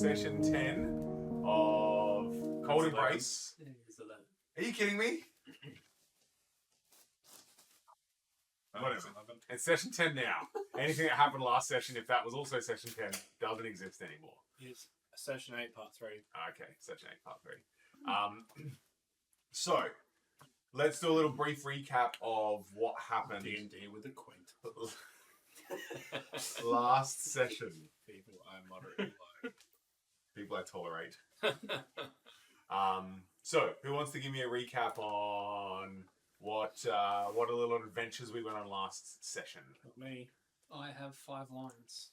session 10 of Cold Embrace. Are you kidding me? Whatever. It's session 10 now. Anything that happened last session, if that was also session 10, doesn't exist anymore. It's session 8, part 3. Okay, session 8, part 3. So, let's do a little brief recap of what happened. D&D with a quaint. Last session. People I moderately like. People I tolerate. So, who wants to give me a recap on what little adventures we went on last session? Not me. I have 5 lines.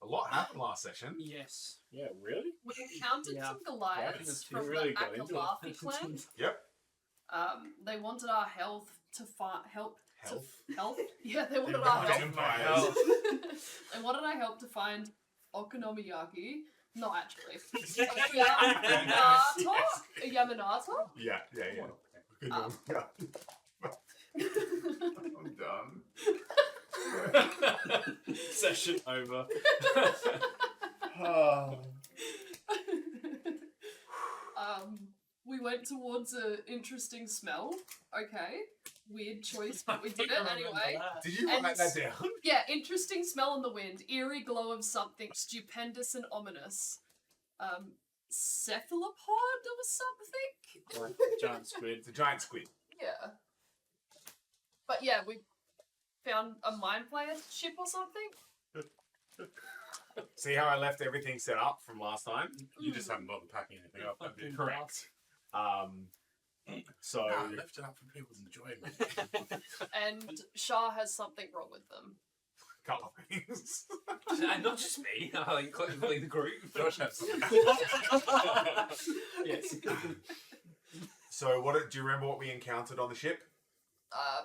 A lot happened last session. Yes. Yeah, really? We encountered some Goliaths Yeah, from really the got into it. Akalafi clan. Yep. They wanted our health to help. Health? Health? Yeah, they wanted They our wanted help. my health. They wanted our help to find Okonomiyaki. Not actually. Yamanata? Yeah. Good one. Yeah. I'm done. Session over. We went towards an interesting smell. Okay. Weird choice, but we did it anyway. Did you write that down? Yeah, interesting smell in the wind. Eerie glow of something stupendous and ominous. Cephalopod or something? Like giant squid. It's a giant squid. Yeah. But yeah, we found a mind flayer ship or something. See how I left everything set up from last time? You just haven't bothered packing anything up, have you? Correct. So I left it up for people's enjoyment. And Shah has something wrong with them. couple of things. And not just me, collectively the group. Josh has something. Yes. So do you remember what we encountered on the ship?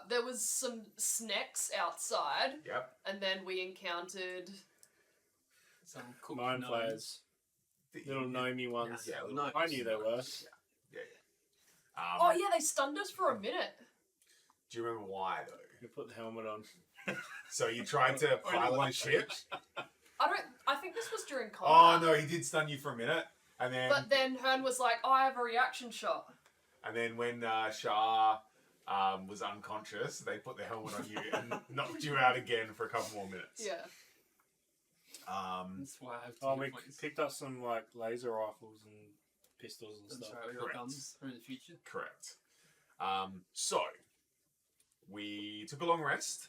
There was some snacks outside, Yep. and then we encountered... Some cooked Mind gnomes. flayers. Little gnomey ones. Yeah, gnomes. I knew they were. Yeah. Oh yeah, they stunned us for a minute. Do you remember why though? You put the helmet on. So you tried to pilot the ship. I think this was during Oh combat. no, he did stun you for a minute, and then But then Hearn was like, oh, I have a reaction shot. and then when Shah was unconscious, they put the helmet on you and knocked you out again for a couple more minutes. Yeah. That's why I have 2 We points. picked up some like laser rifles and pistols and That's stuff. right, we got Correct. guns for in the future. Correct. So we took a long rest.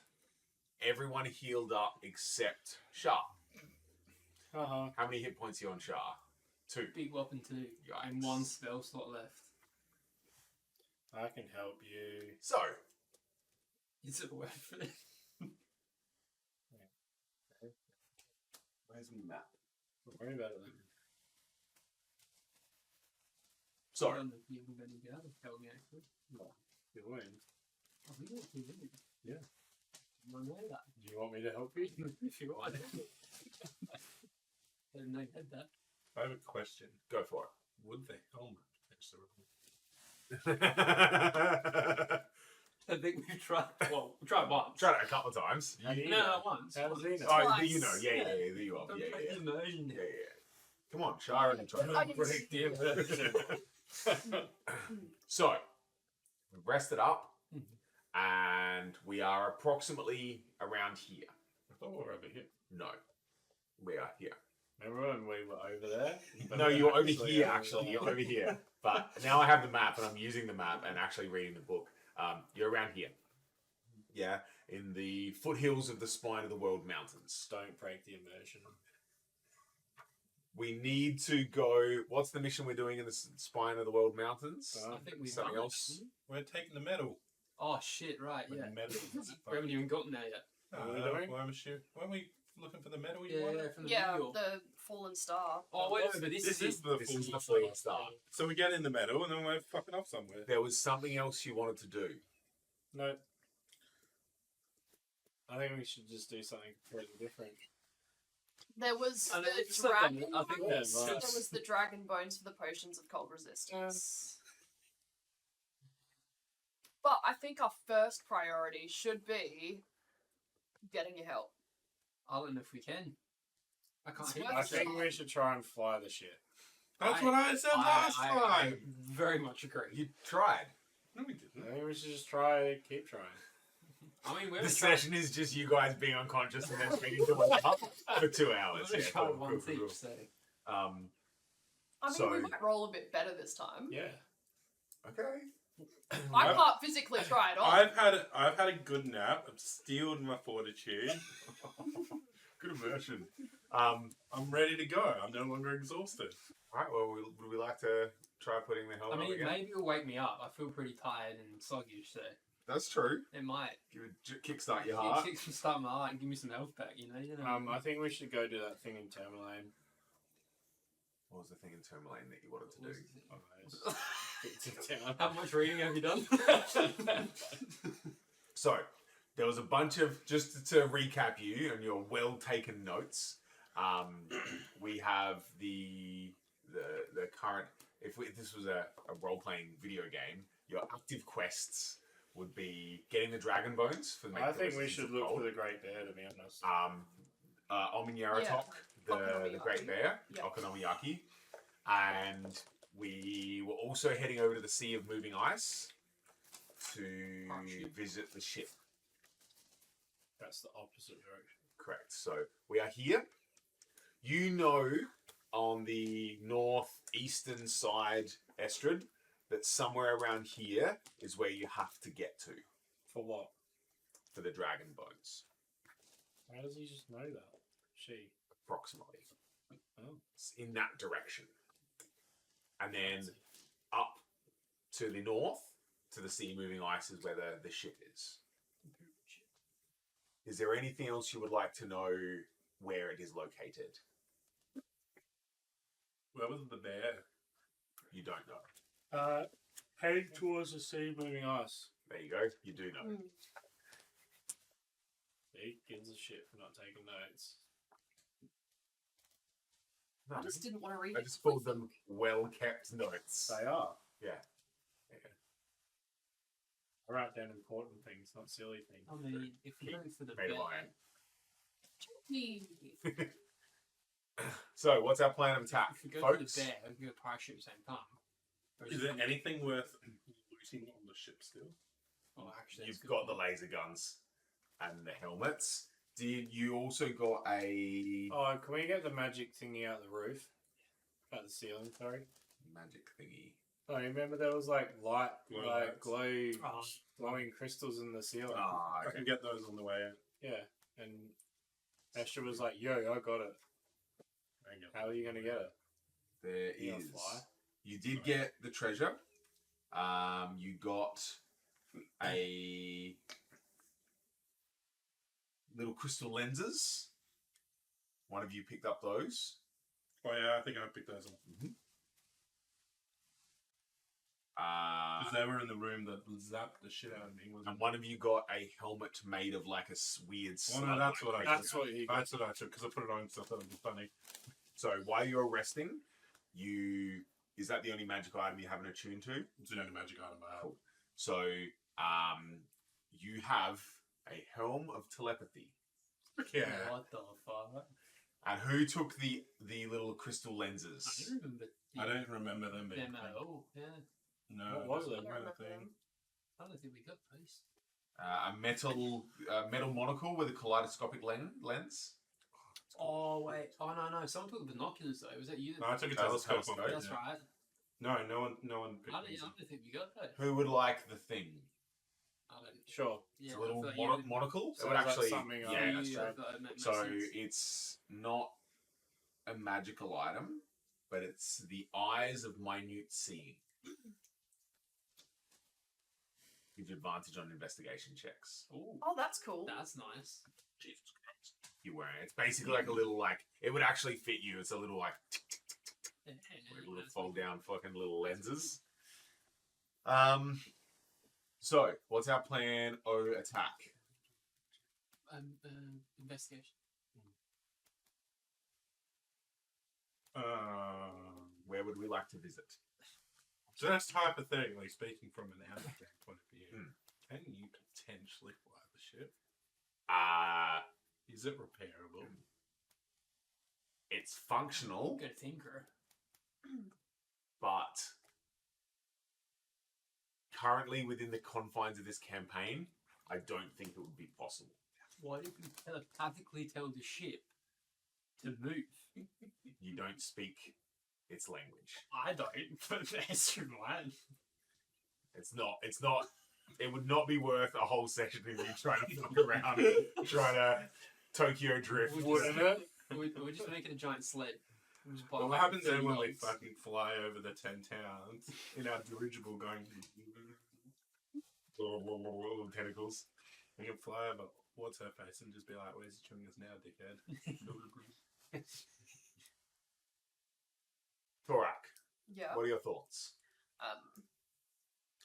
Everyone healed up except Shah. Uh-huh. How many hit points are you on Shah? 2. Big weapon 2. And Yikes. 1 spell slot left. I can help you. So Is it worth it? Where's my map? Don't worry about it then. So I don't know if you have any go to tell me actually. You win. Oh, we got 2 minutes. Yeah. Run away that. Do you want me to help you? If you want. I didn't know you had that. I have a question. go for Would the helmet fix the it. I think we've tried. Well, we tried once. Tried it a couple of times. How do you No, know? not once. How does he know? Oh, Twice. you know, yeah, Yeah. there you are. Don't Yeah. break the immersion. Come on, Shah already tried I it. can Break the immersion. So, we've rested up, and we are approximately around here. I thought we were over here. No, we are here. Remember when we were over there? No, you're over Actually, here, over actually. there. You're over here. But now I have the map, and I'm using the map and actually reading the book. You're around here. Yeah, in the foothills of the Spine of the World Mountains. Don't break the immersion. We need to go... What's the mission we're doing in the Spine of the World Mountains? I think we've Something done else? it. We're taking the medal. Oh shit! Right, When yeah. the medal We haven't even gotten there yet. What are we doing? Weren't we looking for the medal you Yeah, wanted? from the Yeah, video. the fallen star. Oh wait, but this is is the This full is the Fleeing Star. So we get in the medal and then we're fucking off somewhere. There was something else you wanted to do. No. I think we should just do something completely different. There was And the it's not dragon done, I think bones. that's There right. was the dragon bones for the potions of cold resistance. But I think our first priority should be getting your help. I don't know if we can. I can't It's hit worth I a think shot. we should try and fly the shit. That's what I said last I time. very much agree. You tried. No, we I didn't. think we should just try, keep trying. I mean, we're This session is just you guys being unconscious and then speaking to one another for 2 hours. We're Yeah, gonna try cool, once cool, cool. each. So Um, I mean, So- we might roll a bit better this time. Yeah. okay. I can't physically try it on. I've had a good nap. I've steeled my fortitude. Good immersion. I'm ready to go. I'm no longer exhausted. All right. Well, would we like to try putting the helmet I on mean, again? maybe it'll wake me up. I feel pretty tired and sluggish, so That's true. it might Kickstart your heart. start my heart and give me some health back. You know. I think we should go do that thing in Tourmaline. What was the thing in Tourmaline that you wanted to What do? was the thing? It's in town. How much reading have you done? So, there was a bunch of, just to recap you and your well taken notes, we have the current, if this was a role playing video game, your active quests would be getting the dragon bones for the I think we Resistance should of look Cold. for the Great Bear, to be honest. Ominyaratok, the Okonomiyaki. Great Bear, Yeah. Okonomiyaki, and we were also heading over to the Sea of Moving Ice to Oh, shit. visit the ship. That's the opposite direction. Correct. So we are here. You know, on the northeastern side, Estrad, that somewhere around here is where you have to get to For what? for the dragon bones, How does he just know that? She. approximately. Oh. It's in that direction. And then up to the north, to the Sea Moving Ice, is where the ship is. Is there anything else you would like to know where it is located? Where was the bear? You don't know. Heading towards the sea, moving ice. There you go. You do know. Mm. He gives a shit for not taking notes. No, I just didn't want to read I it. just called them well-kept notes. They are. Yeah. I write down important things, not silly things. I mean, if we go for the Made bear, of iron. Gee. So, what's our plan of attack, if we go for the folks? bear, we can go pirate ship at the same time. Or Is there anything worth looting on the ship still? Oh, actually, You've got the laser guns and the helmets. Did you also got a Oh, can we get the magic thingy out the roof? Out the ceiling, sorry. magic thingy? Oh, you remember there was like light, Glow like lights. glowing crystals in the ceiling. Ah, I can get those on the way out. Yeah, and Esther was like, "Yo, I got it. I can get How are you gonna get it? there You gonna is. fly? You did get the treasure. You got a little crystal lenses. One of you picked up those. Oh yeah, I think I picked those up. Because they were in the room that zapped the shit out of me. Wasn't And one of you got a helmet made of like a weird. Oh, no, that's what I That's what he got. That's what I took because I put it on because I thought it was funny. So while you're resting, is that the only magic item you haven't attuned to? It's the only magic item I have. Cool. So you have a helm of telepathy. Yeah. What the fuck? And who took the little crystal I lenses? don't remember. I don't remember them being. them at all. Yeah, No, What was I it? don't I don't remember remember thing. them. I don't think we got those. A metal monocle with a kaleidoscopic lens. Oh wait. Oh no. Someone took the binoculars though. Was that you? No, I took a That was telescope. telescope. That's right. No one picked I don't these. think we got those. Who would like the thing? I don't. Sure. It's Yeah, a little I thought you would- monocle. So it would is that actually, something yeah, I- that's you- true. I thought it makes So sense. it's not a magical item, but it's the eyes of minute seeing. Gives you advantage on investigation checks. Ooh, Oh, that's cool. that's nice. Jesus Christ. You wearing it. It's basically like a little it would actually fit you. It's a little Yeah, little that's fold down fucking little lenses. So what's our plan? O attack. Investigation. Where would we like to visit? Just hypothetically speaking, from an out-of-game point of view, can you potentially fly the ship? Is it repairable? It's functional, Good thinker. but currently within the confines of this campaign, I don't think it would be possible. Why did we telepathically tell the ship to move? You don't speak its language. I don't, but that's right. It's not. It would not be worth a whole session of you trying to fuck around, trying to Tokyo drift. Wouldn't it? We're just making a giant sled. We'll just buy Well, what like happens then 30 when we logs. fucking fly over the 10 towns in our dirigible going... Tentacles. We can fly over what's her face and just be like, where's he chewing us now, dickhead? Torak, Yeah. what are your thoughts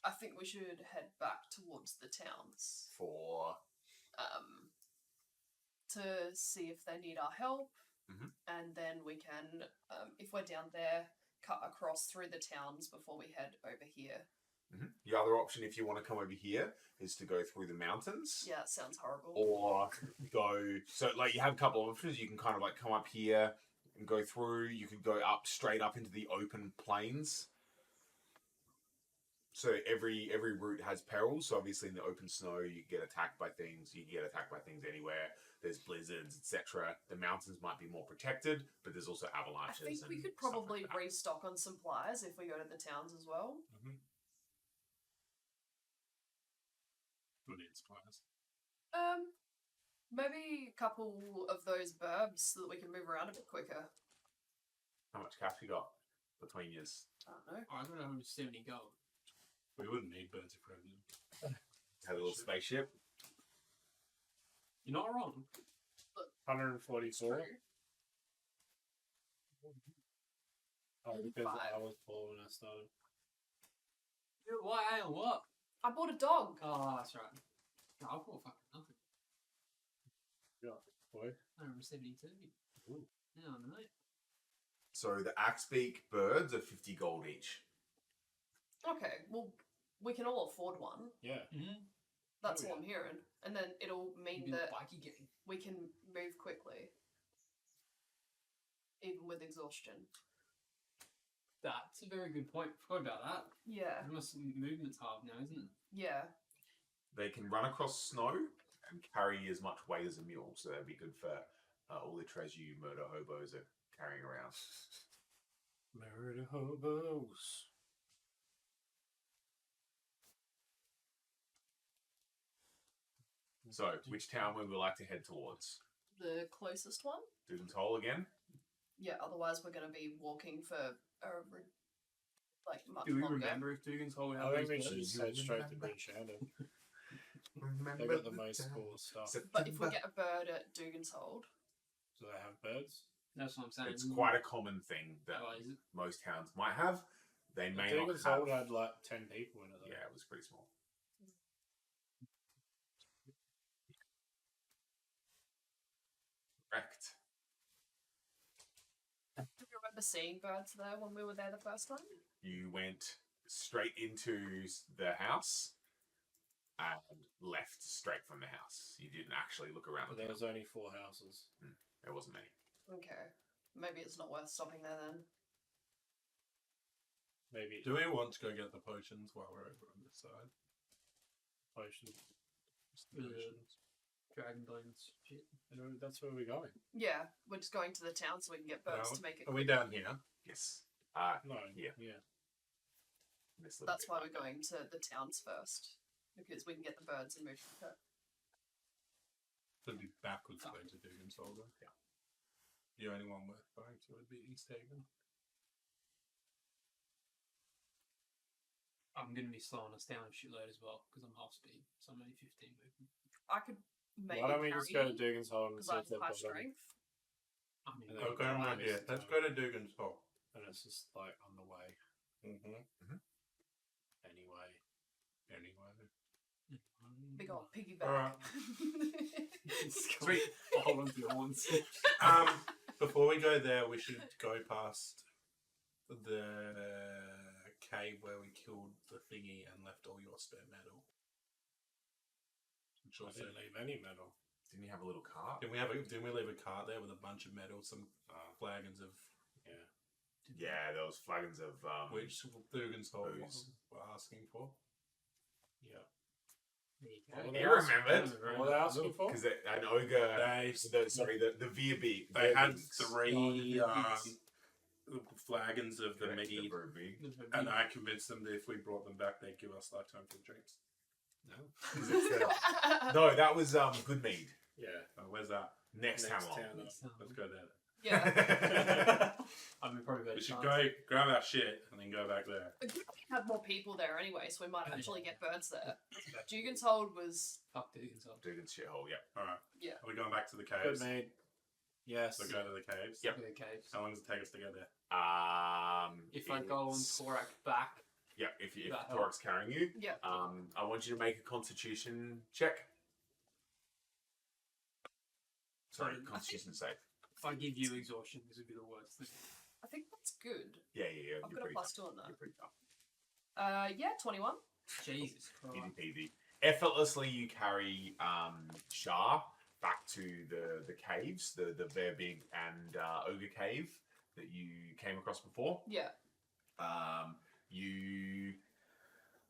I think we should head back towards the towns for? to see if they need our help, Mhm. and then we can, if we're down there, cut across through the towns before we head over here. The other option, if you want to come over here, is to go through the mountains. Yeah, it sounds horrible. Or go. So, like, you have a couple of options. You can kind of like come up here and go through. You could go up straight up into the open plains. So every route has perils. So obviously in the open snow, you get attacked by things. You can get attacked by things anywhere. There's blizzards, etc. The mountains might be more protected, but there's also I avalanches. think we and could stuff probably like that. restock on supplies if we go to the towns as well. We'll need supplies. Maybe a couple of those burbs so that we can move around a bit quicker. How much cash you got between yours? I don't know. I got 170 gold. We wouldn't need birds of revenue. Had a little spaceship. You're not wrong. 144. True. Oh, because 85. I was poor when I started. Why? Hang on, what? I bought a dog. Oh, that's right. No, I bought fucking nothing. Boy. 172. Ooh. Yeah, I know. So the Axebeak birds are 50 gold each. Okay, well, we can all afford one. Yeah. Mm-hmm. That's Oh, all yeah. I'm hearing. And then it'll mean that Bikey gang. we can move quickly. Even with exhaustion. That's a very good point. Forgot about that. Yeah, Movement's hard now, isn't it? yeah. They can run across snow and carry as much weight as a mule, so that'd be good for all the treasure you murder hobos are carrying around. Murder hobos. So, which town would we like to head towards? The closest one? Dugan's Hole again? Yeah, otherwise we're going to be walking for much Do we longer. remember if Dugan's Hole I had think we those should birds? just head straight to Bryn Shandon. They got the most cool stuff. But if we get a bird at Dugan's Hold, Do they have birds? That's what I'm saying. It's quite a common thing that Oh, is it? most towns might have. They may not Dugan's have. Hold had like 10 people in it. Though. Yeah, it was pretty small. Correct. do you remember seeing birds there when we were there the first time? You went straight into the house and left straight from the house. You didn't actually look around But the there town. was only 4 houses. There wasn't many. Okay. Maybe it's not worth stopping there then. Maybe Do we want to go get the potions while we're over on this side? potions. Potions. Dragon bones. Shit. That's where we're going. Yeah, we're just going to the town so we can get birds Now, to make it. Are we down here? Yes. No. Yeah. Yeah. This little That's bit why like we're going to the towns first. Because we can get the birds and move quicker. It'd be backwards going to Dugan's Hole. Yeah. The only one worth going to would be East Haven. I'm going to be slowing us down a shitload as well because I'm half speed. So I'm only 15 movement. I could maybe Why don't we just go to carry Dugan's Hole and because see I if have they've high got them? strength. I mean, And Oh, then go go right right here. next Let's to go to Dugan's Hole. And it's just like on the way. Mm-hmm. Anyway. Big old piggyback. Alright. Sweet. I'll hold on to your horns. Before we go there, we should go past the cave where we killed the thingy and left all your spare metal. Which I also didn't leave any metal. Didn't you have a little cart? Didn't we leave a cart there with a bunch of metal, some flagons of Yeah, there was flagons of which Dugan's Hall booze. were asking for? Yeah. There you What go. were He they remembered. What were they asking for? Because an ogre. The VB. They had Verbeeks. 3 Verbeeks. flagons of the Correct, mead, Verbeek. and I convinced them that if we brought them back, they'd give us lifetime free drinks. No, that was good mead. Yeah. Where's that? Next Next Hamlock. town. Let's go there. Yeah. I mean, probably better We should chance. go grab our shit and then go back there. We had more people there anyway, so we might actually get birds there. Dugan's Hold was Fuck Dugan's Hold. Dugan's shithole, yeah. All right. Yeah. Are we going back to the Good caves? mate. Yes. So go to the caves. Yep. Look at the caves. How long does it take us to get there? If I go on it's- Torak back, Yeah, if That Torak's carrying you. yeah. I want you to make a constitution check. Sorry, I constitution save. if I give you exhaustion, this would be the worst thing. I think that's good. Yeah. I've You're got a pretty plus tough. 2 on that. You're pretty tough. Yeah, 21. Jesus Christ. Easy peasy. Effortlessly, you carry Shah back to the caves, the Verbig and Ogre Cave that you came across before. Yeah. You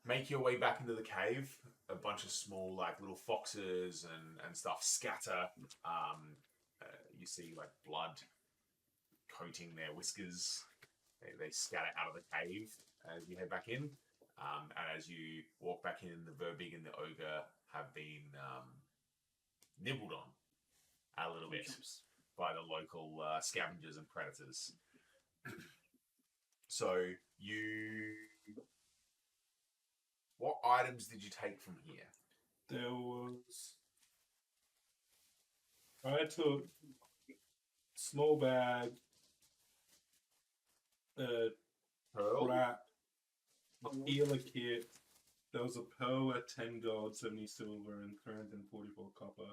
make your way back into the cave. A bunch of small, like, little foxes and stuff scatter. You see, like, blood coating their whiskers. They scatter out of the cave as you head back in. And as you walk back in, the Verbig and the Ogre have been nibbled on a little bit by the local scavengers and predators. So what items did you take from here? There was. I took small bag, Pearl? rat, healer kit. There was a pearl at 10 gold, 70 silver, and 344 copper.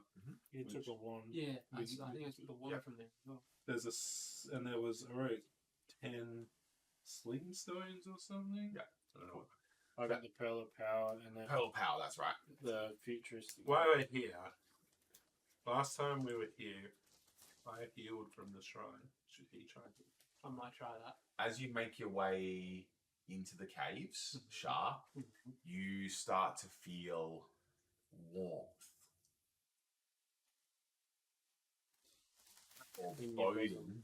You took a 1. Yeah, I We- think I took the one yeah. from there as well. And there was I wrote 10 sling stones or something. Yeah. I don't know. I got the Pearl of Power and then Pearl Power, that's right. the futuristic. While we're here, last time we were here, I healed from the shrine. Should he try to? I might try that. As you make your way into the caves, Shah, you start to feel warmth. Foreboding.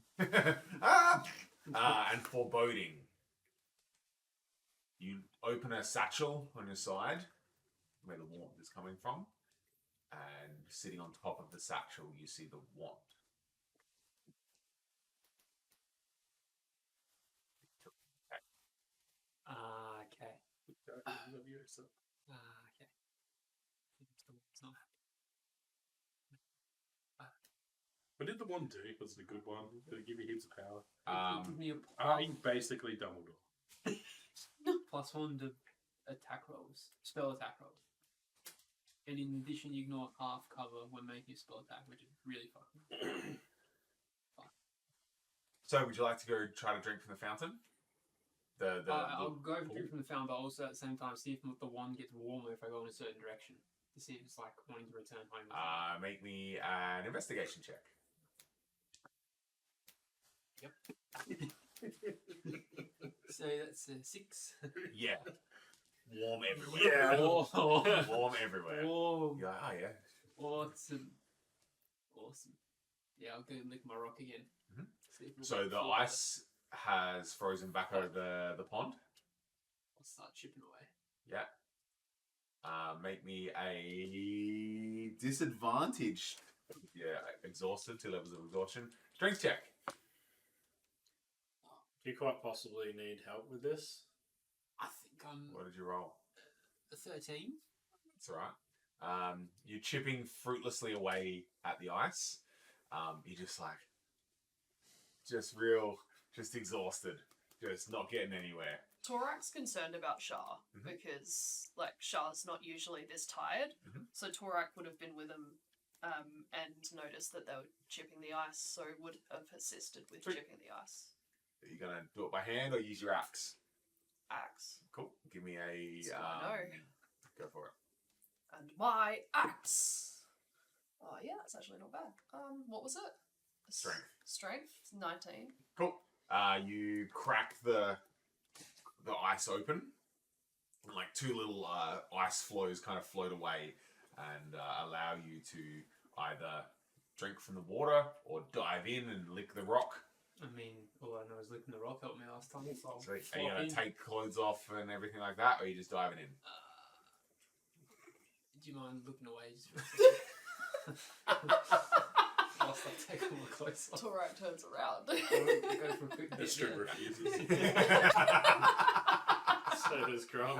And foreboding. You open a satchel on your side, where the warmth is coming from, and sitting on top of the satchel, you see the wand. Okay. Okay. Okay. It's not. What did the one do? Was it a good one? Did it give you heaps of power? Give me a I basically Dumbledore. +1 to attack rolls, spell attack rolls. And in addition, you ignore half cover when making a spell attack, which is really fucking. So, would you like to go try to drink from the fountain? I'll go for drink from the fountain, but also at the same time see if the wand gets warmer if I go in a certain direction to see if it's like wanting to return home. Make me an investigation check. So that's 6. Yeah. Warm everywhere. Yeah. Oh, Warm everywhere. oh, You're like, oh yeah. awesome. Yeah, I'll go and lick my rock again. Mhm. See if So it'll the feel ice has frozen back over the pond. I'll start chipping away. Yeah. Make me a disadvantage. Yeah, exhausted, 2 levels of exhaustion. Strength check. Do you quite possibly need help with this? I think I'm What did you roll? a 13. That's all right. You're chipping fruitlessly away at the ice. You're just like, just exhausted, just not getting anywhere. Torak's concerned about Shah Mhm. because, like, Shah's not usually this tired. Mhm. So Torak would have been with him and noticed that they were chipping the ice, so would have assisted with Sweet. chipping the ice. Are you gonna do it by hand or use your axe? Axe. Cool. Give me a. So I know. Go for it. And my axe. Oh yeah, that's actually not bad. What was it? Strength. Strength 19. Cool. You crack the ice open, and like two little ice floes kind of float away and allow you to either drink from the water or dive in and lick the rock. I mean, all I know is licking the rock helped me last time. So I'll So are you flop going in. to take clothes off and everything like that, or are you just diving in? Do you mind looking away just for a second? Whilst I take all my clothes off. Torak turns around. Go for a quick The dip, strip yeah. refuses. So does Grom.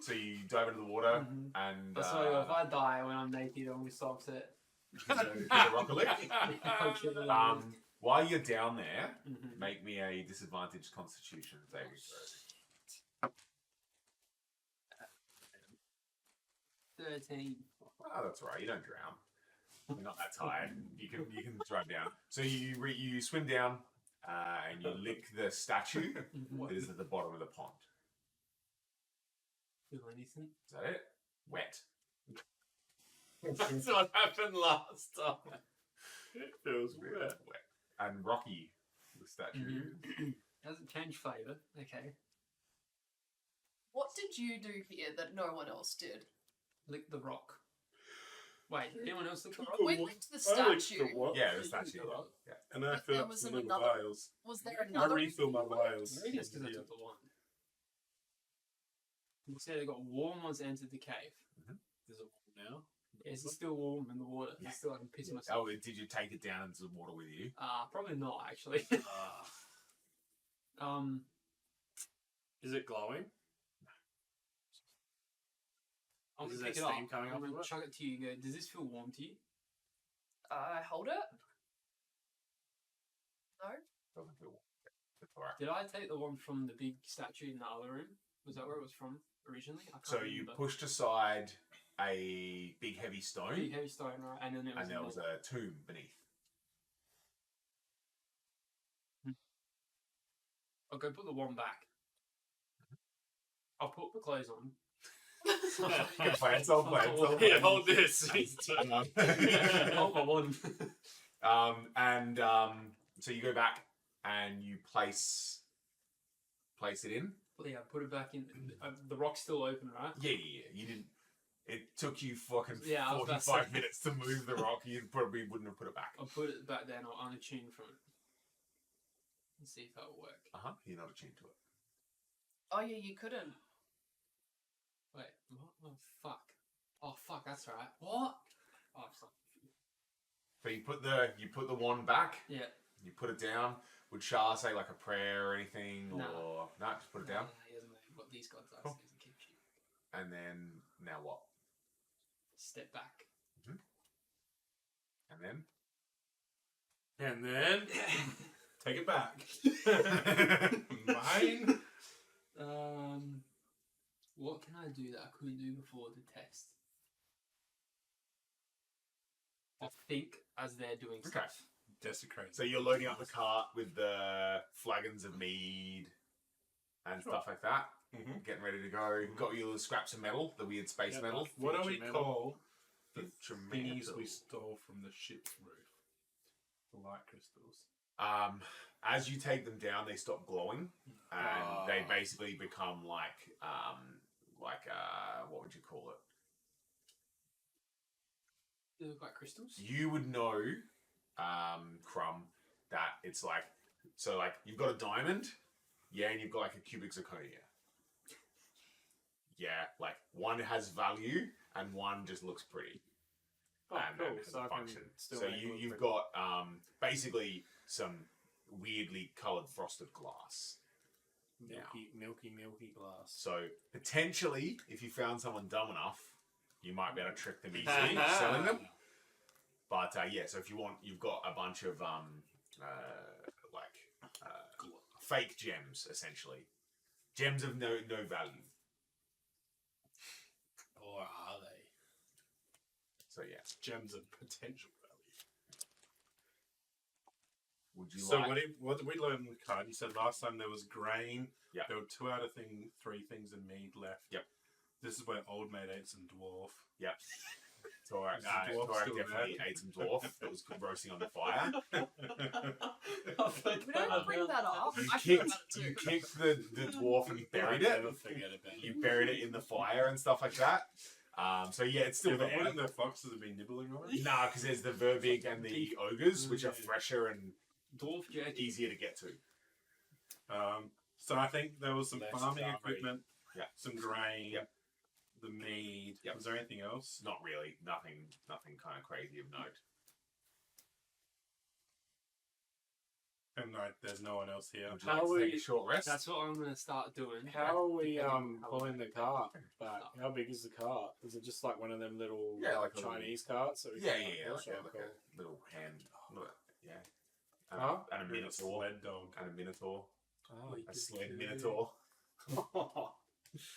So you dive into the water Mhm. and So if I die when I'm naked, I'm going to so upset. give the rock a lick. I'll kill it. While you're down there, Mhm. make me a disadvantaged Constitution saving throw. 13. Oh, that's right. You don't drown. You're not that tired. You can drive down. So you swim down and you lick the statue that is at the bottom of the pond. Feel anything? Is that it? Wet. That's what happened last time. It feels weird. Wet. And rocky, the statue. Hasn't changed flavour. Okay. What did you do here that no one else did? Lick the rock. Wait, did anyone else lick the rock? Cool. We licked the I licked statue. the what? Yeah, the Did you statue. lick the rock? Yeah. And I But filled there up was some little another- vials. Was there I another? refill my vials. Maybe it's because I took the one. You said it got warm once I entered the cave. Is it warm now? Is it still warm in the water? Yeah. Is it still I can piss myself? Oh, did you take it down into the water with you? Probably not actually. Is it glowing? I'm Is gonna there pick it up. steam coming I'm off gonna of it? chuck it to you and go, does this feel warm to you? Hold it. No. Doesn't feel warm. That's all right. Did I take the one from the big statue in the other room? Was that where it was from originally? I can't So you remember. pushed aside a big heavy stone, Big heavy stone, right? And then there was and there was another. a tomb beneath. I'll go put the one back. I'll put the clothes on. Good plan, solid plan, solid Here, plan. hold this. Hold my one. So you go back and you place it in. Well, yeah, put it back in. The rock's still open, right? Yeah. You didn't. It took you fucking Yeah, I was about to 45 say. minutes to move the rock. You probably wouldn't have put it back. I'll put it back there and I'll unattune from it. And see if that will work. You're not attuned to it. Oh yeah, you couldn't. Wait, what? Oh, fuck. Oh, fuck, that's right. What? Oh, fuck. So you put the wand back. Yeah. You put it down. Would Shah say like a prayer or anything, No. or no? Just put it down. He doesn't know what these gods are, Cool. so he doesn't keep shit. And then now what? Step back. And then And then Take it back. Mine. What can I do that I couldn't do before the test? I think as they're doing Okay. stuff. Desecrate. So you're loading up the cart with the flagons of mead and stuff like that. Mhm. Getting ready to go. Got you the scraps of metal, the weird space Yeah, metal. What do we Feature metal. call the Feature thingies metal. we stole from the ship's roof? The light crystals. As you take them down, they stop glowing, and they basically become like what would you call it? They look like crystals. You would know, Crumb, that it's like you've got a diamond, yeah, and you've got like a cubic zirconia. Yeah, like one has value and one just looks pretty. oh, and cool. has So a I can function. still So make it look you've pretty. got basically some weirdly coloured frosted glass. milky glass. So potentially, if you found someone dumb enough, you might be able to trick them easily selling them. But yeah, so if you want, you've got a bunch of fake gems, essentially, gems of no value. Or are they? So yeah, Gems of potential value. would you So like? what did we learn in the card? You said last time there was grain. Yeah. There were 2 out of 3 things in mead left. Yep. This is where old mate ate some dwarf. Yep. Torak, Is the dwarf Torak still definitely there? ate some dwarf that was roasting on the fire. We don't bring that up. You I forgot kicked, about it you too. kicked the dwarf and buried I'll it. never forget about You it. buried it in the fire and stuff like that. So yeah, it's still Yeah, but there. wouldn't the foxes have been nibbling on it? Nah, because there's the Verbig and the ogres, which are fresher and Dwarf jerky. easier to get to. So I think there was some Less farming farming. equipment, Yeah. some grain, Yep. the mead. Yep. Was there anything else? Not really. Nothing kind of crazy of note. And like, there's no one else here. Would you like How to take a we- short rest? That's what I'm gonna start doing. How are we Depending on how pulling long- the cart back? How big is the cart? Is it just like one of them little Yeah, like a little- Chinese carts? That we Yeah, can, yeah, yeah. push? Like, Yeah, a little hand. Yeah. And, Huh? and a You're a minotaur. sled dog. And a minotaur. Oh, A sled minotaur.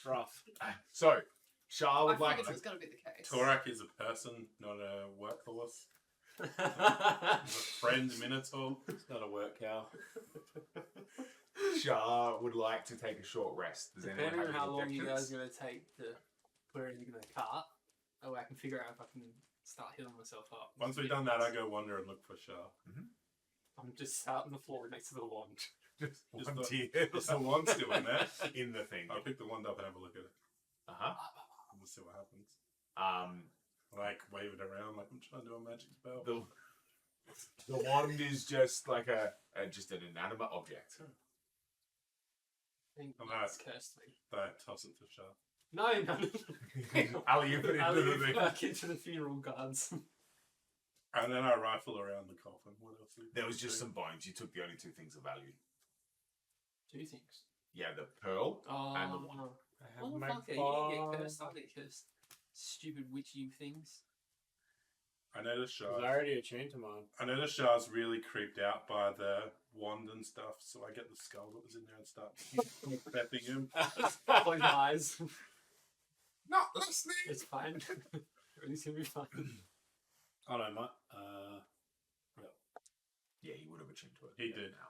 rough. So, Shah I would like figured it to. was going to be the case. Torak is a person, not a workhorse. He's a friend minotaur. It's not a work cow. Shah would like to take a short rest. Does anyone Depending have on any how long you guys objections? are gonna take to put everything in the cart, that way I can figure out if I can start healing myself up. Once we've done that, I go wander and look for Shah. I'm just out on the floor next to the wand. Just Just one the- tear Is the wand still in there? in the thing. I'll pick the wand up and have a look at it. Uh We'll see what happens. huh. Like, wave it around like I'm trying to do a magic spell. The wand is just like just an inanimate object. I think I'm it's cursed me. I toss it to Shah. No, no. Ali, you put it I'll into the leave it thing. back into the funeral guards. And then I rifle around the coffin. What else? There was just some bones. You took the only two things of value. Two things. Yeah, the pearl. Oh, And the wand. I What the have fuck? Yeah, you didn't get my cursed. I'll get cursed. Stupid witchy things. I noticed I was Shah. already attuned to mine. I noticed Shah's really creeped out by the wand and stuff, so I get the skull that was in there and start pepping him. Close my eyes. Not listening. It's fine. Everything's gonna be fine. Oh no, my Yeah, he would have attuned to it. He Yeah, did. now.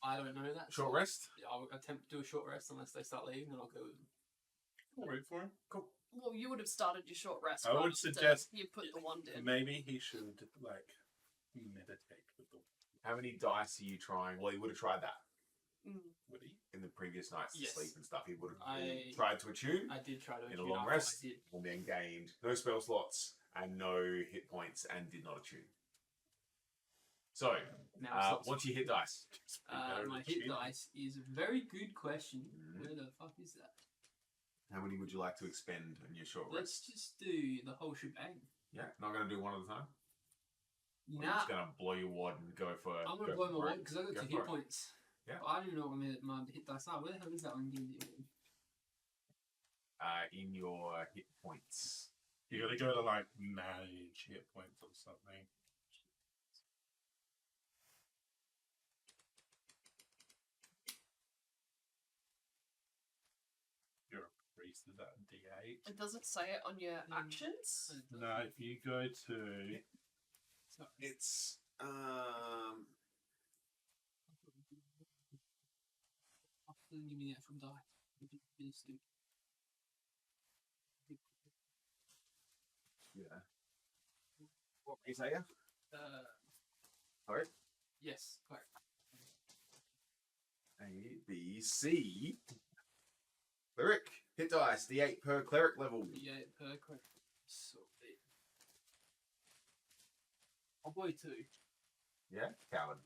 I don't know that. Short so rest. I'll attempt to do a short rest unless they start leaving, and I'll go with them. I'll wait for him. Well, you would have started your short rest. I would right after suggest- you put the wand in. Maybe he should, like, meditate with the How many dice are you trying? Well, he would have tried that Mm. would he? in the previous nights to Yes. sleep and stuff. He would have I- tried to attune. I did try to In a attune long after rest? I did. And then gained no spell slots and no hit points and did not attune. So, Now it's not- what's your hit dice? Just be better my at hit cheating. dice is a very good question. Mhm. Where the fuck is that? How many would you like to expend on your short rest? Let's just do the whole shebang. Yeah, not going to do one at a time? Or you're Nah, just going to blow your wad and go for I'm go gonna blow for my it? wand because I got Go 2 for hit it. points. Yeah. But I don't know what my hit dice are. Where the hell is that one? Give me the award. In your hit points. You gotta go to, like, manage hit points or something. You're a priest, is that D8? It doesn't say it on your actions. No, if you go to Sorry. It's Give me the actual die. It'd be really stupid. yeah. What race are you? Sorry? Yes, correct. A, B, C. Cleric. Hit dice. D8 per cleric level. Yeah, per correct. So big. Oh boy, 2. Yeah? Coward.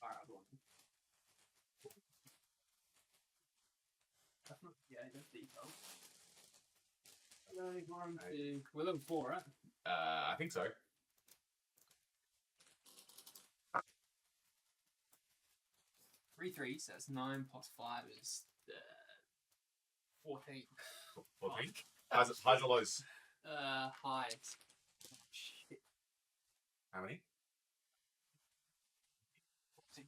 Alright, I'll go on. That's not, yeah, that's detail. Hello, 1, 2. We're level 4, right? I think so. 3 3, so that's 9 plus 5 is 14. 14. Highs or lows? Highs. Shit. How many? 14.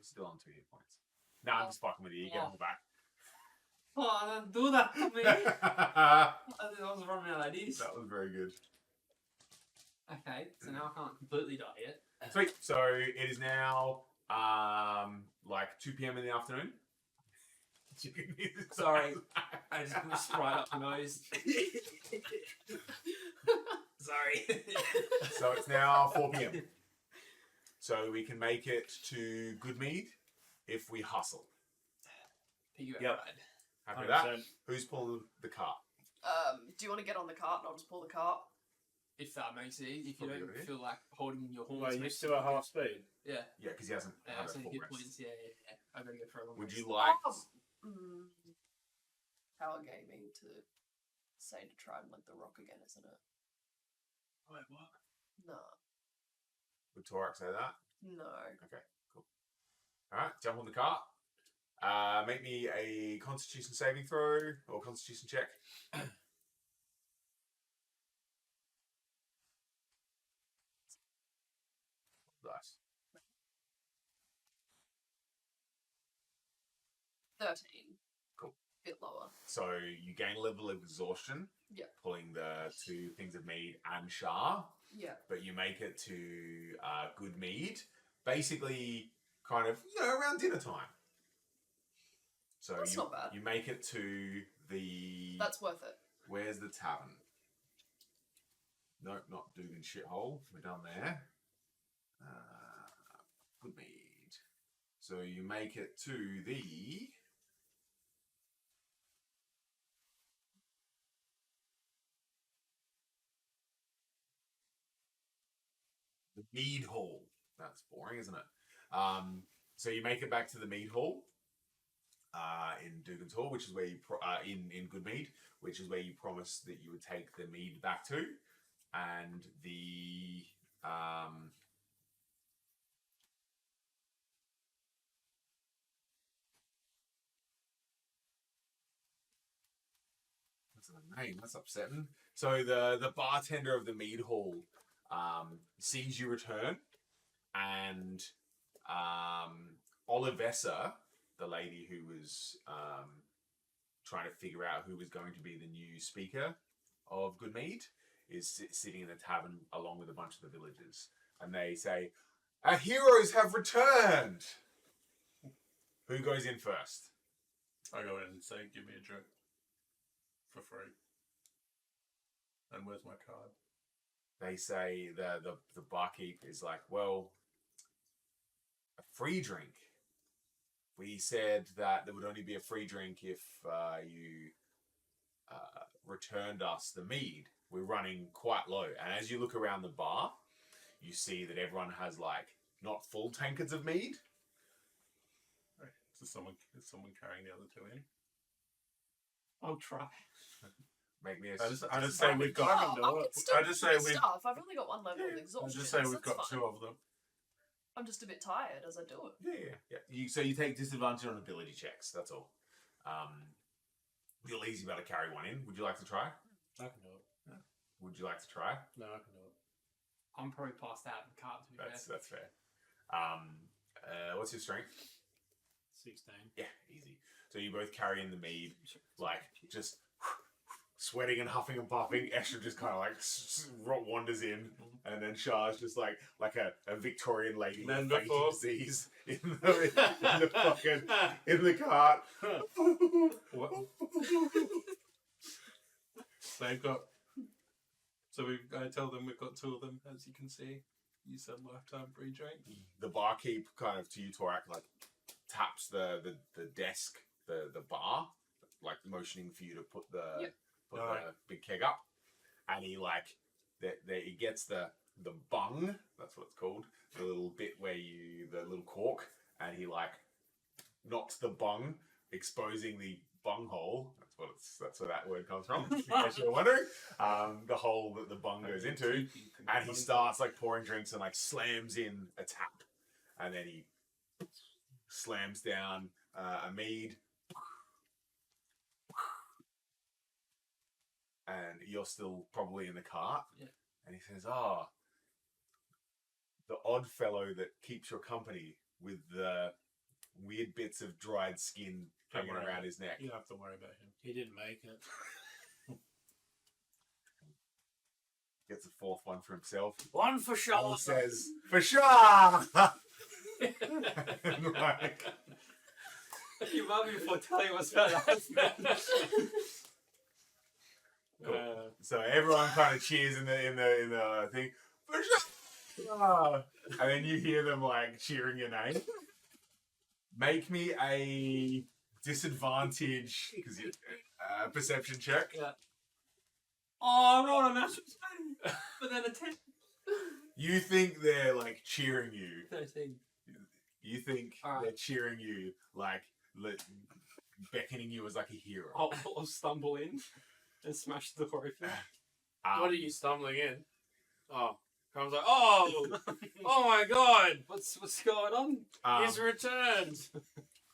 Still on 2 hit points. Nah, I'm just fucking with you. You get them back. Oh, don't do that to me! that I was running out of ideas. was very good. Okay, so now I can't completely die yet. Sweet. So it is now like 2 p.m. in the afternoon. Sorry. I just pushed right up the nose. Sorry. So it's now 4 p.m. So we can make it to Goodmead if we hustle. Piggyback Yep. ride. Happy with that? 100%. Who's pulling the cart? Do you want to get on the cart and I'll just pull the cart? If that makes it easy. If you Probably don't good idea. feel like holding your horns. Well, you makes still it at half good. speed. Yeah. Yeah, because he hasn't Yeah, had so a full hit rest. points. Yeah. I gotta go for a long Would rest. you like... Power gaming to say to try and link the rock again, isn't it? Wait, what? No. Would Torak say that? No. Okay, cool. Alright, jump on the cart. Make me a Constitution saving throw or Constitution check. Nice. 13. Cool. Bit lower. So you gain a level of exhaustion. Yeah. Pulling the 2 things of mead and Shah, Yeah. but you make it to good mead. Basically, kind of, around dinner time. So That's not bad. You make it to the... That's worth it. Where's the tavern? Nope, not Dugan shithole. We're done there. Good mead. So you make it to the... The mead hall. That's boring, isn't it? So you make it back to the mead hall in Dugan's Hall, which is where you in Goodmead, which is where you promised that you would take the mead back to, and the what's the name? That's upsetting. So the bartender of the mead hall sees you return, and Olivessa, the lady who was trying to figure out who was going to be the new speaker of Goodmead, is sitting in the tavern along with a bunch of the villagers. And they say, "Our heroes have returned!" Who goes in first? I go in and say, give me a drink. For free. And where's my card? They say, the barkeep is like, "Well, a free drink. We said that there would only be a free drink if you returned us the mead. We're running quite low." And as you look around the bar, you see that everyone has, like, not full tankards of mead. Is someone carrying the other 2 in? I'll try. Make me a... I just say we've got. I can do I it. can still I just do say the we- stuff. I've only got one level of I exhaustion. just say so we've that's got fine. 2 of them. I'm just a bit tired as I do it. Yeah. So you take disadvantage on ability checks, that's all. Real easy about to carry one in. Would you like to try? I can do it. Would you like to try? No, I can do it. I'm probably passed out and can't do that. That's fair. What's your strength? 16. Yeah, easy. So you both carry in the mead, like, just sweating and huffing and puffing. Escher just kind of like wanders in, and then Shah's just like a Victorian lady Man with fainting before. disease in the fucking in the cart. What? They've got. So I tell them we've got 2 of them, as you can see. You said lifetime free drink. The barkeep kind of to you, Torak, like taps the desk, the bar, like motioning for you to put the Yep. the big keg up, and he like he gets the bung, that's what it's called, the little bit where the little cork, and he like knocks the bung, exposing the bung hole. That's where that word comes from. In case you're wondering, the hole that the bung goes into, and he starts like pouring drinks and like slams in a tap, and then he slams down a mead. And you're still probably in the cart. Yeah. And he says, "Oh, the odd fellow that keeps your company with the weird bits of dried skin Don't hanging worry. around his neck." You don't have to worry about him. He didn't make it. Gets a 4th one for himself. One for sure. And says, "For sure!" Like, You remind me before telling you what's about to happen. Cool. So everyone kind of cheers in the thing. For sure. And then you hear them like cheering your name. Make me a disadvantage because perception check. Yeah. Oh, I rolled a natural 20, but then a 10. You think they're like cheering you. 13. You think they're cheering you like beckoning you as like a hero. I'll stumble in and smash the door open. What are you stumbling in? Oh, Crumb's like, oh my god, What's going on? he's returned.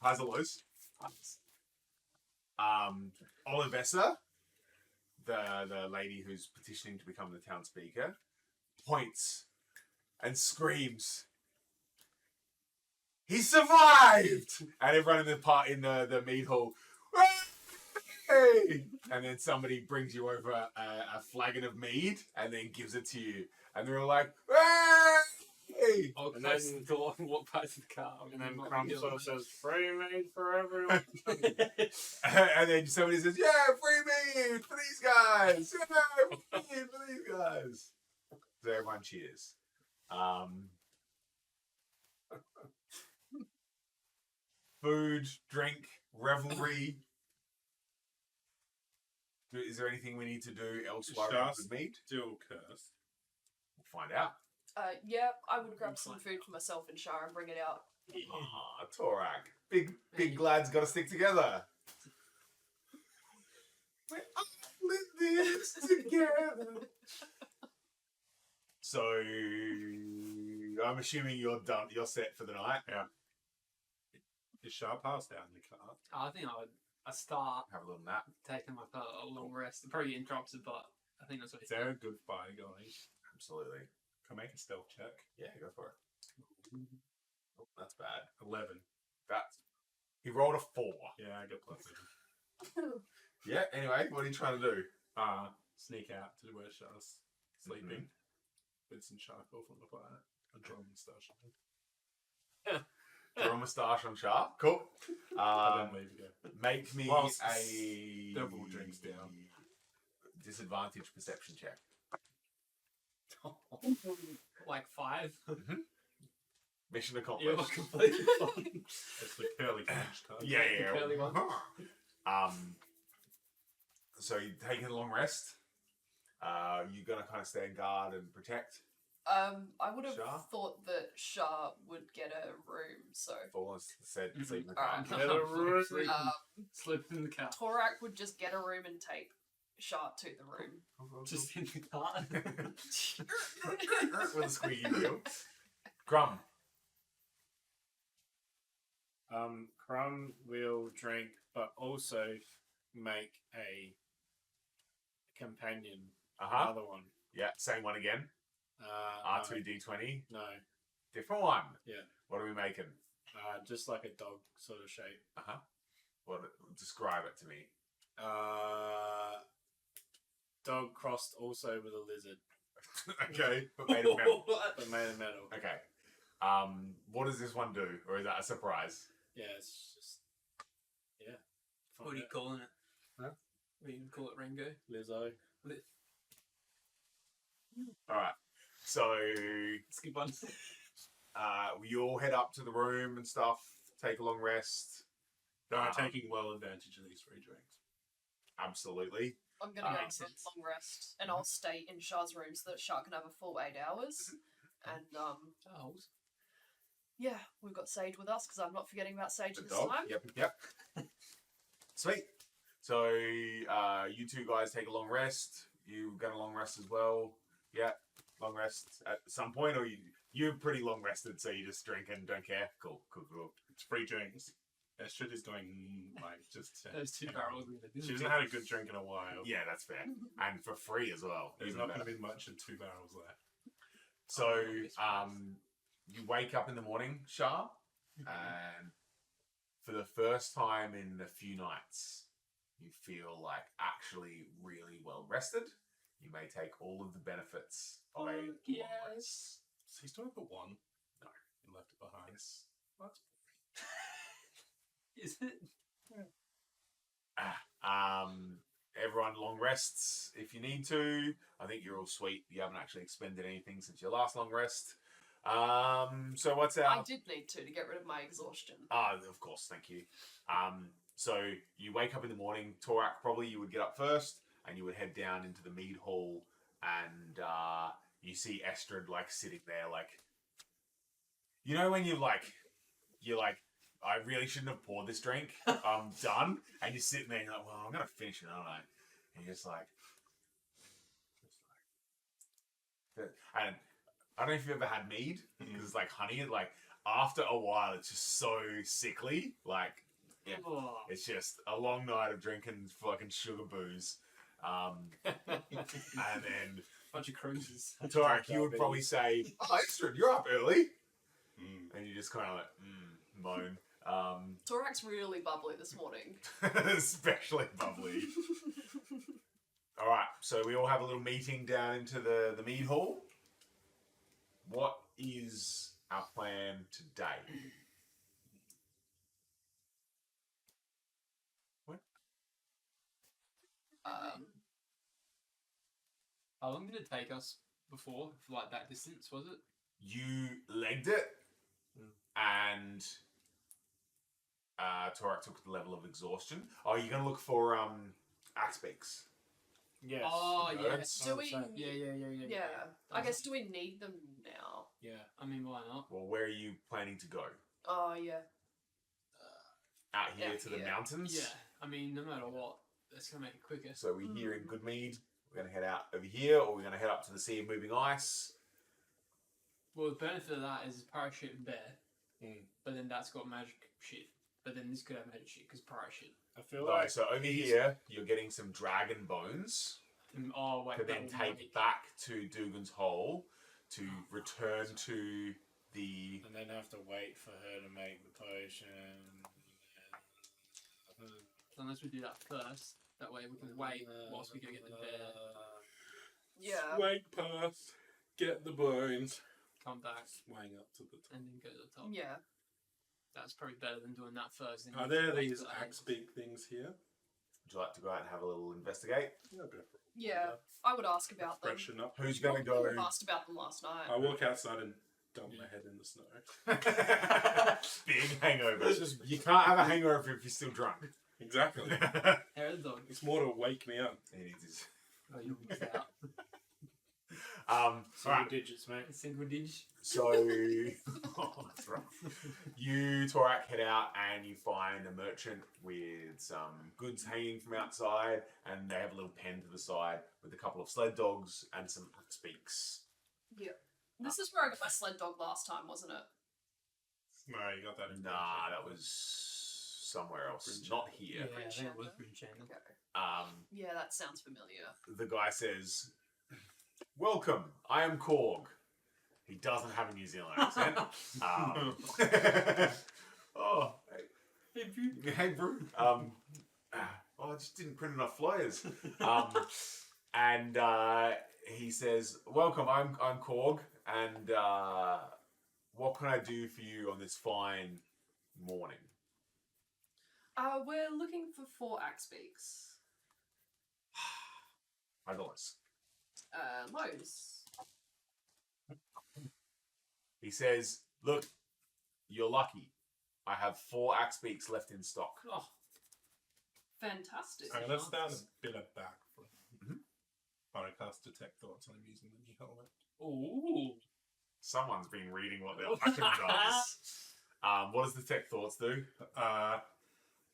Highs or lows? Olivessa, the lady who's petitioning to become the town speaker, points and screams, "He survived!" And everyone in the mead hall, "Hey!" And then somebody brings you over a flagon of mead and then gives it to you, and they're all like, "Hey!" I'll And close then- the door and walk back to the car. And then Crumb sort of says, free meat for everyone. And then somebody says, "Yeah, free mead for these guys! Yeah, free mead for these guys!" So everyone cheers. Food, drink, revelry. Is there anything we need to do elsewhere with mead? Still cursed. We'll find out. Yeah, I would grab some food for myself and Shara and bring it out. Ah, Torak. Big lads got to stick together. We're all in this together. So, I'm assuming you're done. You're set for the night. Yeah. Is Sharp passed out in the car? I think I start Have a little nap. taking like a long rest. It probably interrupts it, but I think that's what Is there a good fire going? Absolutely. Can I make a stealth check? Yeah, go for it. Oh, that's bad. 11. He rolled a 4. Yeah, I got +7. Yeah. Anyway, what are you trying to do? Sneak out to where Shar's sleeping. With some charcoal from the fire. And draw a moustache on him. Draw a moustache on Sharp. Cool. And then leave again. Make me Whilst a several drinks down. disadvantage perception check. like 5. Mission You're accomplished. completely fine. It's the curly fringe type. Yeah. The curly one. So you're taking a long rest. You're gonna kind of stay in guard and protect. I would have Shah? thought that Shah would get a room, so Fallen said Mhm. sleep in the car. Alright. Sleep, um, sleep in the car. Torak would just get a room and take Shah to the room. Just in the car. With a squeaky wheel. Grum. Crumb will drink, but also make a companion. Another one. Yeah, same one again. R2D20. No. Different one. Yeah. What are we making? Just like a dog sort of shape. What? Describe it to me. Dog crossed also with a lizard, Okay, but made of metal. but made of metal. Okay. What does this one do, or is that a surprise? Yeah, it's just What are you calling it? Huh? What do you call it, Ringo? Lizzo. All right. So Skip on. we all head up to the room and stuff. Take a long rest. No, taking well advantage of these free drinks. Absolutely. I'm gonna go Makes for a sense. long rest, and I'll stay in Shah's room so that Shah can have a full 8 hours. And Oh, yeah, we've got Sage with us because I'm not forgetting about Sage The this dog. time. Yep. Sweet. So you two guys take a long rest. You get a long rest as well. Yeah, long rest at some point, or you're pretty long rested, so you just drink and don't care. Cool. It's free drinks. Astrid is going like just. those 2 barrels. She hasn't had a good drink in a while. Yeah, that's fair, and for free as well. There's even not going better. to be much in 2 barrels left. So you wake up in the morning, Shah, and for the first time in a few nights, you feel like actually really well rested. You may take all of the benefits of a long rest. So he's doing for 1. No. He left it behind. Yes. What? Is it? Everyone long rests if you need to. I think you're all sweet. You haven't actually expended anything since your last long rest. So what's our... I did need to get rid of my exhaustion. Of course, thank you. So you wake up in the morning. Torak, probably you would get up first, and you would head down into the mead hall, and you see Estrid like sitting there, like, you know when you're like, I really shouldn't have poured this drink. I'm done, and you're sitting there, and you're like, well, I'm gonna finish it, aren't I? And you're just like, and I don't know if you've ever had mead, because it's like honey. Like after a while, it's just so sickly. Like, yeah, it's just a long night of drinking fucking sugar booze. And then Bunch of cruises. Tarek, you would probably say, "Oh, Estrid, you're up early," and you just kind of like moan. Torak's really bubbly this morning. Especially bubbly. All right, so we all have a little meeting down into the mead hall. What is our plan today? What? How long did it take us before, for like that distance, was it? You legged it, and Torak took the level of exhaustion. Oh, you're gonna look for aspects. Yes. Oh, yeah. Do we? Yeah. I guess, do we need them now? Yeah. I mean, why not? Well, where are you planning to go? Oh, yeah. Out here Out to the here. mountains? Yeah. I mean, no matter what, that's gonna make it quicker. So we're here in Goodmead. We're going to head out over here, or we're going to head up to the Sea of Moving Ice. Well, the benefit of that is parachute and bear, but then that's got magic shit. But then this could have magic shit because parachute. I feel No, like so over here, you're getting some dragon bones Oh wait, to then that will take make- back to Dugan's Hole to return to the... and then have to wait for her to make the potion. Unless we do that first, that way we can wait whilst we go get the bear, Yeah. Swank past, get the bones, come back, swang up to the top. and then go to the top. Yeah. That's probably better than doing that first. Then Are you there have to wait these till that axe beak things here? Would you like to go out and have a little investigate? Yeah, go for it. Yeah. I would ask about them. Freshen up. Who's going to I go? would have asked about them last night. I walk outside and dump my head in the snow. Big hangover. You can't have a hangover if you're still drunk. Exactly. Hair of the dog. It's more to wake me up. He needs his... Oh, you missed out. Single Alright, digits, mate. Single dig. so oh, that's rough. You, Torak, head out and you find a merchant with some goods hanging from outside, and they have a little pen to the side with a couple of sled dogs and some speaks. Yeah. This is where I got my sled dog last time, wasn't it? No, you got that in Nah, that was somewhere else, Bridge not channel. here. I think it was Green Channel. Okay. Yeah, that sounds familiar. The guy says, "Welcome, I am Korg." He doesn't have a New Zealand accent. Oh, hey, bro. I just didn't print enough flyers. And he says, "Welcome, I'm Korg, and what can I do for you on this fine morning?" We're looking for 4 axe beaks. $5. Loads. He says, "Look, you're lucky. I have 4 axe beaks left in stock." Oh, Fantastic. I'm going to stand a bit back from Mhm. I cast Detect Thoughts and I'm using the new helmet. ooh. Someone's been reading what their weapon does. What does the tech thoughts do?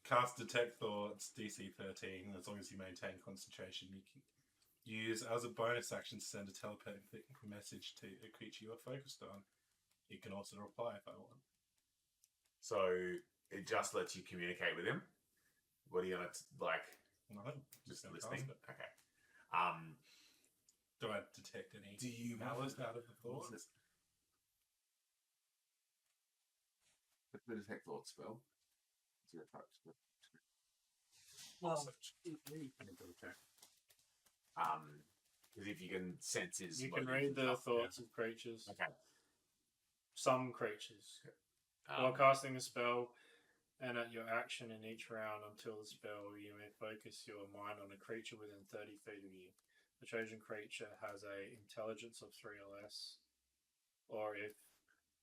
Cast Detect Thoughts, DC 13. As long as you maintain concentration, you can use as a bonus action to send a telepathic message to a creature you are focused on. You can also reply if I want. So it just lets you communicate with him. What are you gonna like? No, Just gonna listening. cast it. Okay. Do I detect any Do you malice out of the What's thoughts? What's the detect thought spell? Zero touch. Well, Because if you can sense his, You can motives read and the stuff, thoughts of creatures. yeah. Okay. Some creatures. While Um, casting a spell, And at your action in each round until the spell, you may focus your mind on a creature within 30 feet of you. The chosen creature has a intelligence of 3 or less, or if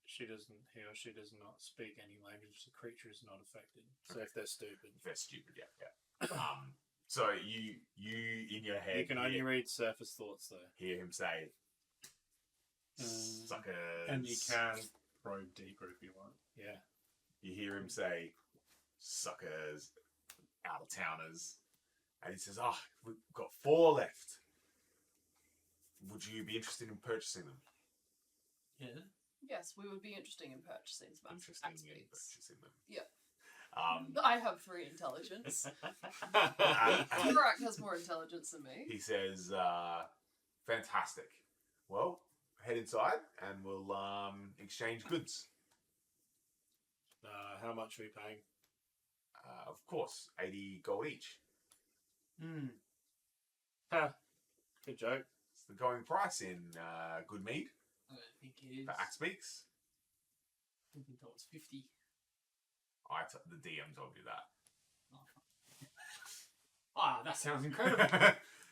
he or she does not speak any language, the creature is not affected. So if they're stupid, They're stupid, yeah. So you in your head, you can only read surface thoughts though. hear him say, "Suckers," And you can probe deeper if you want. Yeah. You hear him say, "Suckers, out of towners," and he says, "Oh, we've got 4 left. Would you be interested in purchasing them?" Yeah. Yes, we would be interested in purchasing some Interested in Axbeats. purchasing them. Yeah. Um, I have 3 intelligence. Murak has more intelligence than me. he says, "Fantastic. Well, head inside and we'll exchange goods. How much are we paying? Of course, 80 gold each. Ha! Good joke. It's the going price in good mead I don't think it is. for axe beaks. I think that was 50. The DM told you that." Oh, fuck. Ah, that sounds incredible.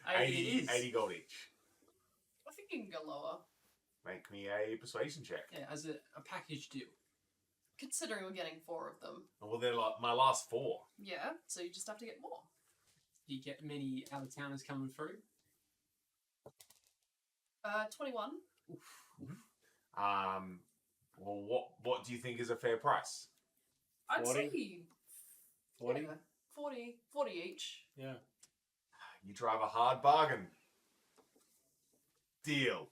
80 it is. 80 gold each. I think you can go lower. Make me a persuasion check. Yeah, as a package deal. Considering we're getting 4 of them. Well, they're like my last 4. Yeah, so you just have to get more. Do you get many out-of-towners coming through? 21. Well, what do you think is a fair price? I'd 40? say 40? yeah, 40 each. Yeah. You drive a hard bargain. Deal.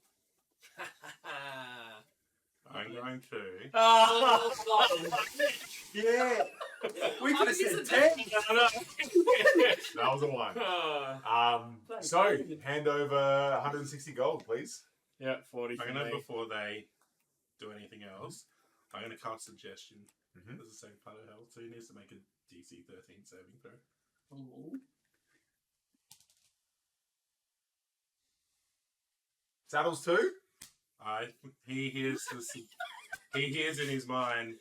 I'm going to. Yeah. We could have said said 10. That was a 1. So hand over 160 gold, please. Yeah, 40 for I'm going to, me. before they do anything else, I'm going to cast Suggestion Mhm. as a same part of health, so he needs to make a DC 13 saving throw. Ooh. Saddles too? He hears in his mind,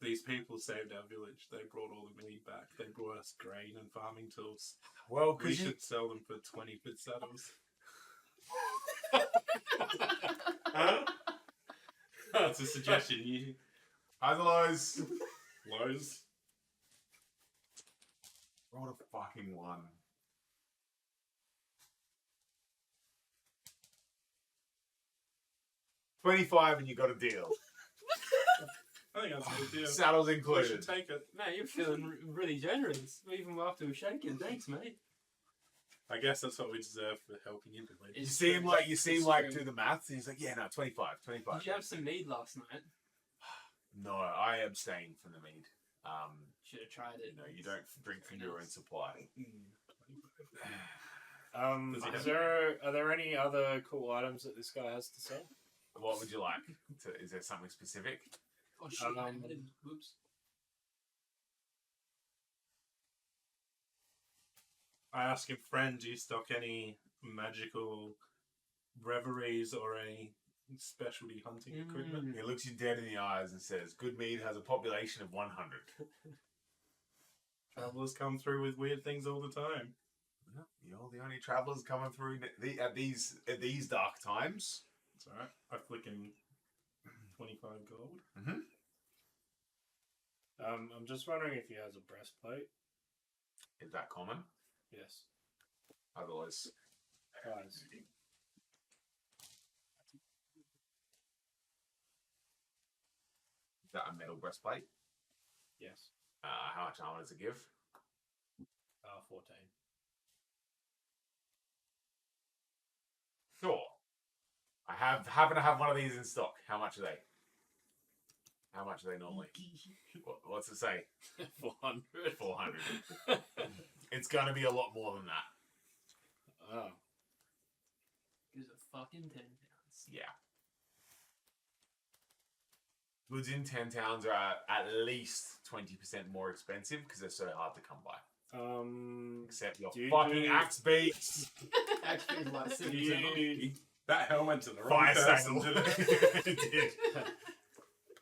these people saved our village. They brought all the meat back. They brought us grain and farming tools. Well, We because should sell them for 20 for saddles. That's a suggestion. You highs and lows. lows. Rolled a fucking 1. $25 and you got a deal. I think that's a good deal. Saddles We should included. take it. Man, you're feeling really generous. Even after a shaking. Thanks, mate. I guess that's what we deserve for helping you village. You It's seem true. like It's do true. the maths, and he's like, "Yeah, no, 25." Did you have some mead last night? No, I abstain from the mead. Should have tried it. You don't drink from your own supply. Are there any other cool items that this guy has to sell? What would you like? Is there something specific? Oh shit! I Um, didn't. Whoops. I ask him, friend, do you stock any magical reveries or any specialty hunting equipment? He looks you dead in the eyes and says, "Good mead has a population of 100." Travelers come through with weird things all the time. You're the only travellers coming through at these dark times. It's alright. I flick him 25 gold. I'm just wondering if he has a breastplate. Is that common? Yes. Otherwise, Guys. is that a metal breastplate? Yes. How much armor does it give? 14. Sure. I happen to have one of these in stock. How much are they? How much are they normally? What's it say? 400. 400. It's gonna be a lot more than that. Oh. Gives a fucking 10 pounds. Yeah. Goods in 10 towns are at least 20% more expensive because they're so hard to come by. Except your do you fucking do- axe beats. Actually, it's like Do you, That helmet to the wrong Fire person, saddle. didn't it? It did.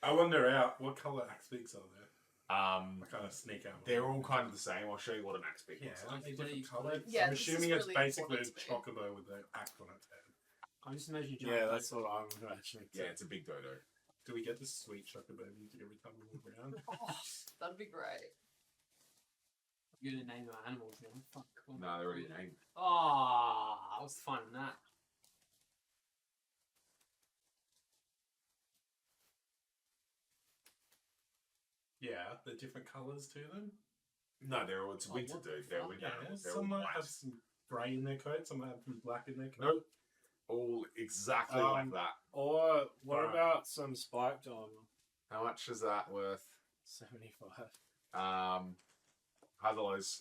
I wonder what colour axe beaks are there? I kind of sneak out. They're all kind of the same. I'll show you what an axe beak Yeah, looks aren't like. they different colours? Yeah, I'm this is assuming it's really basically a important to me. chocobo with an axe on its head. I'm just imagining you Yeah, jump that's what I'm imagining. Yeah, it's a big dodo. Do we get this sweet chocobo music every time we walk around? Oh, that'd be great. You're gonna name our animals now. Fuck. No, they're already named. Oh, I was finding that. Yeah, they're different colours to them. No, they're all. It's Oh, winter, what the dude. They're fuck? winter Yeah, animals. They're all some might white. have some grey in their coat, some might have some black in their coat. Nope. All exactly like that. Or what Alright. about some spiked armor? How much is that worth? 75. Havelos.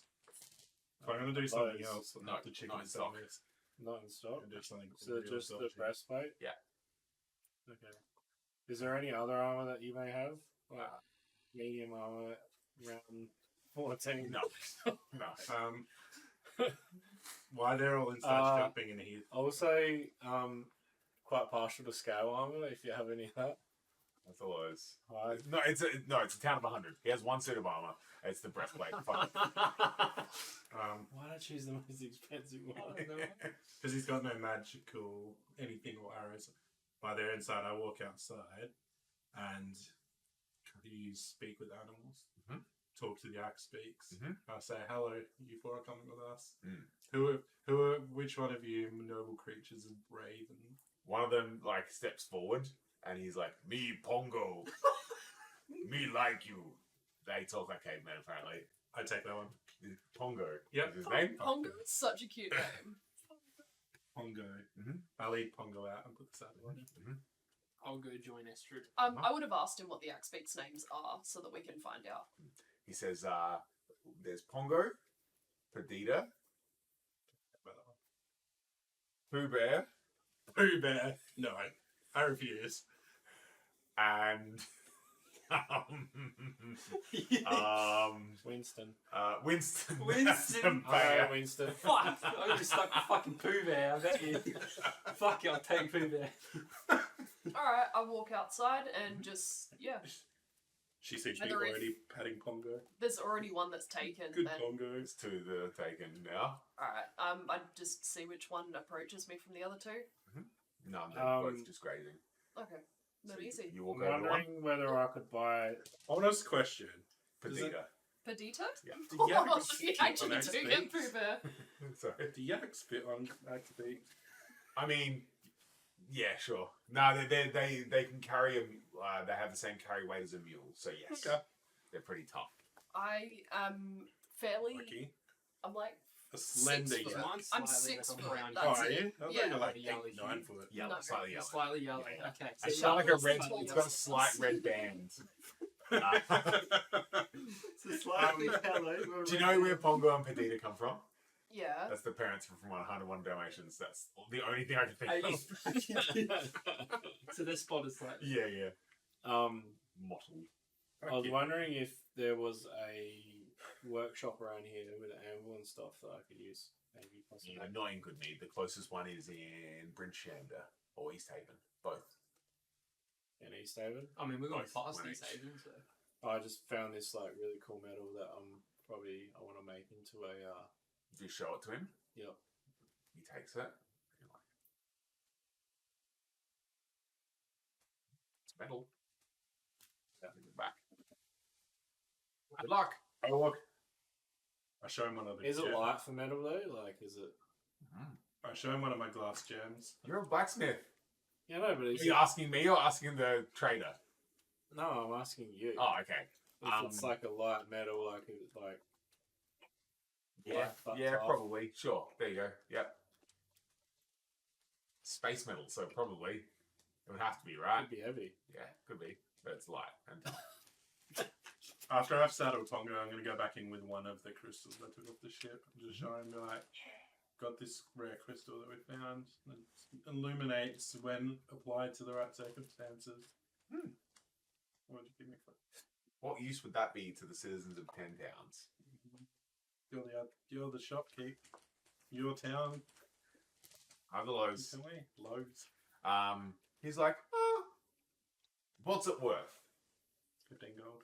If I'm going to do something Those- else, no, not the chicken not in stock. sandwich, Not in stock. I'm going to do something So real just the dodgy. breastplate? Yeah. Okay. Is there any other armor that you may have? Like medium armor, round 14? No. No. Why they're all inside jumping in here? I would say quite partial to scale armor if you have any of that. That's all it is. Right. No, it's a town of 100. He has one suit of armor. It's the breastplate. Fuck. Why not choose the most expensive one? Because he's got no magical anything or arrows. While they're inside, I walk outside and you speak with animals. Mhm. Talk to the axe speaks. Mhm. I say, "Hello, you four are coming with us. Mm. Which one of you noble creatures is brave?" And One of them like steps forward and he's like, "Me Pongo, me like you." They talk like cavemen apparently. I take that one. Pongo. Yep. Is his name? Pongo is such a cute name. Pongo. Mhm. I lead Pongo out and put the saddle on. I'll go join Estrid. I would have asked him what the axe beaks names are so that we can find out. He says, "There's Pongo, Perdita, Pooh Bear, Pooh Bear. No, I refuse. and Winston. Winston. Winston. That's a Alright, banger. Winston. Fuck! I'm gonna stuck with fucking Pooh Bear, I bet you. Fuck it, I'll take Pooh Bear. Alright, I walk outside and just, yeah, She seems to And be there is- already patting Pongo. there's already one that's taken. Good Then, Pongo. It's two that are taken now. alright, I just see which one approaches me from the other two. No, they're both just grazing. Okay, then So easy. You walk I'm over to one. wondering whether I could buy. Honest question. Does it- Perdita. Perdita? Yeah. Do Oh, yaks you fit on actually axe do get beaks? Pooh Bear. Sorry. Do yaks fit on axe beaks? I mean, yeah, sure. No, they can carry a. They have the same carry weight as a mule, so yes, Okay. they're pretty tough. I am fairly. Lucky. I'm like A slender 6 foot. yak. Mine's I'm slightly 6 less foot. around. That's Oh, are it. you? I thought Yeah. you were like Yellow 8, 9 hue. foot. Yellow, No, slightly yellow. Slightly yellow. Yeah. Okay. It's yellow got like a is red. slightly It's got yellow. a slight red band. It's slightly yellow. Do you know where Pongo and Perdita come from? Yeah. That's the parents from 101 Dalmatians. That's the only thing I can think of. So this spot is like Yeah. Mottled. I was wondering if there was a workshop around here with an anvil and stuff that I could use. Maybe possibly. Not in Goodmead. The closest one is in Brinchanda or East Haven. Both. In East Haven. I mean, we're going Both past one these each. agents, so I just found this like really cool metal that I want to make into a If you show it to him, yep. he takes it. You're like, it's metal. Give it back. Good luck. Oh, look. I show him one of the Is it gems. light for metal though? Like, is it? I show him one of my glass gems. You're a blacksmith. Yeah, no, but Are is you it... asking me or asking the trader? No, I'm asking you. Oh, okay. If it's like a light metal, like it's like Yeah, fucked yeah, up. probably. Sure. There you go. Yep. Space metal, so probably. It would have to be, right? could be heavy. Yeah, could be. But it's light and tough. After I've saddled Pongo, I'm going to go back in with one of the crystals I took off the ship and just show him, be like, got this rare crystal that we found. It illuminates when applied to the right circumstances. What did you give me for? What use would that be to the citizens of 10 towns? You're the shopkeep. Your town. Either those. Can we? Loads. He's like, what's it worth? 15 gold.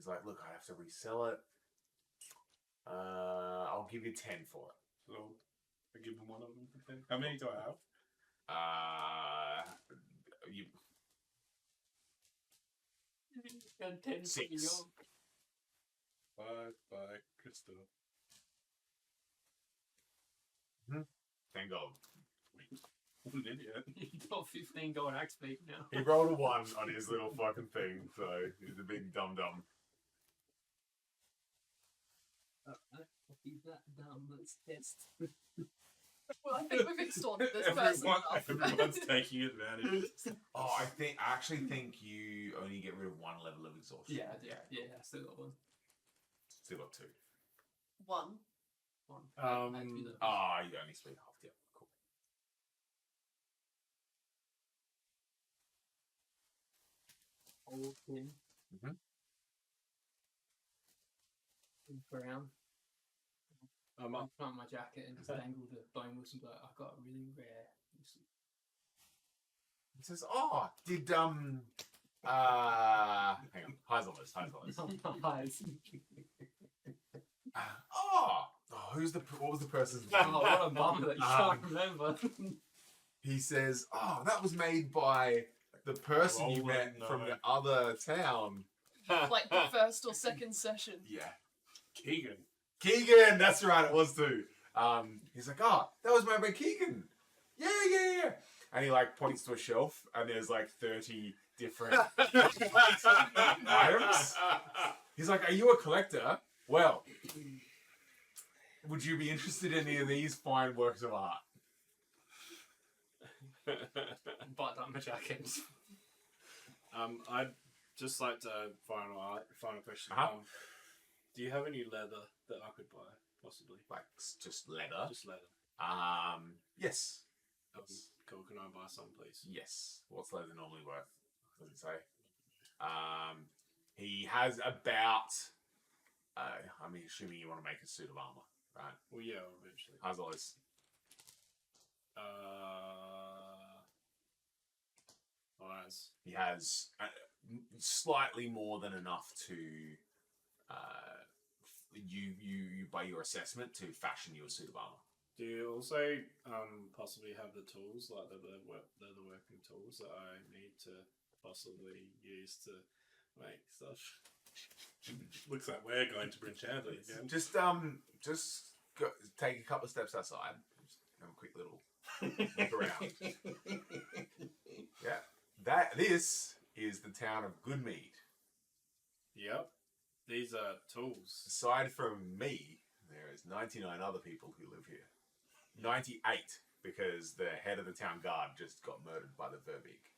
like, look, I have to resell it. I'll give you 10 for it. So I give him one of them for 10. How many do I have? You And 10 Six. fucking gold. 5 by Crystal. 10 gold. What an idiot. You got 15 gold axe beak now. He rolled a 1 on his little fucking thing, so he's a big dum dum. He's that dumb. Let's test. Well, I think we've extorted this person enough. Everyone's taking advantage. Oh, I actually think you only get rid of 1 level of exhaustion. Yeah, I still got one. Still got 2. One. One. You only split half. Yeah, cool. Old pin. Mhm. Brown. I'm I up. put on my jacket and just dangled the bone whistle, but I got a really rare whistle. He says, "Oh, did hang on, highs on this. Nice. What was the person's Oh, name? what a bummer that you can't remember. He says, "Oh, that was made by the person you met Roland, from no. the other town." Like the first or second session. Yeah, Keegan. That's right, it was too. He's like, "Oh, that was made by Keegan." Yeah. And he like points to a shelf, and there's like 30 different items. He's like, "Are you a collector? Well, would you be interested in any of these fine works of art?" But on my jacket. I'd just like to final question. Uh-huh. Do you have any leather that I could buy, possibly? Like just leather. Just leather. Yes. Cool. Can I buy some, please? Yes. What's leather normally worth? Does it say? He has about. I'm assuming you want to make a suit of armor, right? Well, yeah, eventually. How's all this? Alright. He has slightly more than enough to. You by your assessment to fashion you a suit of armor. Do you also possibly have the tools, like the working tools that I need to possibly use to make stuff? Looks like we're going to Brinchadley again. Just go, take a couple of steps outside. Just have a quick little look around. Yeah, this is the town of Goodmead. Yep. These are tools. Aside from me, there is 99 other people who live here. 98, because the head of the town guard just got murdered by the Verbeek.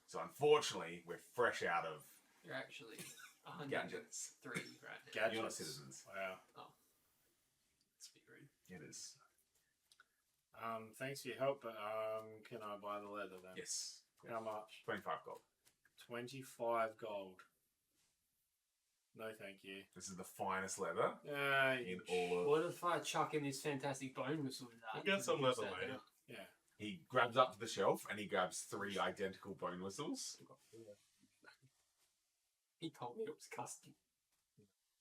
So unfortunately, we're fresh out of You're actually 103, gadgets. right? Gadgets. You're not citizens. Wow. It's a bit rude. It is. Thanks for your help, but can I buy the leather then? Yes. How much? 25 gold. 25 gold. No, thank you. This is the finest leather in all of... What if I chuck in this fantastic bone whistle with that? We'll get some leather Set later. down? Yeah. He grabs up to the shelf and he grabs 3 identical bone whistles. He told me it was custom.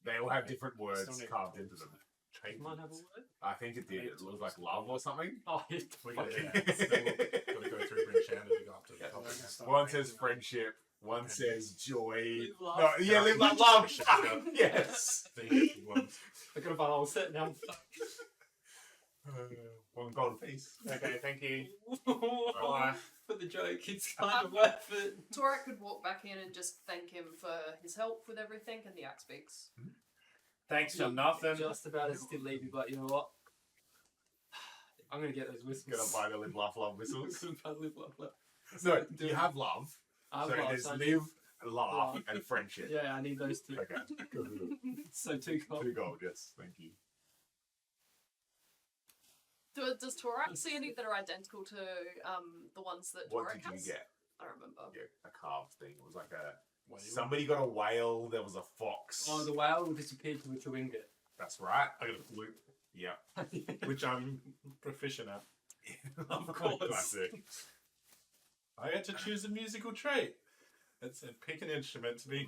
They all have different Still words need carved tools. into them. Does mine have a word? I think it did. It looked like love or something. Oh, it's We fucking... gotta, gotta go through Brinchadley to go up to the Yeah, top we're again. gonna start One making says friendship. One Okay. says joy. Live love. No, yeah, live like love. Sugar. Yes. The ones. I got a whole set now. One gold piece. Okay, thank you. Bye. For the joke, it's kind of worth it. Torak could walk back in and just thank him for his help with everything and the axe beaks. Thanks for nothing. Just about as still leave you, but you know what? I'm gonna get those whistles. Gonna buy the live, laugh, love whistles. Live. No, you have love. I've So got there's some- live, laugh, Laugh. and friendship. Yeah, I need those two. Okay. Good. So 2 gold. 2 gold, yes. Thank you. Does Torak see any that are identical to the ones that What Torak did you has? get? I don't remember. Yeah, a carved thing. It was like a... Whale. Somebody got a whale. There was a fox. Oh, the whale disappeared to a Chewinga. That's right. I got a flute, Yeah. which I'm proficient at. Of course. Classic. I had to choose a musical trait. It said pick an instrument to be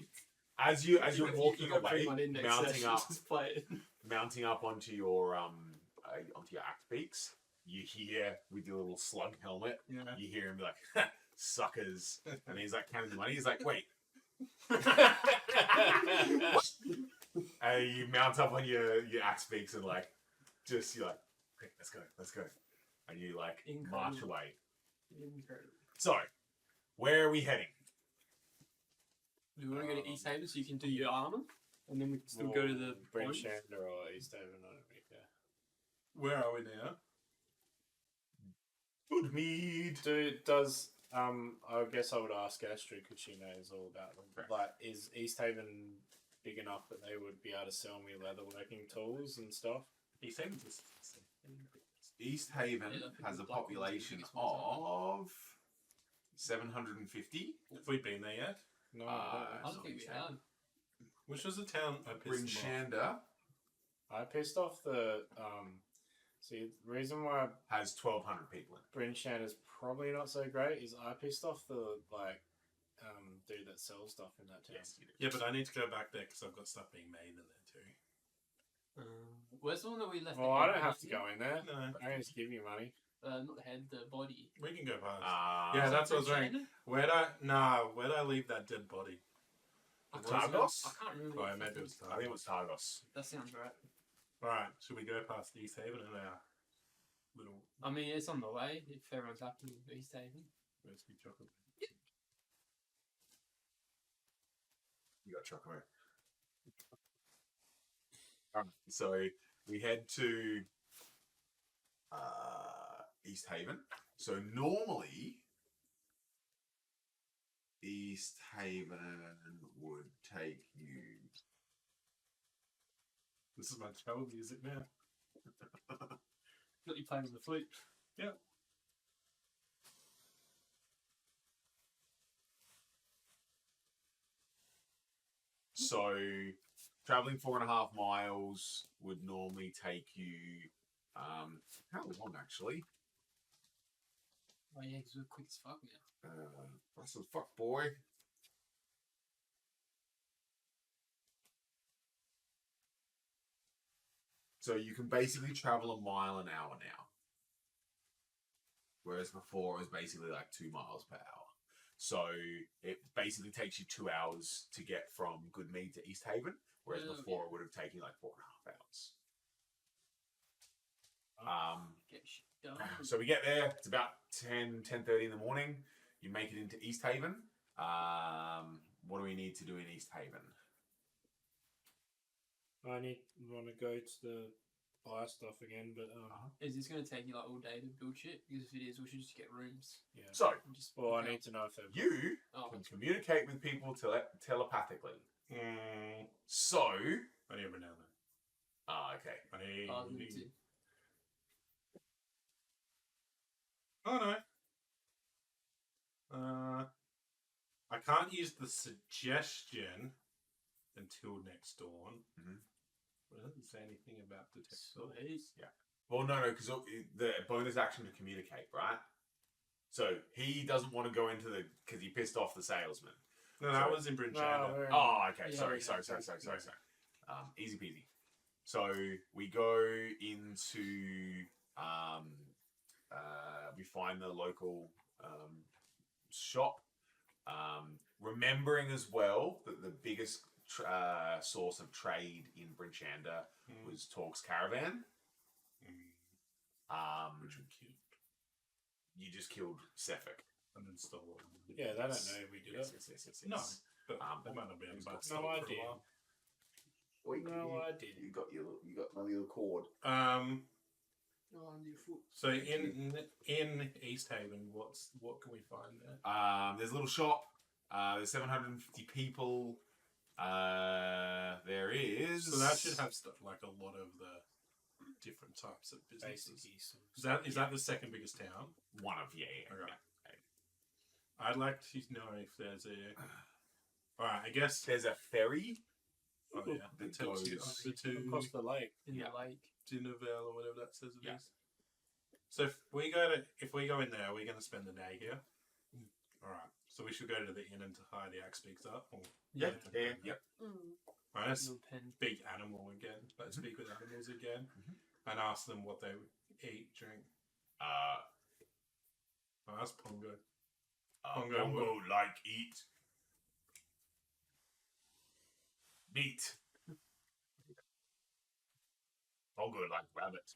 As you're You walking gotta bring away, one in next mounting session, up, just play it. mounting up onto your axe peaks, you hear with your little slug helmet. Yeah. You hear him be like, "Ha, "Suckers," and he's like counting the money. He's like, "Wait." And you mount up on your axe peaks and like, just you're like, "Okay, let's go," and you like march Incredible. away. Incredible. So, where are we heading? We want to go to East Haven so you can do your armor, and then we can still go to the Brent point. Shander or East Haven. I don't really care. Where are we now? Good mead. Does I guess I would ask Astrid because she knows all about them. Correct. Like, is East Haven big enough that they would be able to sell me leatherworking tools and stuff? East Haven's East Haven Yeah, I think has a the Black One's the population biggest one, of 750. Have we been there yet? No, I so don't think we East have. Which was the town I pissed them off? Brinshanda I pissed off the See, the reason why has 1,200 people in it. Brinshan is probably not so great is I pissed off the dude that sells stuff in that town. Yes, you do. Yeah, but I need to go back there because I've got stuff being made in there too. Where's the one that we left? Well, the I head don't have to behind? go in there. No, I can just give you money. Not the head, the body. we can go past. Yeah, Yeah, that's what I was Brinshander? saying. Where'd I leave that dead body? I Was can't it? remember- Targos? I can't remember. Oh, what maybe it it was I think it was Targos. That sounds right. Right, should we go past East Haven and our little I mean, it's on the way if everyone's happy with East Haven. recipe chocolate? You got chocolate. So we head to East Haven. So normally, East Haven would take you. This is my travel music now. Got you playing on the flute. So traveling 4.5 miles would normally take you. How long actually? Oh yeah, because we're quick as fuck now. That's a fuck boy. So you can basically travel 1 mile an hour now. Whereas before it was basically like 2 miles per hour. So it basically takes you 2 hours to get from Goodmead to East Haven. Whereas Oh, before it would have taken you like 4.5 hours. Get shit done. So we get there. It's about 10:30 in the morning. You make it into East Haven. What do we need to do in East Haven? I want to go to the buy stuff again, but Is this going to take you like all day to build shit? Because if it is, we should just get rooms. yeah. So And just Well, I okay. need to know if they're you Oh, can that's right. communicate with people telepathically. So, Only every now and then. okay. Oh, limited. Oh no. I can't use the suggestion until next dawn. Mhm. But it doesn't say anything about detect thoughts. Sweet. Well, no, because the bonus action to communicate, right? So he doesn't want to go into because he pissed off the salesman. No, that So- was in No, Brinchanda. we're in- Oh, okay. Yeah, Sorry. Easy peasy. So we go into we find the local shop. Remembering as well that the biggest source of trade in Brinchanda was Torque's Caravan. Which we killed You just killed Sefik. and then stole it. Yeah, they don't know we did Yes, it. yes. No, but Um, they might not be able to buy no stuff for a idea. while. No, I did. You got my little cord. Oh, under your foot. So in East Haven, what can we find there? There's a little shop. There's 750 people. There is. So that should have stuff like a lot of the different types of businesses. Basically, Is that the second biggest town? one of yeah. Okay. I'd like to know if there's a. All right, I guess. There's a ferry. Oh yeah, that that takes you goes over to across the lake. In Yeah. the lake. Dinnerville or whatever that says it is. Yeah. So if we go in there, we're going to spend the day here. All right. So we should go to the inn and tie the axe beaks up. Or Yeah. Yep. Mm. Right, let's Little pen. speak animal again. Let's speak with animals again, and ask them what they eat, drink. Ask Pongo. Pongo Pongo like eat meat. Pongo like rabbit.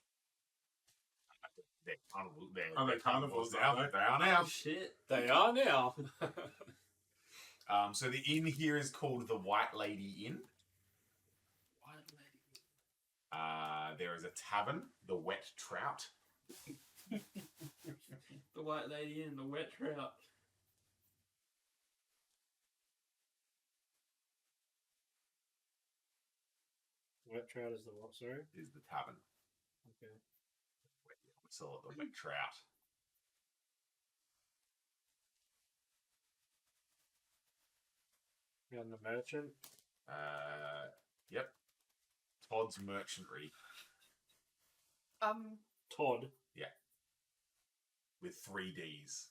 They're carnivals. Oh, they're carnivals, now. are they? They are now. Oh shit. They are now. So the inn here is called the White Lady Inn. White lady. There is a tavern, the Wet Trout. The white lady and the wet trout. Wet trout is the what, sorry? Is the tavern. Okay. We sell it the Wet Trout. You on the merchant? Yep. Todd's Merchantry Todd. with 3 Ds.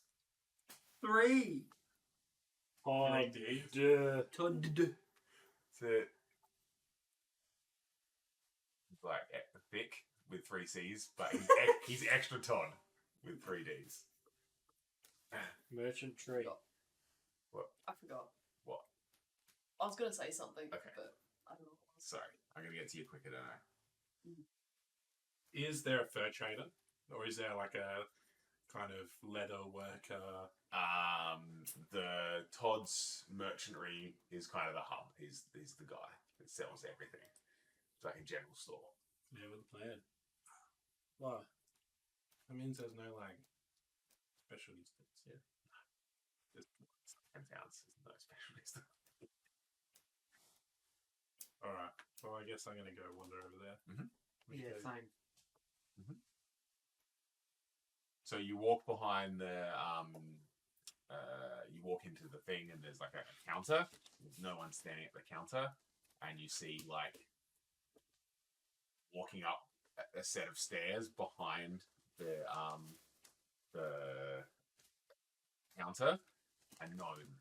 3. Todd. Ds. Todd. It's like thick with 3 Cs, but he's extra Todd with 3 Ds. Merchant tree. I forgot. What? I was gonna say something, Okay. but I don't know. What it was. Sorry, I'm gonna get to you quicker, don't I? Is there a fur trader, or is there like a kind of leather worker? The Todd's Merchantry is kind of the hub. He's the guy that sells everything. It's like a general store. Never the plan. Why? That means there's no like specialty stores here. There's 10 towns. There's no specialist. All right. Well, I guess I'm gonna go wander over there. We Yeah, should go- same. So you walk behind the you walk into the thing, and there's like a counter. There's no one standing at the counter, and you see like walking up a set of stairs behind the counter, a gnome.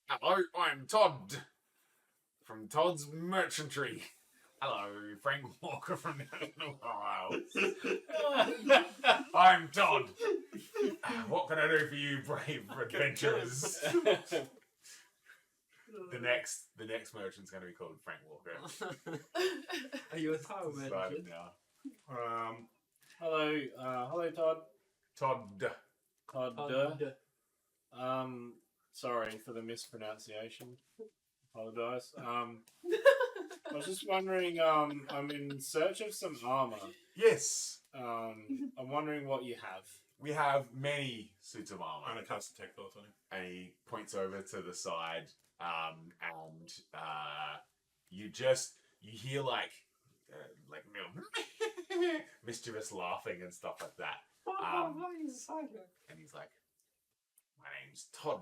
Hello, I'm Todd from Todd's Merchantry. Hello, Frank Walker from National Wild. I'm Todd. What can I do for you, brave adventurers? The next merchant's going to be called Frank Walker. Are you a title Decided merchant? now. Hello, Todd. Todd. Todd. Sorry for the mispronunciation. Apologise. I was just wondering, I'm in search of some armour. Yes, I'm wondering what you have. we have many suits of armor. I'm gonna cast detect thoughts on him. And he points over to the side, and you hear like mischievous laughing and stuff like that. And he's like, "My name's Todd.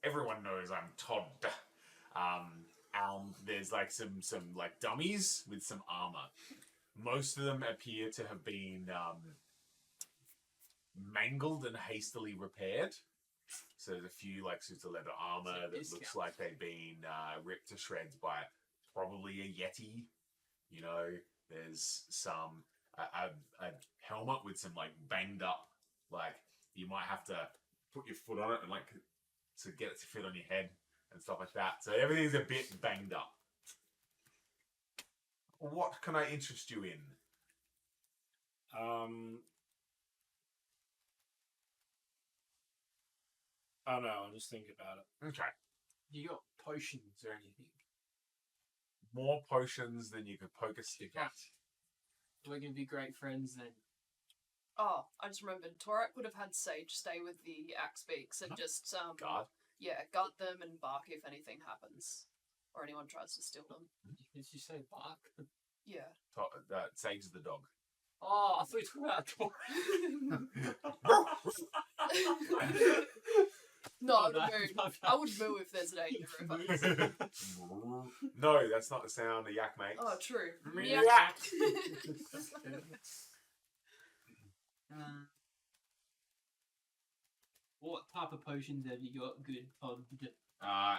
Everyone knows I'm Todd." There's like some like dummies with some armor. Most of them appear to have been mangled and hastily repaired. So there's a few like suits of leather armor that looks like they've been ripped to shreds by probably a yeti. You know, there's some a helmet with some like banged up, like you might have to put your foot on it and like to get it to fit on your head and stuff like that. So everything's a bit banged up. What can I interest you in? I don't know, I'll just think about it. Okay. You got potions or anything? More potions than you could poke a stick at. We're gonna be great friends then. Oh, I just remembered. Torak would have had Sage stay with the axe beaks and just Guard. guard them and bark if anything happens or anyone tries to steal them. Did you say bark? Yeah. Sage is the dog. Oh, I thought you were talking about No, I would move. I would move if there's an danger. No, that's not the sound a yak makes. Oh, true. Yak. What type of potions have you got good on?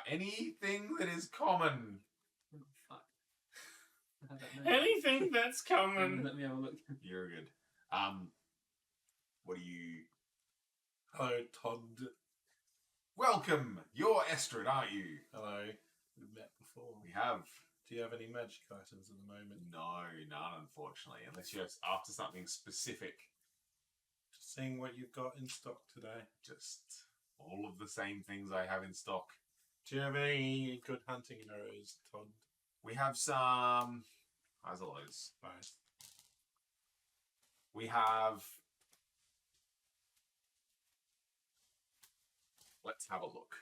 Anything that is common. Oh, fuck. I have that note. Anything that's common. Let me have a look. You're good. What do you... Hello, Todd. Welcome! You're Estrid, aren't you? Hello. We've met before. We have. Do you have any magic items at the moment? No, none, unfortunately. Unless you're after something specific. Just seeing what you've got in stock today. Just all of the same things I have in stock. Do you have any good hunting arrows, Todd? We have some... How's the lows? Nice. We have... Let's have a look.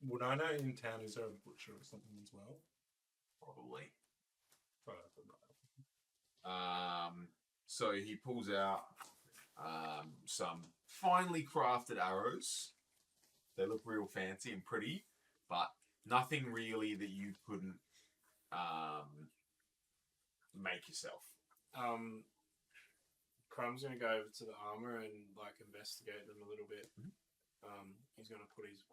Would I know in town, is there a butcher or something as well? Probably. Right. So he pulls out some finely crafted arrows. They look real fancy and pretty, but nothing really that you couldn't make yourself. Crumb's gonna go over to the armor and like investigate them a little bit. He's gonna put his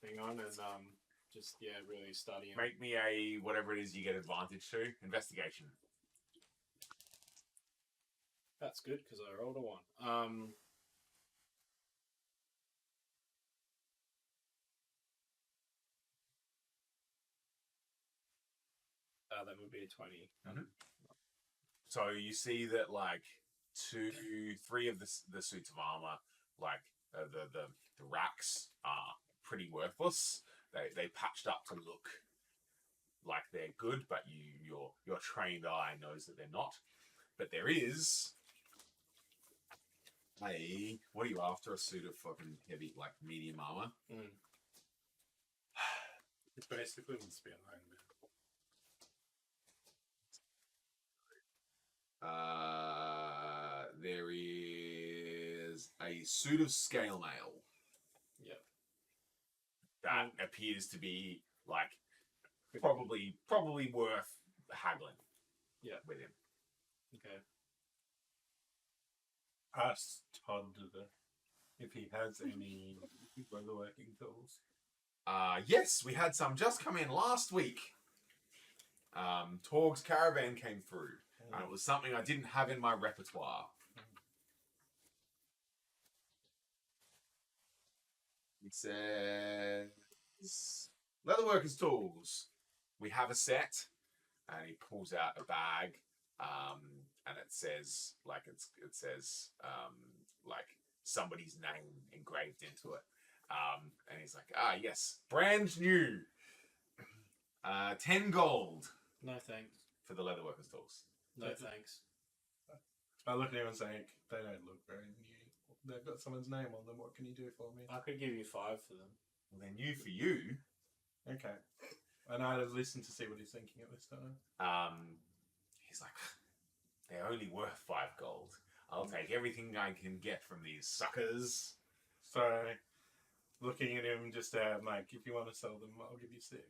thing on and just really study him. Make me a whatever it is you get advantage to. Investigation. That's good because I rolled a 1. That would be a 20. So you see that like 3 of the suits of armor, like the racks are pretty worthless. They patched up to look like they're good, but your trained eye knows that they're not. But there is a... What are you after? A suit of fucking heavy, like medium armor? It basically wants to be an Iron Man. There is a suit of scale mail. Yep. That appears to be like probably worth haggling. Yeah. With him. Okay. Ask Todd if he has any leatherworking tools. Yes, we had some just come in last week. Torg's caravan came through, and it was something I didn't have in my repertoire. He says, leatherworkers tools. We have a set, and he pulls out a bag, and it says like somebody's name engraved into it. And he's like, yes, brand new. 10 gold No thanks. for the leatherworkers tools. No thanks. I look at him and say, they don't look very new. They've got someone's name on them. What can you do for me? I could give you 5 for them. Well, they're new for you. Okay. And I'd listen to see what he's thinking at this time. He's like, they're only worth 5 gold. I'll take everything I can get from these suckers. So, looking at him, just like, if you want to sell them, I'll give you 6.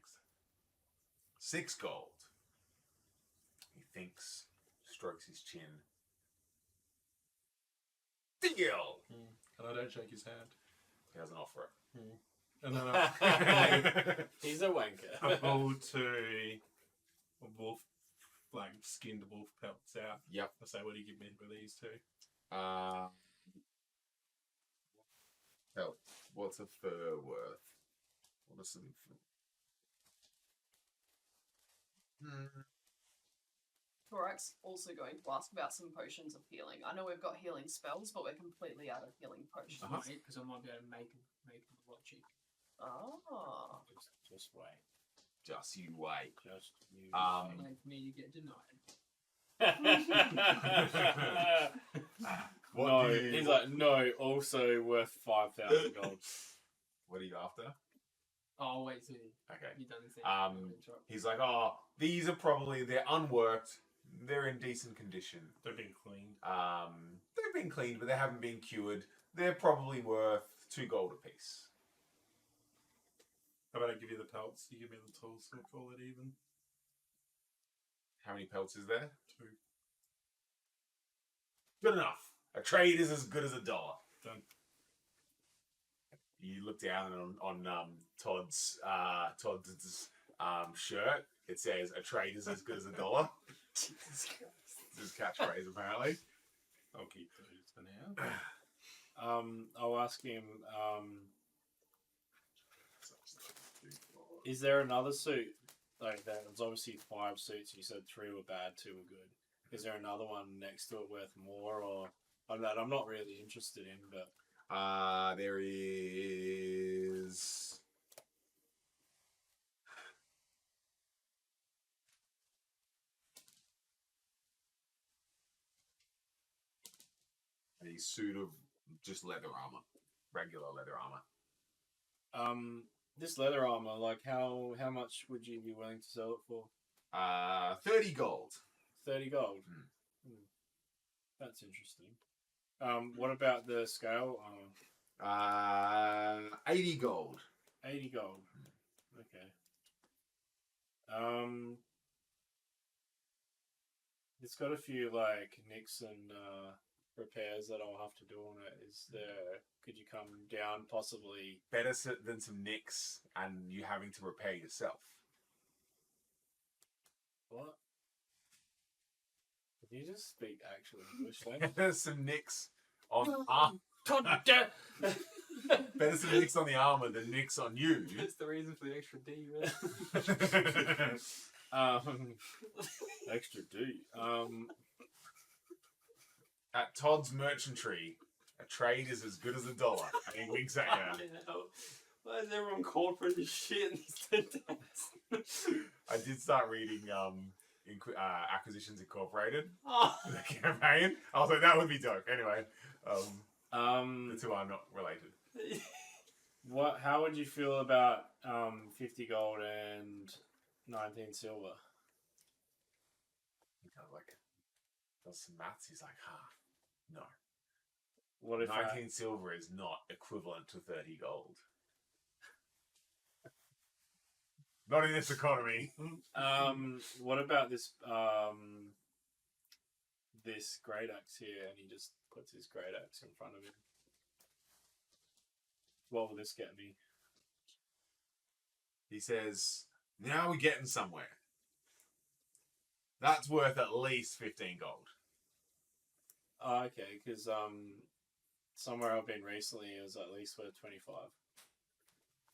6 gold. He thinks, strokes his chin. Deal! And I don't shake his hand. He doesn't offer it. And then I He's a wanker. I pull 2 wolf, like, skinned wolf pelts out. Yep. I say, what do you give me for these 2? Hell, what's a fur worth? What are some... Thorax also going to ask about some potions of healing. I know we've got healing spells, but we're completely out of healing potions. Because I might be able to make make them a lot cheaper. Oh. Just wait. Just you wait. Just you. Like for me to get denied. What no, do you- he's like, no, also worth 5,000 gold. What are you after? Oh wait, so Okay. you done the thing. He's like, oh, they're unworked. They're in decent condition. They've been cleaned. They've been cleaned, but they haven't been cured. They're probably worth 2 gold apiece. How about I give you the pelts? You give me the tools, so we'll call it even. How many pelts is there? 2. Good enough. A trade is as good as $1. Done. You look down on Todd's shirt. It says, "A trade is as good as $1." Jesus Christ. It's his catchphrase, apparently. I'll keep those for now. I'll ask him, is there another suit? Like, there's obviously 5 suits. You said 3 were bad, 2 were good. Is there another one next to it worth more, or that I'm not really interested in? But There is. A suit of just leather armor, regular leather armor. this leather armor, like, how much would you be willing to sell it for? 30 gold. 30 gold. That's interesting. What about the scale armor? 80 gold. 80 gold. Okay. It's got a few like nicks and repairs that I'll have to do on it. Could you come down possibly? Better than some nicks and you having to repair yourself. What? Can you just speak actual English then? Better some nicks on armor. God Better some nicks on the armor than nicks on you. That's the reason for the extra D, man. Extra D. At Todd's Merchantry, a trade is as good as $1. And he winks at you. Why is everyone called for this shit in these 10 days? I did start reading Acquisitions Incorporated, Oh. the campaign. I was like, that would be dope. Anyway, the two are not related. How would you feel about 50 gold and 19 silver? He kind of like does some maths. He's like, no. What if 19 silver is not equivalent to 30 gold. Not in this economy. what about this this great axe here? And he just puts his great axe in front of him. What will this get me? He says, now we're getting somewhere. That's worth at least 15 gold. Oh, okay, because somewhere I've been recently it was at least worth 25.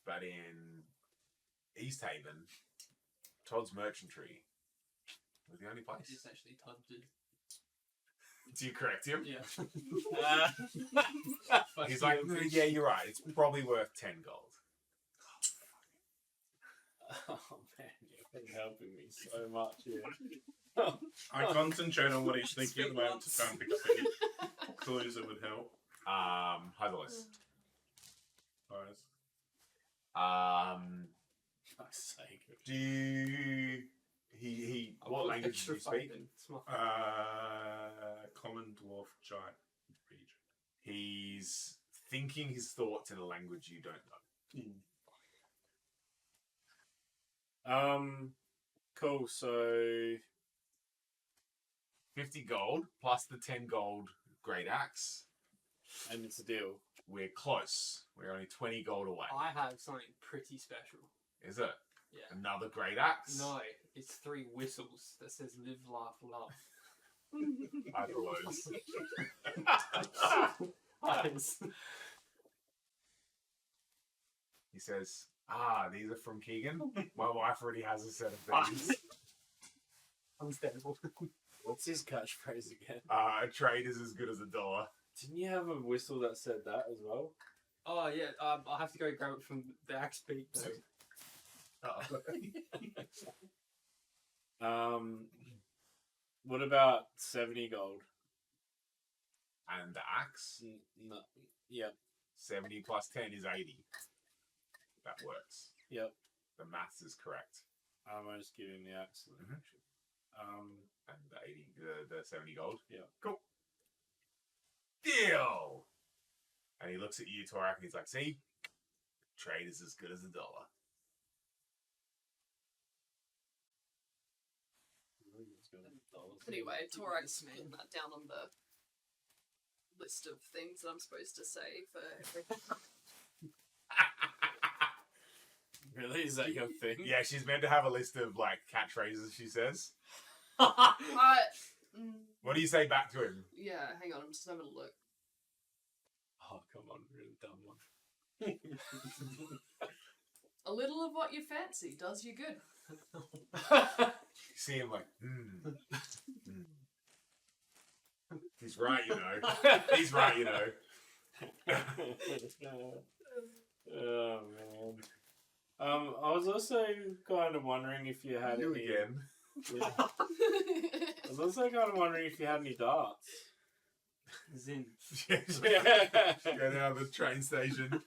But in East Haven, Todd's Merchantry was the only place. It's actually Todd did. Do you correct him? Yeah. He's like, yeah, you're right. It's probably worth 10 gold. Oh man, you've been helping me so much here. I concentrate on what he's thinking at the moment to try and pick up any clues that would help. Hydralis. Fuck's sake. Do you... What language do you speak? Common dwarf giant region. He's thinking his thoughts in a language you don't know. Cool, so 50 gold plus the 10 gold great axe. and it's a deal. We're close. We're only 20 gold away. I have something pretty special. Is it? Yeah. Another great axe? No, it's 3 whistles that says live, laugh, love. Hydralis. He says, these are from Keegan. My wife already has a set of these. Understandable. What's his catchphrase again? A trade is as good as $1. Didn't you have a whistle that said that as well? Oh yeah, I'll have to go grab it from the axe beat. What about 70 gold? And the axe, No. Yep. 70 plus 10 is 80. That works. Yep. The maths is correct. I just give him the axe. And the 80, the 70 gold. Yeah. Cool. Deal. And he looks at you, Torak, and he's like, "See, trade is as good as a dollar." Anyway, Torak's putting that down on the list of things that I'm supposed to say for everything. Really? Is that your thing? Yeah, she's meant to have a list of like catchphrases. She says. What do you say back to him? Yeah, hang on, I'm just having a look. Oh, come on, really dumb one. A little of what you fancy does you good. You see him like, He's right, you know. He's right, you know. Oh man. I was also kind of wondering if you had You any. again. Yeah. I was also kind of wondering if you had any darts. Zin. Go down to the train station,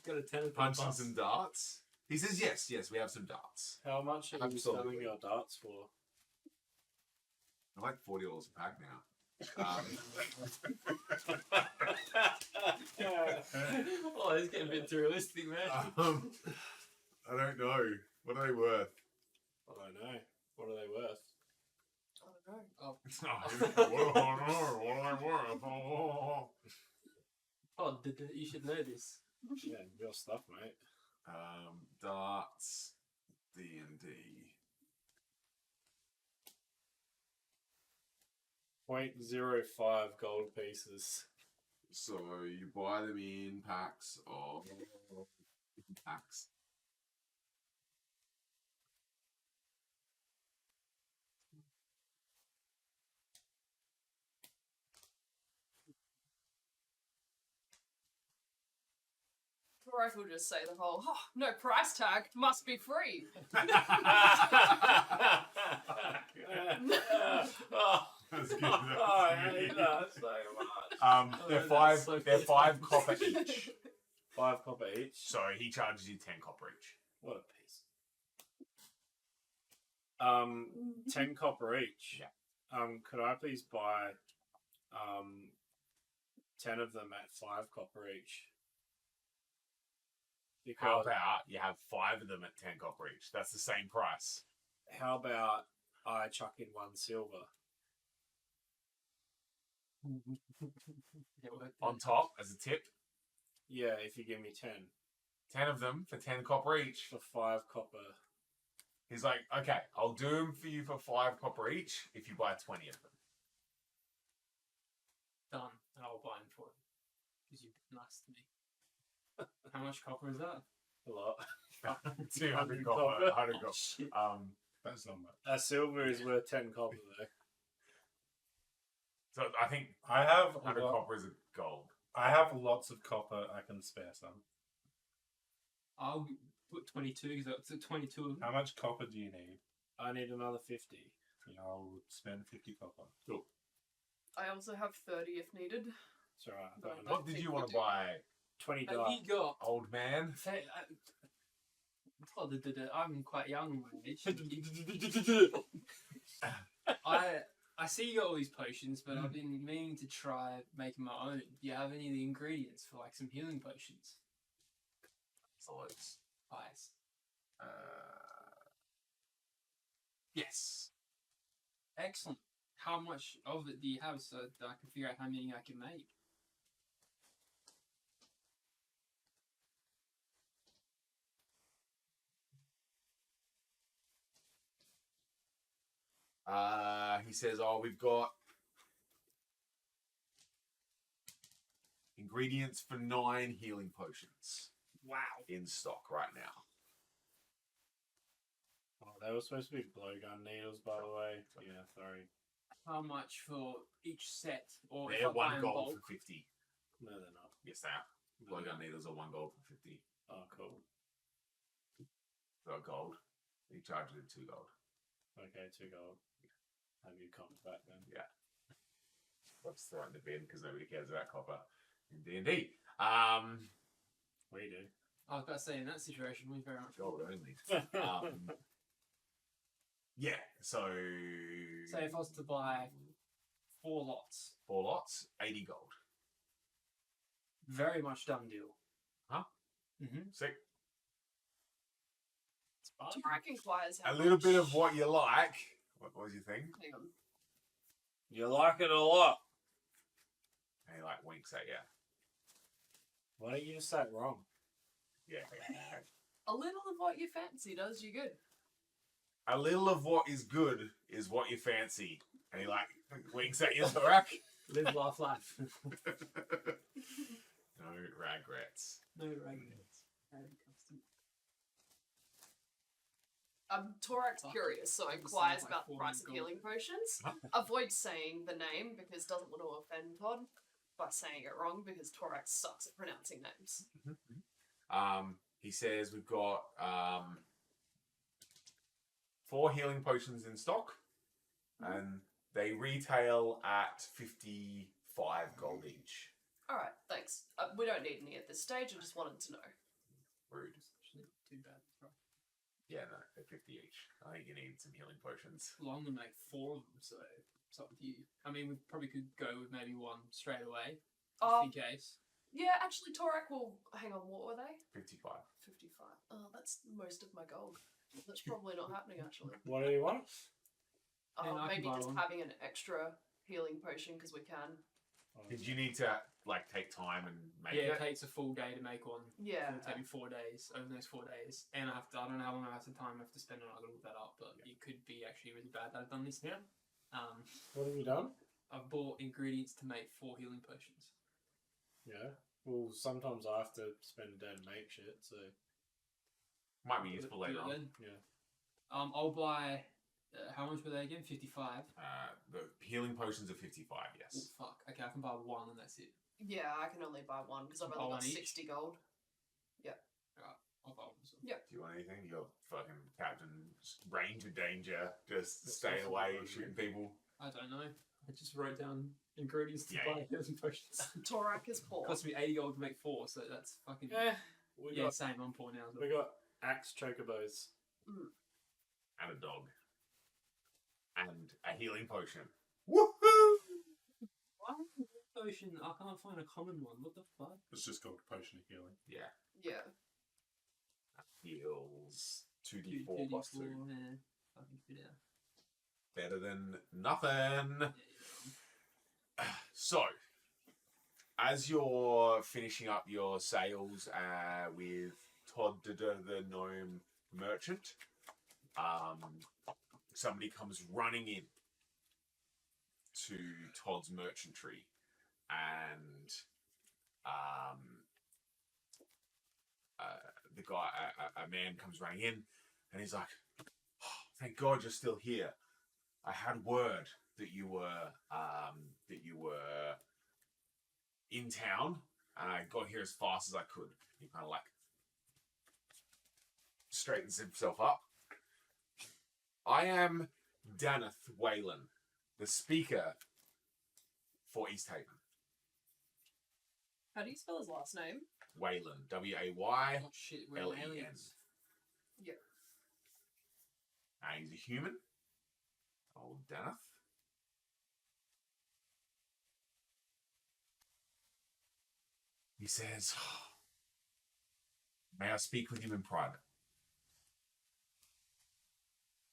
Got a 10 punching some darts. He says, yes, we have some darts. How much are you Absolutely. selling your darts for? I like $40 a pack now. Oh, this is getting a bit too realistic, man. I don't know. What are they worth? I don't know. What are they worth? I don't know. What are they worth? Oh, you should know this. Yeah, your stuff, mate. Darts, D&D. 0.05 gold pieces. So you buy them in packs of packs. Torak will just say the whole, no price tag, must be free. That's good. I hate that so much. They're five copper each. 5 copper each. So he charges you 10 copper each. What a piece. 10 copper each. Yeah. Could I please buy 10 of them at 5 copper each? How Because about you have 5 of them at 10 copper each? That's the same price. how about I chuck in 1 silver? Yeah, well, On top, as a tip, Yeah, if you give me 10 10 of them for 10 copper each. for 5 copper. He's like, okay, I'll do them for you for 5 copper each if you buy 20 of them. done, and I'll buy them for it. Because you've been nice to me. How much copper is that? A lot. 200 copper, 100 copper. Shit. That's not much. A silver is worth 10 copper though. So I think I have 100 copper is a gold. I have lots of copper. I can spare some. I'll put 22 because it's 22 of them. How much copper do you need? I need another 50. Yeah, I'll spend 50 copper. I also have 30 if needed. It's alright. I But got I enough. What did you want to buy, 20 Have dark. you got? old man? Say, I'm quite young, I see you got all these potions, but I've been meaning to try making my own. Do you have any of the ingredients for like some healing potions? Solids. Ice. Yes. Excellent. How much of it do you have so that I can figure out how many I can make? He says, "Oh, we've got ingredients for 9 healing potions Wow. in stock right now." Oh, they were supposed to be blowgun needles, by the way. Yeah, sorry. How much for each set? Or if They're I buy 1 in gold bulk? for 50. No, they're not. Yes, they are. Blowgun needles are 1 gold for 50. Oh, cool. So gold. He charges him 2 gold. Okay, 2 gold. Have you comped back then? Let's throw it in the bin because nobody cares about copper in D&D. We do. I was about to say, in that situation, we very much Gold only. Yeah, so... Say if I was to buy 4 lots, 4 lots, 80 gold. very much done deal. Huh? Mm-hmm. Sick. It's fun. Torak inquires how A little bit much- of what you like. What was your thing? Hang on. You like it a lot. And he like winks at you. Why don't you just say it wrong? Yeah. A little of what you fancy does you good. A little of what is good is what you fancy. And he like winks at you, Zorak. Live, laugh, laugh. No regrets. No regrets. Torak's Fuck. curious, so Doesn't inquires sound like about the 400 price of gold. healing potions. Huh? Avoid saying the name because doesn't want to offend Todd by saying it wrong because Torak sucks at pronouncing names. He says we've got 4 healing potions in stock, and they retail at 55 gold each. Alright, thanks. We don't need any at this stage, I just wanted to know. Rude. Actually, too bad. Right. Yeah, no, they're 50 each. I think you need some healing potions. Well, I'm gonna make 4 of them, so it's up to you. I mean, we probably could go with maybe 1 straight away, just in case. Yeah, actually, Torak will. Hang on, what were they? 55. 55. Oh, that's most of my gold. That's probably not happening, actually. What do you want? Yeah, I can Maybe buy just one. having an extra healing potion because we can. Did you need to like take time and make Yeah, it? it takes a full day to make one. Yeah. It'll take me 4 days over the next 4 days, and I don't know how long I have to spend on it. I gotta look that up, but it could be actually really bad that I've done this. Yeah. What have you done? I've bought ingredients to make 4 healing potions. Yeah. Well, sometimes I have to spend a day to make shit, so Might be useful Do it later on. then. yeah. I'll buy. How much were they again? 55. The healing potions are 55, Oh, yes. fuck. Okay, I can buy 1 and that's it. Yeah, I can only buy one because I've Buy only one got each? 60 gold. I'll buy 1 as well. Do you want anything? You're fucking Captain Ranger Danger. Just stay away, shooting people. I don't know. I just wrote down ingredients to Yeah. buy healing potions. Torak is poor. Cost me 80 gold to make 4, so that's fucking. Yeah. We Yeah, got same. I'm poor now. as well. we got axe chocobos. And a dog. And a healing potion. Woohoo! Why is the potion? I can't find a common one. What the fuck? It's just called Potion of Healing. Yeah. Yeah. Heals 2d4 plus 2. Yeah. Fucking fit out. Better than nothing. Yeah, So, as you're finishing up your sales with Todd the gnome merchant, somebody comes running in to Todd's merchantry, and the guy, a man comes running in, and he's like, oh, "Thank God you're still here. I had word that you were in town, and I got here as fast as I could." He kind of like straightens himself up. I am Daneth Whalen, the speaker for East Haven. How do you spell his last name? Whalen, W-A-Y. Oh shit, we're L-E-N. aliens. He's a human. Old Daneth. He says, "May I speak with you in private?"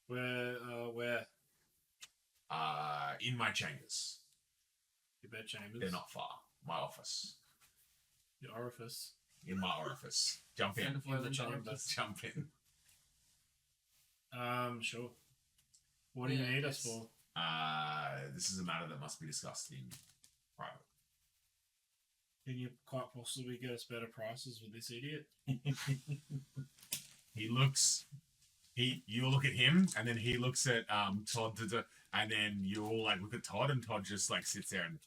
Where? In my chambers. Your bed chambers. They're not far. My office. Your orifice. In my orifice. Jump in. In the chamber. Jump in. Sure. What do you Yeah, need us yes. for? This is a matter that must be discussed in private. Can you quite possibly get us better prices with this idiot? He looks. You look at him, and then he looks at Todd, and then you all like look at Todd, and Todd just like sits there and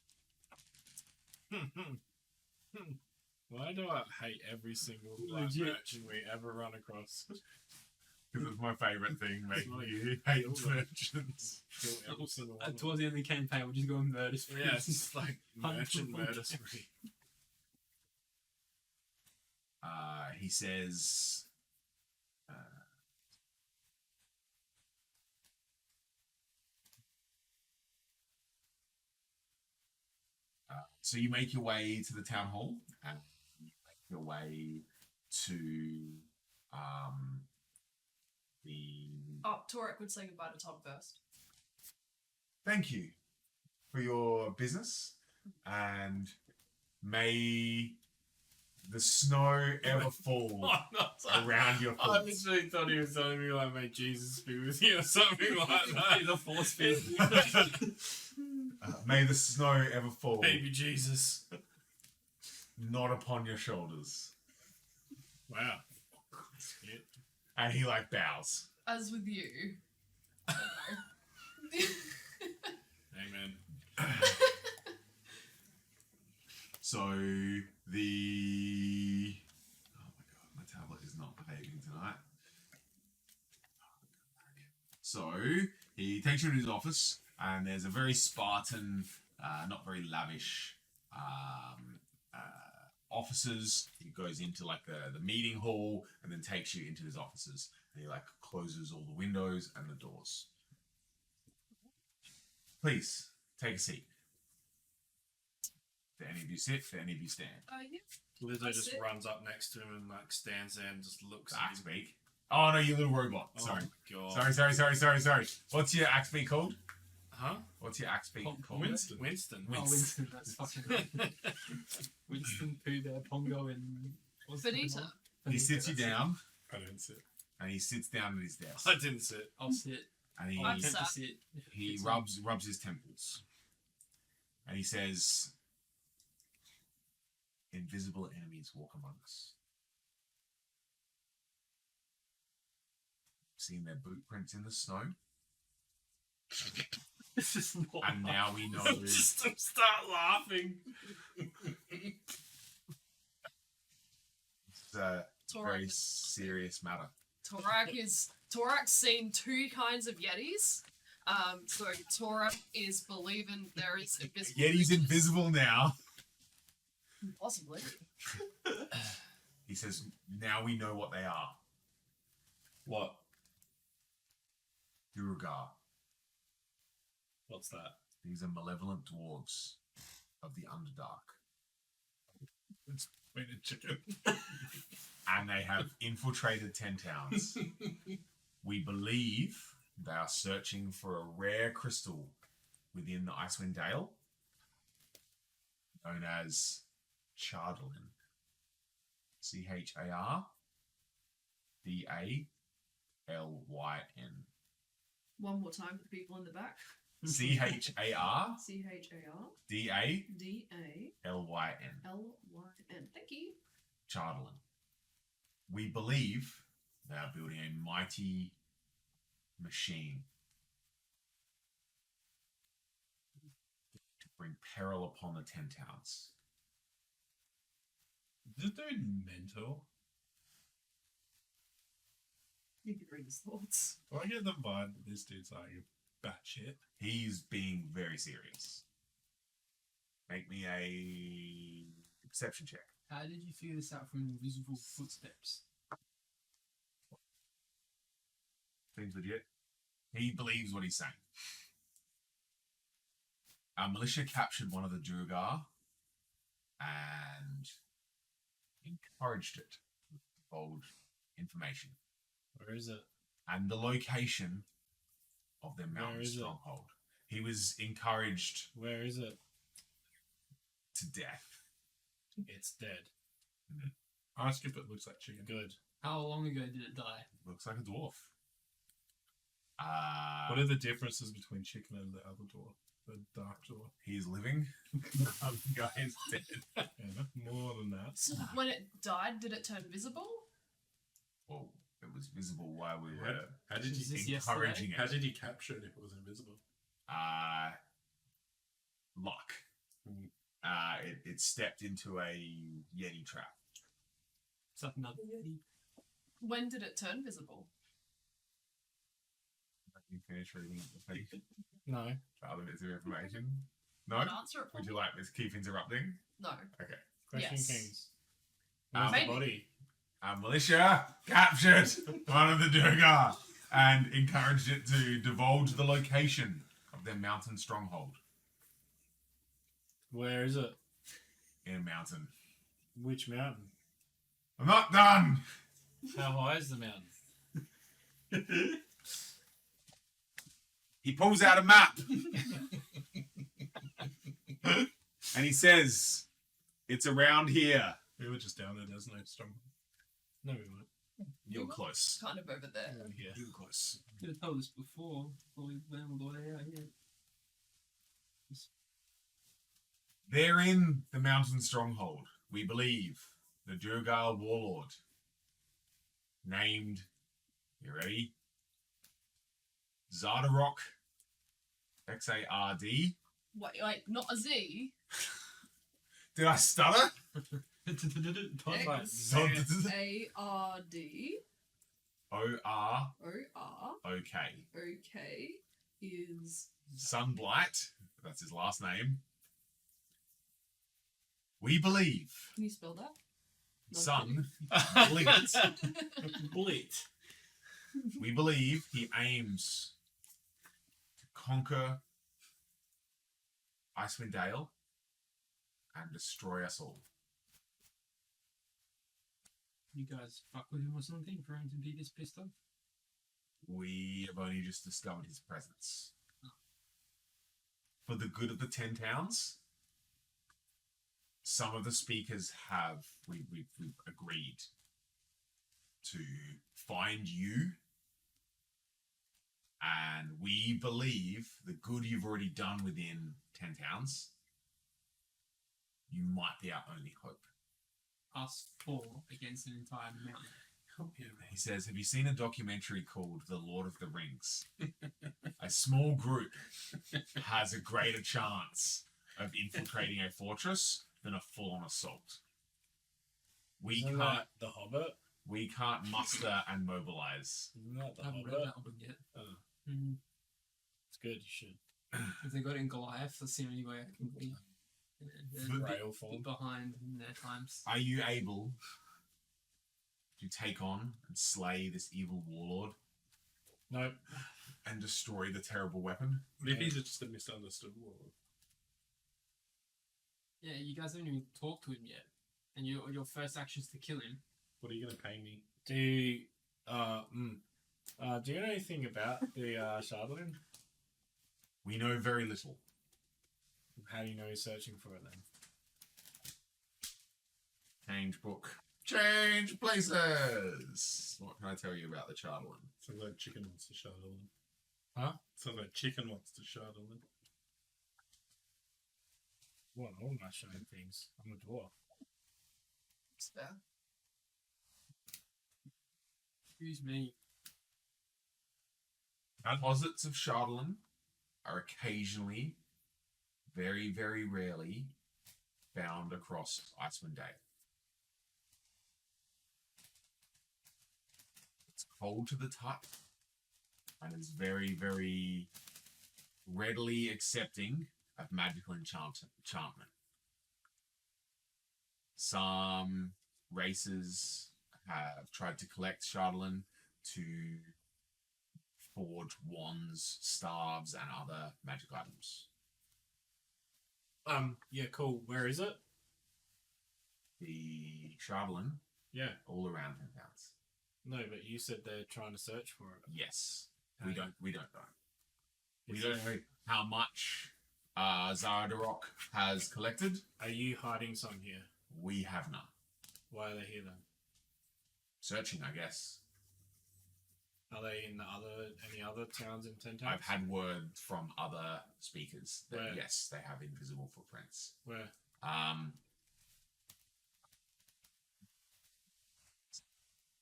Why do I hate every single black Legit. merchant we ever run across? Because it's my favourite thing, making like- you hate merchants. Kill every single one. Towards the end of the campaign, we'll just go and murder sprees. Yeah, it's just like Hunt merchant for murder full spree. He says, so you make your way to the town hall and you make your way to the. Oh, Torek would say goodbye to Tom first. Thank you for your business, and may the snow ever fall around your I feet. literally thought he was telling me like, may Jesus be with you or something like that. The force field. May the snow ever fall, Baby Jesus. not upon your shoulders. Wow. Shit. And he like bows. As with you. I don't know. Amen. So the oh my god, my tablet is not behaving tonight. So he takes you to his office, and there's a very Spartan, not very lavish offices. He goes into like the meeting hall, and then takes you into his offices. And he like closes all the windows and the doors. Please take a seat. Do any of you sit? Do any of you stand? Yeah. Lizzo That's just it. runs up next to him and like stands there and just looks at Axe him. beak. Oh no, you little robot. Oh Sorry. my god. Sorry. What's your axe beak called? Huh? What's your axe beak Pon- called? Winston. Oh, Winston. Winston, that's fucking right. Winston, Pooh Bear, Pongo, and... what's the Benita. one? He Benita, sits you that's it. down, I don't sit. and he sits down at his desk, I didn't sit. I'll sit. and he I'll I'm attempt to sat. sit. if it he fits rubs his temples, and he says, "Invisible enemies walk among us. Seen their boot prints in the snow, on. This is not... and now we know." Just start laughing. It's a very Torak. serious matter. Torak's seen two kinds of Yetis. So Torak is believing there is invisible. Yeti's creatures. invisible now. Possibly. He says, "Now we know what they are. What? Duergar. What's that? These are malevolent dwarves of the Underdark. It's painted chicken. And they have infiltrated 10 towns. We believe they are searching for a rare crystal within the Icewind Dale known as Chardalin. Chardalyn. One more time for the people in the back. Chardalyn. CHARDALYN. Thank you. Chardalin. We believe they are building a mighty machine to bring peril upon the 10 towns. This dude mental. You can read his thoughts. Do I get the vibe that this dude's like batshit? He's being very serious. Make me a perception check. How did you figure this out from invisible footsteps? Seems legit. He believes what he's saying. Our militia captured one of the Duergar and encouraged it with bold information. Where is it? And the location of their mountain Where is it? stronghold. He was encouraged Where is it? to death. It's dead. Ask if it looks like chicken. Good. How long ago did it die? Looks like a dwarf. What are the differences between chicken and the other door? The dark door? He's living. The other guy is dead. Yeah, more than that. So when it died, did it turn visible? Well, it was visible while we How, were how did Is you this encouraging How it. did he capture it if it was invisible? Luck. Mm. it stepped into a Yeti trap. Is that another Yeti? When did it turn visible? You finish reading the page. No. Other bits of information. No. Not answer it for Would you me? like me to keep interrupting? No. Okay. Question Yes. Kings. Where's Maybe. the body? Militia captured one of the Durgar and encouraged it to divulge the location of their mountain stronghold Where is it? in a mountain. Which mountain? I'm not done. How high is the mountain? He pulls out a map and he says, "It's around here." We were just down there. There's no strong. No, we weren't. You're close. Kind of over there. Yeah. You're close. You could have told us before we went all the way out here. They're in the mountain stronghold. We believe the Durgar warlord, named, you ready? Zardarok, Xard. Wait, not a Z. Did I stutter? X A R D Orok. O K is Sunblight. That's his last name. We believe Can you spell that? No, Sun. Bleat. We believe he aims to conquer Icewind Dale and destroy us all. You guys fuck with him or something for him to be this pissed off? We have only just discovered his presence. For the good of the 10 towns, some of the speakers have, we've agreed to find you, and we believe the good you've already done within 10 towns, you might be our only hope. Us four against an entire mountain. He says, have you seen a documentary called The Lord of the Rings? A small group has a greater chance of infiltrating a fortress than a full-on assault. Isn't that The Hobbit? We can't muster and mobilize. Isn't that The I haven't read Hobbit? that one yet. Oh, Mm. it's good. You should. If they got it in Goliath, that's the only way I can be. They're Rail form. behind in their times. Are you able to take on and slay this evil warlord Nope. and destroy the terrible weapon? What if he's just a misunderstood warlord? Yeah, you guys haven't even talked to him yet, and your first action is to kill him. What are you going to pay me? Do you know anything about the Shardlin? We know very little. How do you know he's searching for it then? Change book. Change places. What can I tell you about the Charlton? Sounds like chicken wants to Shardlin. Huh? Sounds like chicken wants to Shardlin. Well, all my showing things. I'm a dwarf. It's fair. Excuse me. Deposits of Shardlin are occasionally, very, very rarely, found across Icewind Dale. It's cold to the touch and is very, very readily accepting of magical enchantment. Some races have tried to collect Shardlin to forge wands, staves, and other magical items. Yeah, cool. Where is it? The Shardlin, Yeah. all around 10 pounds. No, but you said they're trying to search for it. Yes, we don't know. We Is don't it- know how much Zardarok has collected. Are you hiding some here? We have none. Why are they here then? Searching, I guess. Are they in any other towns in 10 towns? I've had word from other speakers that Where? yes, they have invisible footprints. Where?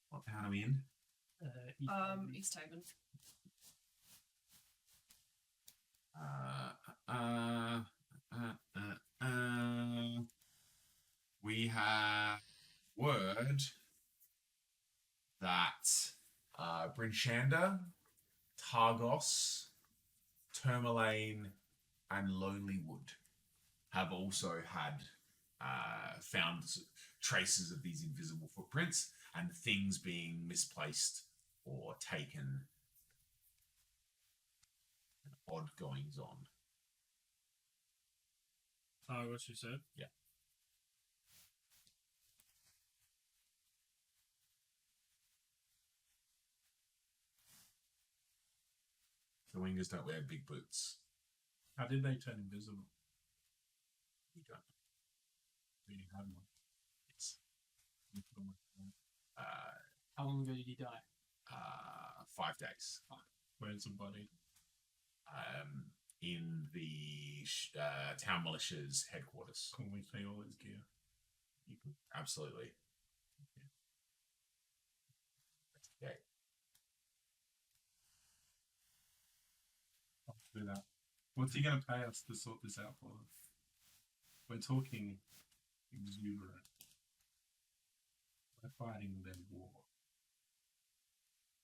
What town are we in? East Haven. we have word that Brinchanda, Targos, Tourmaline, and Lonelywood have also had found traces of these invisible footprints and things being misplaced or taken, and odd goings on. Oh, what you said? Yeah. The wingers don't wear big boots. How did they turn invisible? We don't. Do you have one? Yes. How long ago did he die? 5 days. Where's the body? In the town militia's headquarters. Can we see all his gear? You can absolutely. Okay. I'll do that. What's he going to pay us to sort this out for us? We're talking exuberant. We're fighting their war.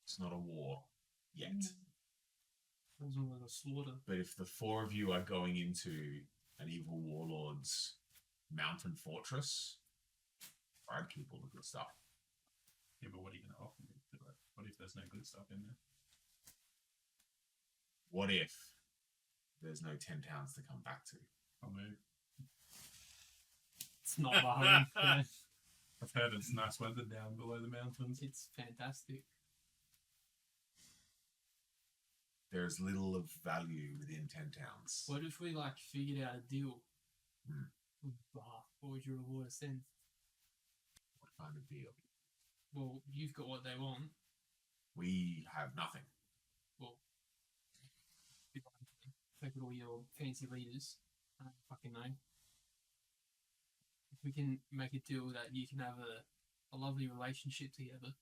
It's not a war yet. Sounds like a slaughter. But if the 4 of you are going into an evil warlord's mountain fortress, I'd keep all the good stuff. Yeah, but what are you going to offer me to it? What if there's no good stuff in there? What if there's no 10 towns to come back to? I'll move. It's not Bahrain. Yeah. I've heard it's nice weather down below the mountains. It's fantastic. There's little of value within 10 towns. What if we like figured out a deal? Hmm. With Bah? What would you reward us then? What kind of deal? Well, you've got what they want. We have nothing. Well, take all your fancy leaders. I don't fucking know. If we can make a deal that you can have a lovely relationship together,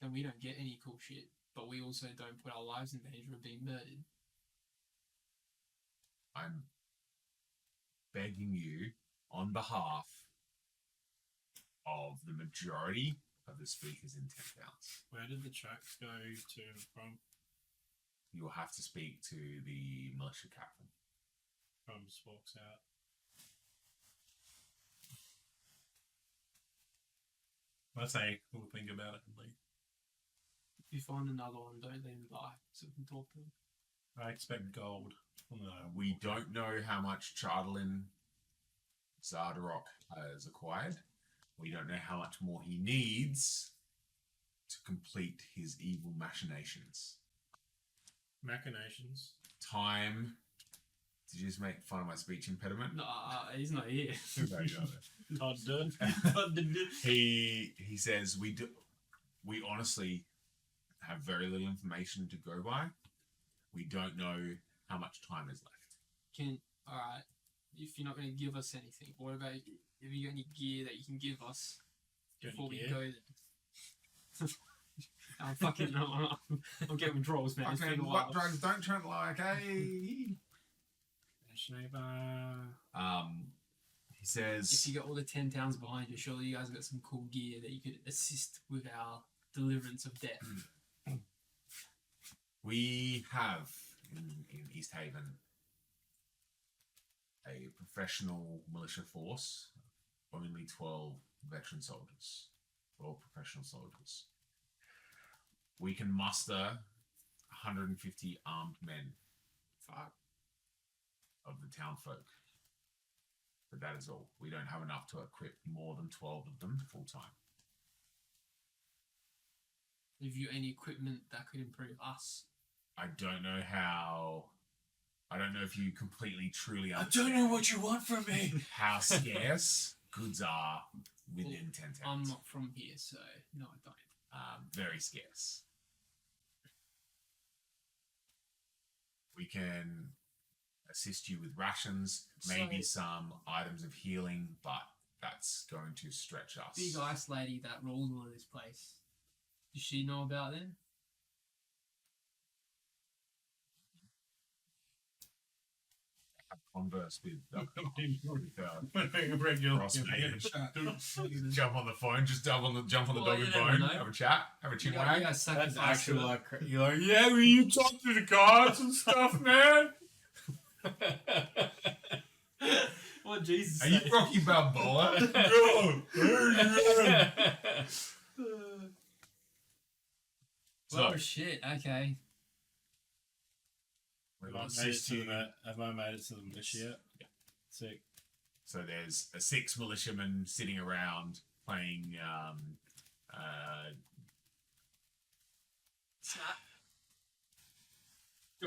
then we don't get any cool shit, but we also don't put our lives in danger of being murdered. I'm begging you on behalf of the majority of the speakers in 10 towns. Where did the tracks go to and from? You will have to speak to the militia captain. Just walks out. I say we'll think about it and leave. If you find another one, don't let him die so we can talk to him. I expect gold. No, We don't know how much Chardalin Zardarok has acquired. We don't know how much more he needs to complete his evil machinations. Machinations. Time. Did you just make fun of my speech impediment? No, he's not here. Todd did. He says we honestly have very little information to go by. We don't know how much time is left. Alright, if you're not going to give us anything, what about if you got any gear that you can give us before we go there? I'm getting withdrawals, man. It's been a while. What drugs don't Trent like, eh? He says If you got all the 10 towns behind you, surely you guys got some cool gear that you could assist with our deliverance of death. we have in East Haven a professional militia force, only 12 veteran soldiers, 12 professional soldiers. We can muster 150 armed men of the town folk. But that is all. We don't have enough to equip more than 12 of them full time. Have you any equipment that could improve us? I don't know how. I don't know if you completely truly I don't know what you want from me. how scarce goods are within 10 towns. I'm not from here, so no, I don't. Very scarce. We can assist you with rations, maybe some items of healing, but that's going to stretch us. Big ice lady that rules all of this place. Does she know about them? converse with Regular Frostmaiden. Jump on the phone, just jump on the Well, dog you and never bone, know. have a chat, have a chin You wag. gotta That's sacrifice actually it. like you're like, yeah, will you talk to the gods and stuff, man? What Jesus? Are you say? Rocky Balboa? Oh So, shit. Okay. we've Have I got made it six to here. have I made it to the militia yet? Yeah. Sick. So there's a 6 militiamen sitting around playing Snap.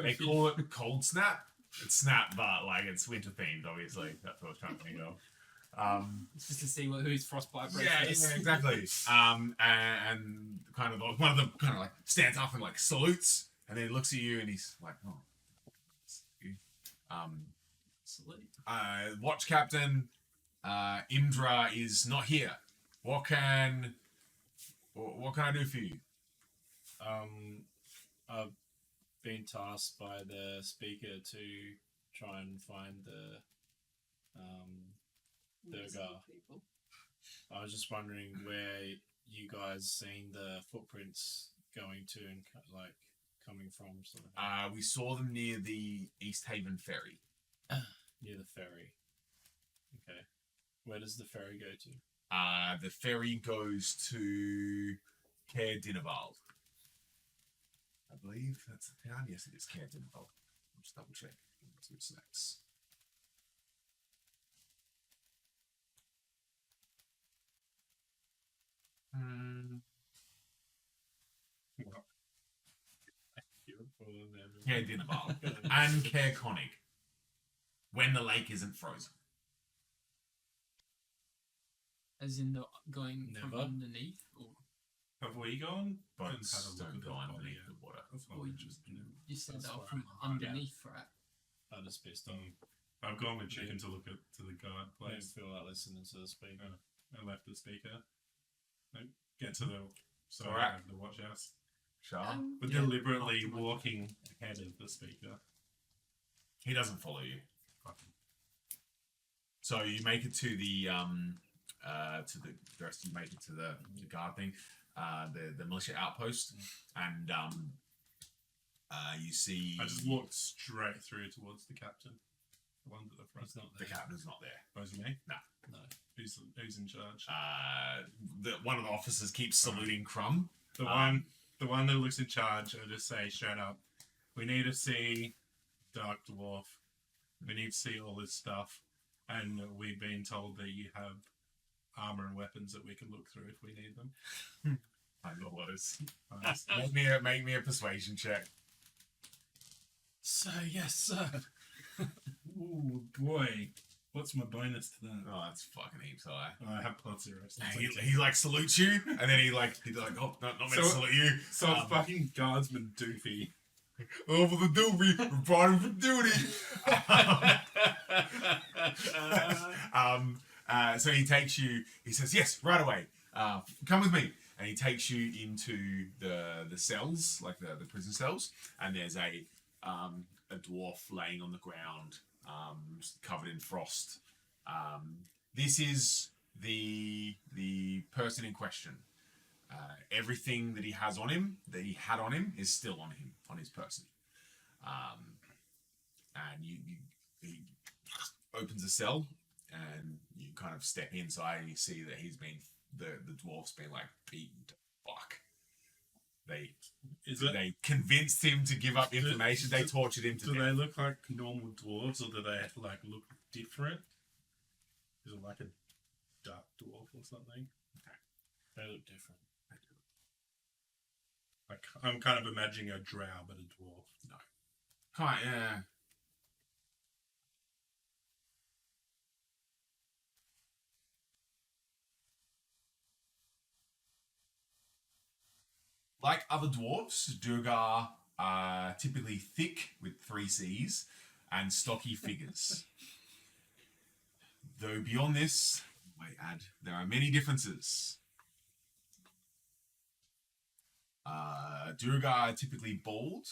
they call it Cold Snap. It's Snap, but like it's winter themed, obviously. That's what I was trying to think of. It's just to see who's frostbite breaks Yeah, first. exactly. And kind of like, one of them kind of like stands up and like salutes, and then looks at you, and he's like, "Oh, it's you." Salute. Watch Captain Imdra is not here. What can I do for you? I've been tasked by the speaker to try and find the Durgar. People. I was just wondering where you guys seen the footprints going to and like coming from, sort of We saw them near the East Haven ferry. near the ferry. Okay, where does the ferry go to? The ferry goes to Caer Dineval. I believe that's the town. Yes, it is Caer Dineval. I'll just double check. 2 seconds. Caer Dineval and Caer Konig. When the lake isn't frozen. As in the going from Never. underneath, or Have we gone? Boats Had a look don't at go that. underneath Oh, the water. That's not Or you- interesting. you said That's that what from I'm- underneath, right? I just pissed off. I've gone with chicken to look at to the guard I didn't place. feel like listening to the speaker. I left the speaker. I get to the Alright. the watch house. Shah? But Yeah. deliberately After my- walking ahead of the speaker. He doesn't follow you. Fucking So you make it to the rest. You make it to the guard thing, the militia outpost, and you see I just walked straight through towards the captain. The one at the front. He's not the there. captain's not there. Oh, is it me? No. Who's in charge? One of the officers keeps saluting Crumb. The one that looks in charge. I just say straight up, we need to see Dark Dwarf. We need to see all this stuff, and we've been told that you have armor and weapons that we can look through if we need them. I know what is. Nice. Make me a persuasion check. So yes, sir. Ooh boy, what's my bonus to that? Oh, that's fucking heaps high. I have +0. So, it's He, like- he like salutes you, and then he's like, oh, not meant to So- salute you. so fucking guardsman doofy. Oh, for the doobie, we brought him for duty. So he takes you. He says, "Yes, right away. Come with me." And he takes you into the cells, like the prison cells. And there's a dwarf laying on the ground, covered in frost. This is the person in question. Everything that he has on him, that he had on him, is still on him, on his person. And he opens a cell, and you kind of step inside, and you see that he's been the dwarf's been like beaten to fuck. They convinced him to give up information. They tortured him to Do death. they look like normal dwarves, or do they like look different? Is it like a dark dwarf or something? They look different. Like I'm kind of imagining a drow, but a dwarf. Kind yeah. Like other dwarves, Durgar are typically thick with 3 C's and stocky figures. Though beyond this, I add, there are many differences. Durgar are typically bald.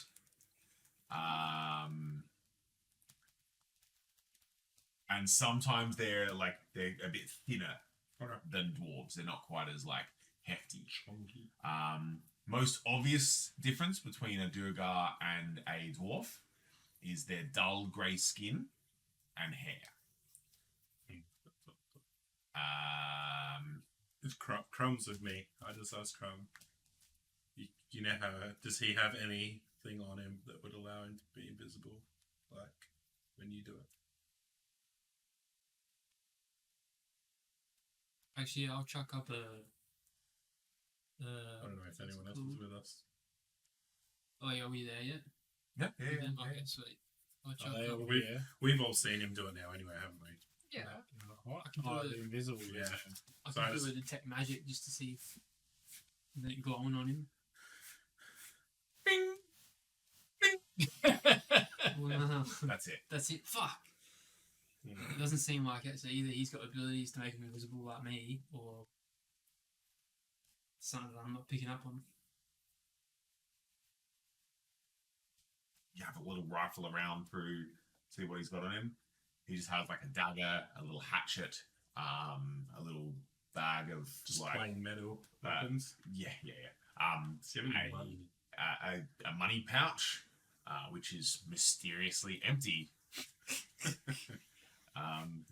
and sometimes they're a bit thinner Okay. than dwarves. They're not quite as like hefty. Most obvious difference between a Durgar and a dwarf is their dull grey skin and hair. It's Crumb's with me. I just asked Crumb. You know how does he have anything on him that would allow him to be invisible, like when you do it? Actually, I'll chuck up a. I don't know if anyone else is with us. Oh, yeah, are we there yet? Yeah. Okay, sweet. I'll chuck They up. all we- here. We've all seen him do it now, anyway, haven't we? Yeah. What? I can do Oh, it. the invisible. Yeah. I So can I do just- a detect magic just to see if there's glowing on him. Bing. Well, That's it. that's it. Fuck. It doesn't seem like it. So either he's got abilities to make him invisible like me, or something that I'm not picking up on. You have a little rifle around through, see what he's got on him. He just has like a dagger, a little hatchet, a little bag of Just like plain metal weapons. yeah. Do you have any money? A money pouch, which is mysteriously empty.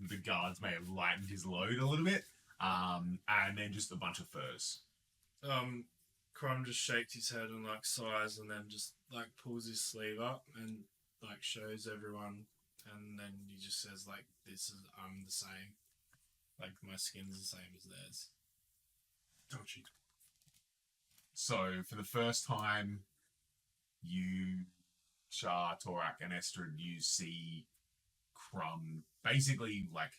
The guards may have lightened his load a little bit, and then just a bunch of furs. Crumb just shakes his head and like sighs, and then just like pulls his sleeve up and like shows everyone, and then he just says like, "This is I'm the same. Like my skin's the same as theirs." Don't you? So for the first time, you, Shah, Torak, and Estrid, you see Crumb basically like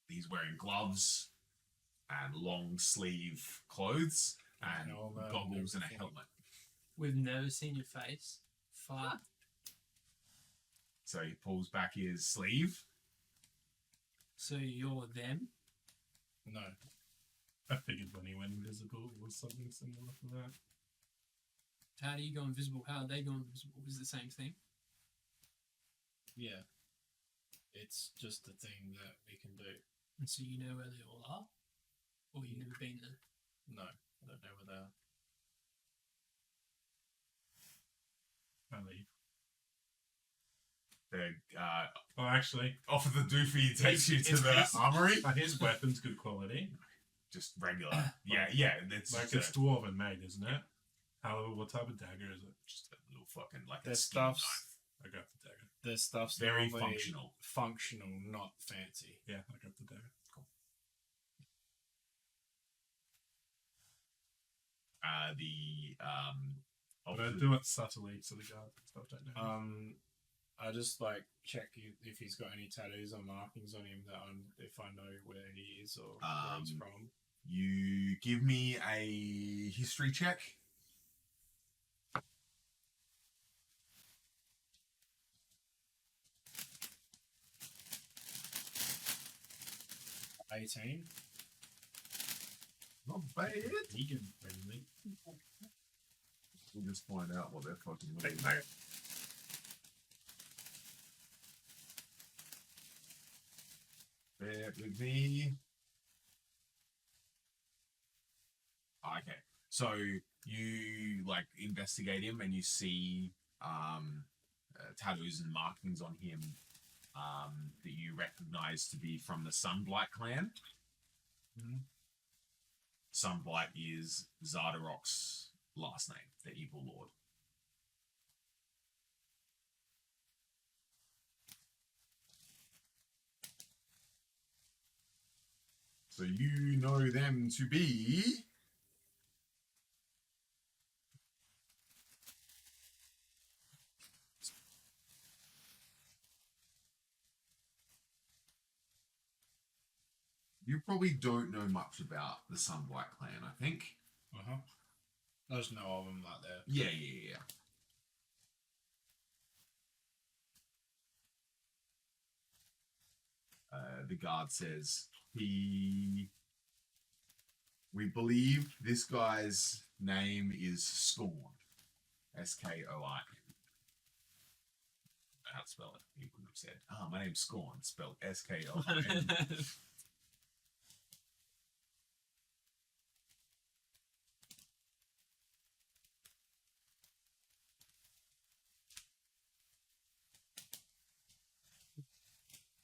he's wearing gloves and long sleeve clothes and Helmet and goggles and a everything. helmet. We've never seen your face. Fuck. So he pulls back his sleeve. So you're them? No, I figured when he went invisible it was something similar to that. How do you go invisible? How do they go invisible? Is it the same thing? yeah, it's just a thing that we can do. And so you know where they all are? Or you've never been there? No, I don't know where they are. I leave. The Oh, actually, off of the doofy takes you to It's the his- armory. are his weapons good quality? Just regular. Yeah. It's Like just it's a dwarven made, isn't it? How? What type of dagger is it? just a little fucking like Their a skinny stuff's I got the dagger. their stuff's Very normally functional. functional, not fancy. Yeah, I got the dagger. knife. The But I do it subtly so the guard and stuff don't know. I just like check if he's got any tattoos or markings on him if I know where he is or where he's from. You give me a history check. $18. Not bad. Vegan friendly. We'll just find out what they're fucking Hey, doing. mate. Bear with me. Okay, so you like investigate him and you see tattoos and markings on him that you recognize to be from the Sunblight clan. Mhm. Sunblight is Zardarok's last name, the evil lord. So you know them to be you probably don't know much about the Sunblight clan, I think. I just know of him like there. Yeah. The guard says we believe this guy's name is Scorn, Skoi, know how to spell it. He wouldn't have said, my name's Scorn, spelled S-K-O-R-N.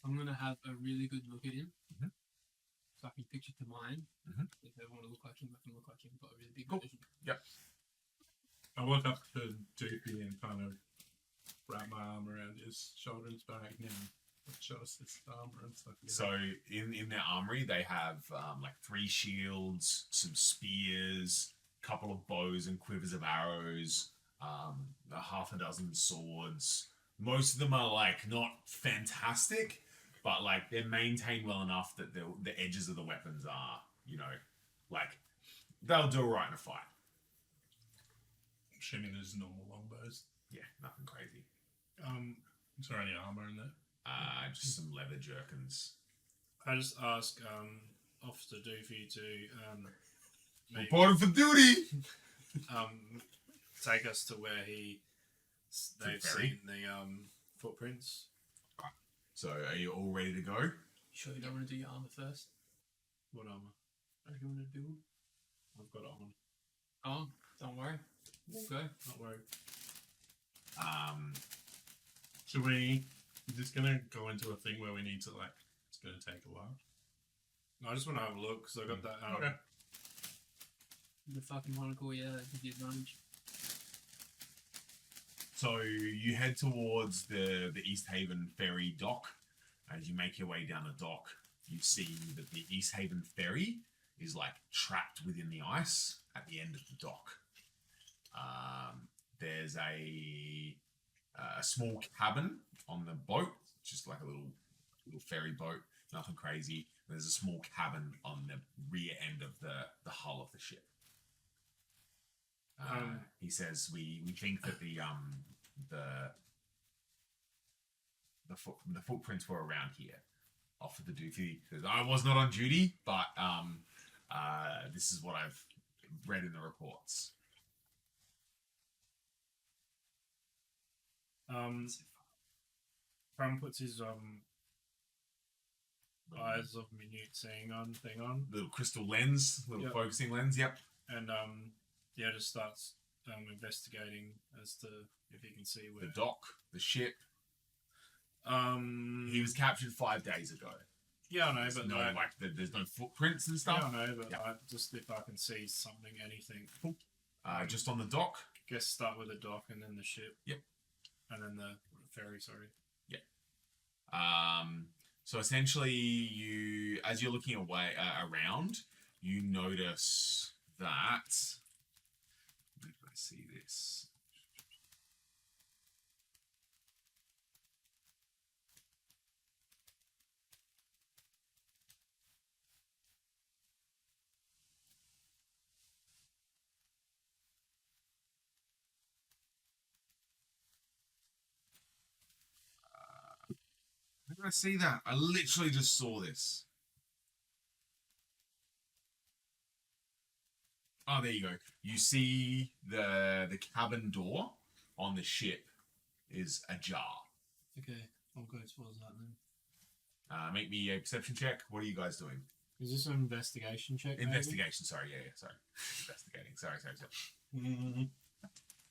I'm gonna have a really good look at him, Mhm. so I can picture to mine. Mhm. If they want to look like him, I can look like him, but a really big Cool. version. I walk up to Doopy and kind of wrap my arm around his shoulder and his back and show us his armor and stuff. So in their armory, they have like 3 shields, some spears, a couple of bows and quivers of arrows, a half a dozen swords. Most of them are like not fantastic, but like they're maintained well enough that the edges of the weapons are, like they'll do alright in a fight. Assuming there's normal longbows. Yeah, nothing crazy. Is there any armor in there? Just some leather jerkins. I just ask Officer Doofy to maybe, Reporting for duty. take us to where they've ferry? seen the footprints. So, are you all ready to go? You sure you don't want to do your armor first? What armor? What do you want to build? I've got it on. Oh, don't worry. We'll go. Not worried. Should we? Is this gonna go into a thing where we need to like? It's gonna take a while. No, I just want to have a look because I got that. Okay. The fucking monocle, yeah, that gives you advantage. So you head towards the East Haven ferry dock. As you make your way down the dock, you see that the East Haven ferry is like trapped within the ice at the end of the dock. There's a small cabin on the boat, just like a little ferry boat, nothing crazy. There's a small cabin on the rear end of the hull of the ship. He says we think that the footprints were around here. Offered the Doofy. Says, I was not on duty, but this is what I've read in the reports. Pram puts his eyes of minute seeing thing on, Little crystal lens, little Yep. focusing lens. Yep. and just starts investigating as to if he can see where. The dock, the ship. He He was captured 5 days ago. Yeah, I know, There's but no, there's no footprints and yeah, stuff. I know, but Yeah. just if I can see something, anything. Just on the dock. Guess start with the dock and then the ship. Yep. And then the ferry. Sorry. So essentially, as you're looking around, you notice that. Let me see this. How did I see that? I literally just saw this. Oh, there you go. You see the cabin door on the ship is ajar. Okay, I'll go towards that then. Make me a perception check. What are you guys doing? Is this an investigation check? maybe? Investigation. Sorry. Yeah. Sorry. Investigating. Sorry.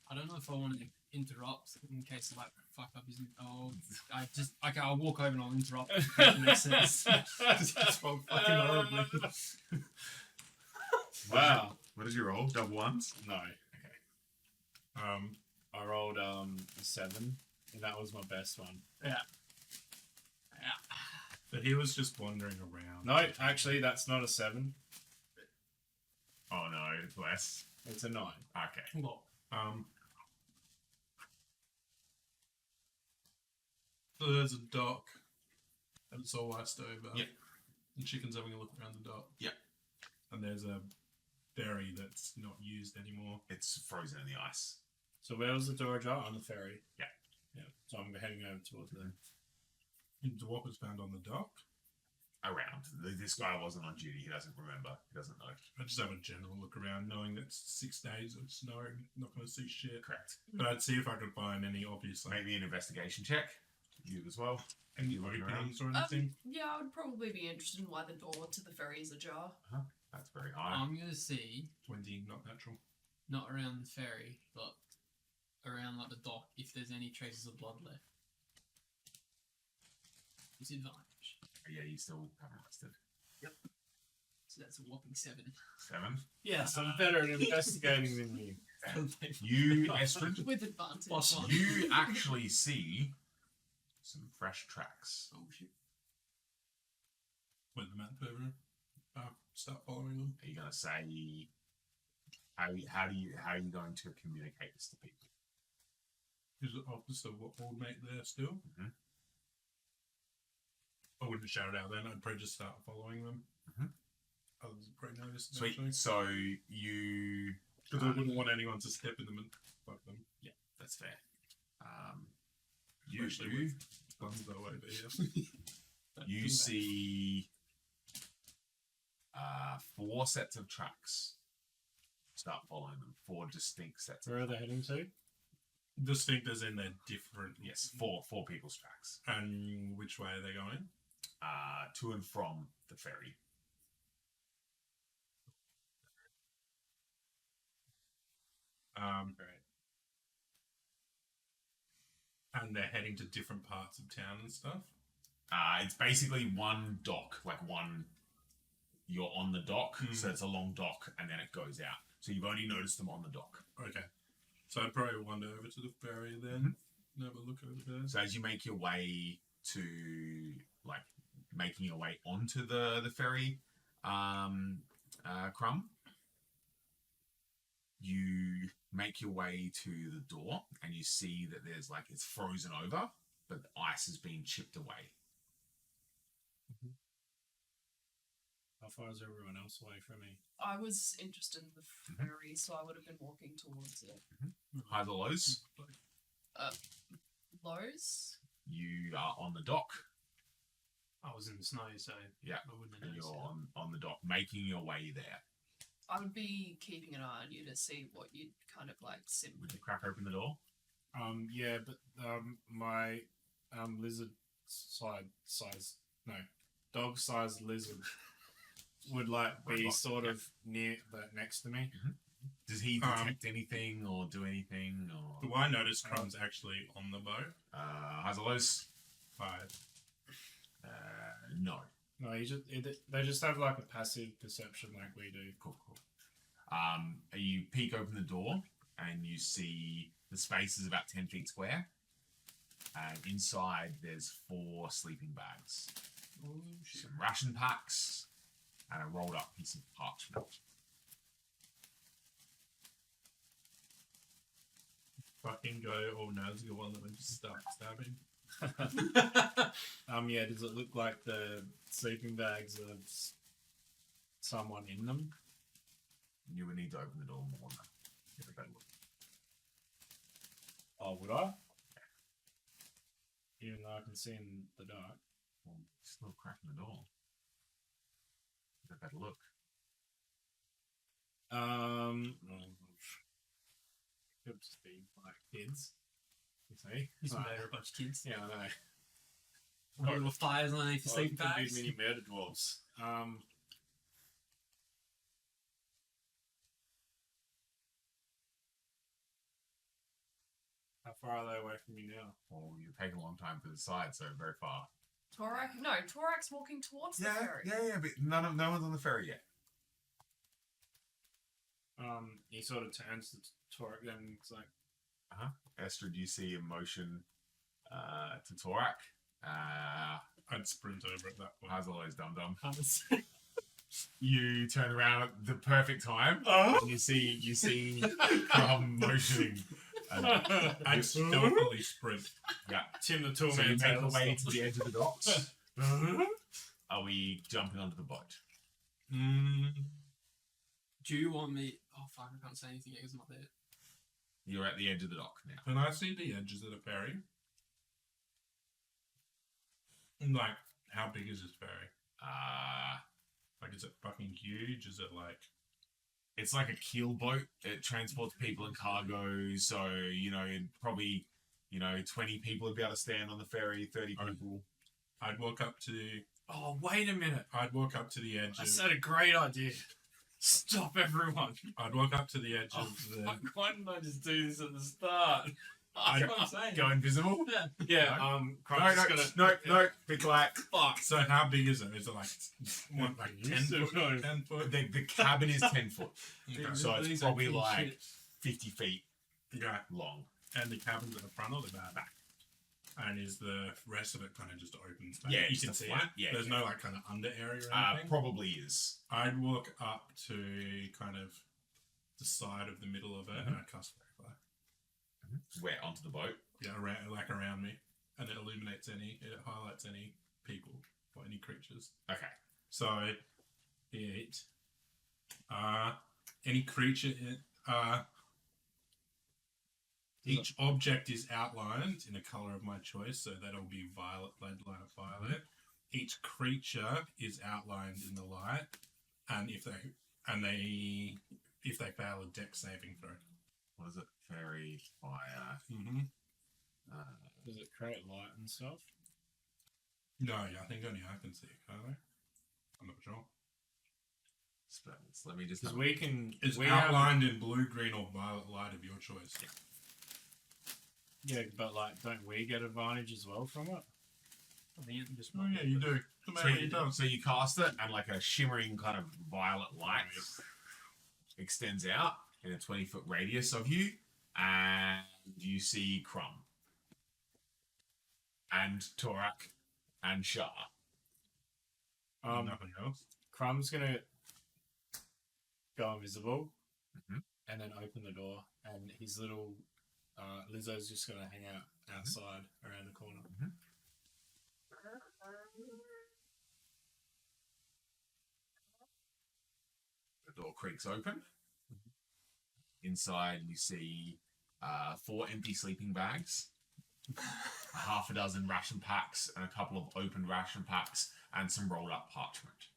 I don't know if I want to interrupt in case like fuck up isn't. Oh, I'll walk over and I'll interrupt. If that makes sense. just roll fucking horribly. Wow. What did you roll? Double ones? No. Okay. I rolled a 7, and that was my best one. But he was just wandering around. No, actually, that's not a 7. Oh no, it's less. It's a 9. Okay. Well, So there's a dock, and it's all iced over. Yep. And Chicken's having a look around the dock. Yep. And there's a ferry that's not used anymore. It's frozen in the ice. So where was the door ajar? On the ferry. Yeah. So I'm heading over towards there. The what was found on the dock. Around. This guy wasn't on duty. He doesn't remember. He doesn't know. I just have a general look around, knowing that it's 6 days of snow, not going to see shit. Correct. But I'd see if I could find any obvious like Make me an investigation check. You as well. Any You looking around? openings or anything? Yeah, I would probably be interested in why the door to the ferry is ajar. That's very high. I'm gonna see 20, not natural. not around the ferry, but around like the dock if there's any traces of blood left. Disadvantage. Yeah, you still haven't rested. So that's a whopping 7. 7. Yes, I'm better at investigating than you. You, Estrid, With advantage. +1. you actually see some fresh tracks. Oh shit. With the map over. Start following them. Are you going to say how are you going to communicate this to people? Is it Officer Old Mate there still? Mhm. I wouldn't shout it out then. I'd probably just start following them. Mhm. Others would probably notice Sweet. eventually. So you. Because I wouldn't want anyone to step in them and fuck them. That's fair. You Especially with guns though over here. you see 4 sets of tracks. Start following them. 4 distinct sets. Where are they heading to? Distinct as in they're different. Yes, 4 people's tracks. And which way are they going? To and from the ferry. Right. And they're heading to different parts of town and stuff. It's basically one dock, like one. You're on the dock, so it's a long dock, and then it goes out. So you've only noticed them on the dock. Okay. So I'd probably wander over to the ferry then. And have a look over there. So as you make your way to, like, making your way onto the ferry, Crumb, you make your way to the door, and you see that there's, like, it's frozen over, but the ice has been chipped away. How far is everyone else away from me? I was interested in the ferry, so I would have been walking towards it. Highs or lows? Lows? You are on the dock. I was in the snow, so Yeah, I wouldn't have and noticed you're it. on the dock, making your way there. I would be keeping an eye on you to see what you'd kind of like simply. Would you crack open the door? Yeah, but my lizard dog sized lizard would like be Robot, sort yeah. of near next to me. Does he detect anything or do anything? Or Do I notice Crumb's actually on the boat? highs or lows? 5. No. No, they just have like a passive perception like we do. Cool. You peek open the door and you see the space is about 10 feet square. And inside there's 4 sleeping bags, Oh shit. some ration packs, and a rolled up piece of parchment. Fucking go all nosy one that would just start stabbing. Yeah, does it look like the sleeping bags have someone in them? You would need to open the door more than get a better look. Oh, would I? Even though I can see in the dark. Well, still cracking the door. Get a better look. Could just be like kids. You see? Just Like, murder a bunch of kids. yeah, I know. Got little fires underneath the sleeping Could be bags. mini murder dwarves. How far are they away from me now? Well, you're taking a long time to decide, so very far. Torak's walking towards the ferry. But no one's on the ferry yet. He sort of turns to Torak and it's like, Estrid, you see a motion to Torak. I'd sprint over at that point. How's always dum dum. You turn around at the perfect time. And you see Crumb motioning. I'd stealthily sprint. Yeah. Tim the So you Toolman make your Taylor way stuff. to the edge of the docks. Are we jumping onto the boat? Do you want me? Oh fuck! I can't say anything yet because I'm not there. You're at the edge of the dock now. Can I see the edges of the ferry? Like, how big is this ferry? Like, is it fucking huge? Is it like... It's like a keel boat. It transports people and cargo. So, it probably 20 people would be able to stand on the ferry, 30 people. I'd walk up to Oh, wait a minute. the edge I of said a great idea. Stop everyone. I'd walk up to the edge Oh, of the fuck, why didn't I just do this at the start? That's what I'm saying. Go invisible? Yeah, No, Crump's no, be quiet. Fuck. So how big is it? Is it like 10 still foot? going. 10 foot? The cabin is 10 foot, Okay. so it's These probably are like shit. 50 feet Okay. long. And the cabin's at the front or the back? And is the rest of it kind of just open space? Yeah, you just can a see flat- it. yeah, There's yeah. no like kind of under area or anything. Probably is. I'd walk up to kind of the side of the middle of it and I'd cast Fairy Fire. Where onto the boat? Yeah, around me, and it highlights any people or any creatures. Okay. So it any creature each object is outlined in a color of my choice, so that'll be violet, line of violet. Each creature is outlined in the light, and if they fail a dex saving throw. What is it? Fairy fire. Does it create light and stuff? No, I think only I can see it, can't I? I'm not sure. Spells. Let me just. Because we can. It's we outlined in blue, green, or violet light of your choice. Yeah, but like, don't we get advantage as well from it? I think it just Oh yeah, you do. So you cast it, and like a shimmering kind of violet light extends out in a 20-foot radius of you, and you see Crumb and Torak and Shah. Nothing else. Crumb's gonna go invisible Mhm. and then open the door, and his little Lizzo's just gonna hang out outside around the corner. The door creaks open. Inside, you see 4 empty sleeping bags, a half a dozen ration packs, and a couple of open ration packs, and some rolled up parchment.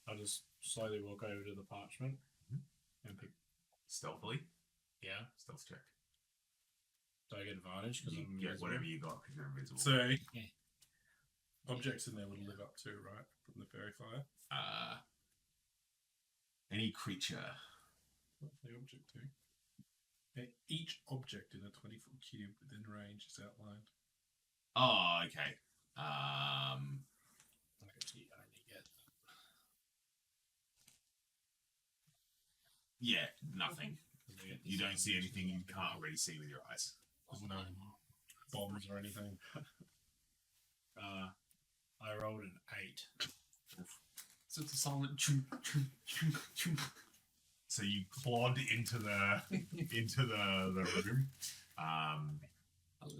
I'll just slowly walk over to the parchment and pick. Stealthily, Yeah, stealth check. do I get advantage? Because You I'm get invisible? whatever you got because you're invisible. So Yeah. objects in there would live up to, right, from the fairy fire. Any creature. What's the object do? Each object in a 20-foot cube within range is outlined. Oh, okay. I only get. Yeah, nothing. I get You don't see anything you can't already see with your eyes. There's no bombs or anything. I rolled an 8. So it's a silent chunk, chunk, chunk, chunk. So you clawed into the room. A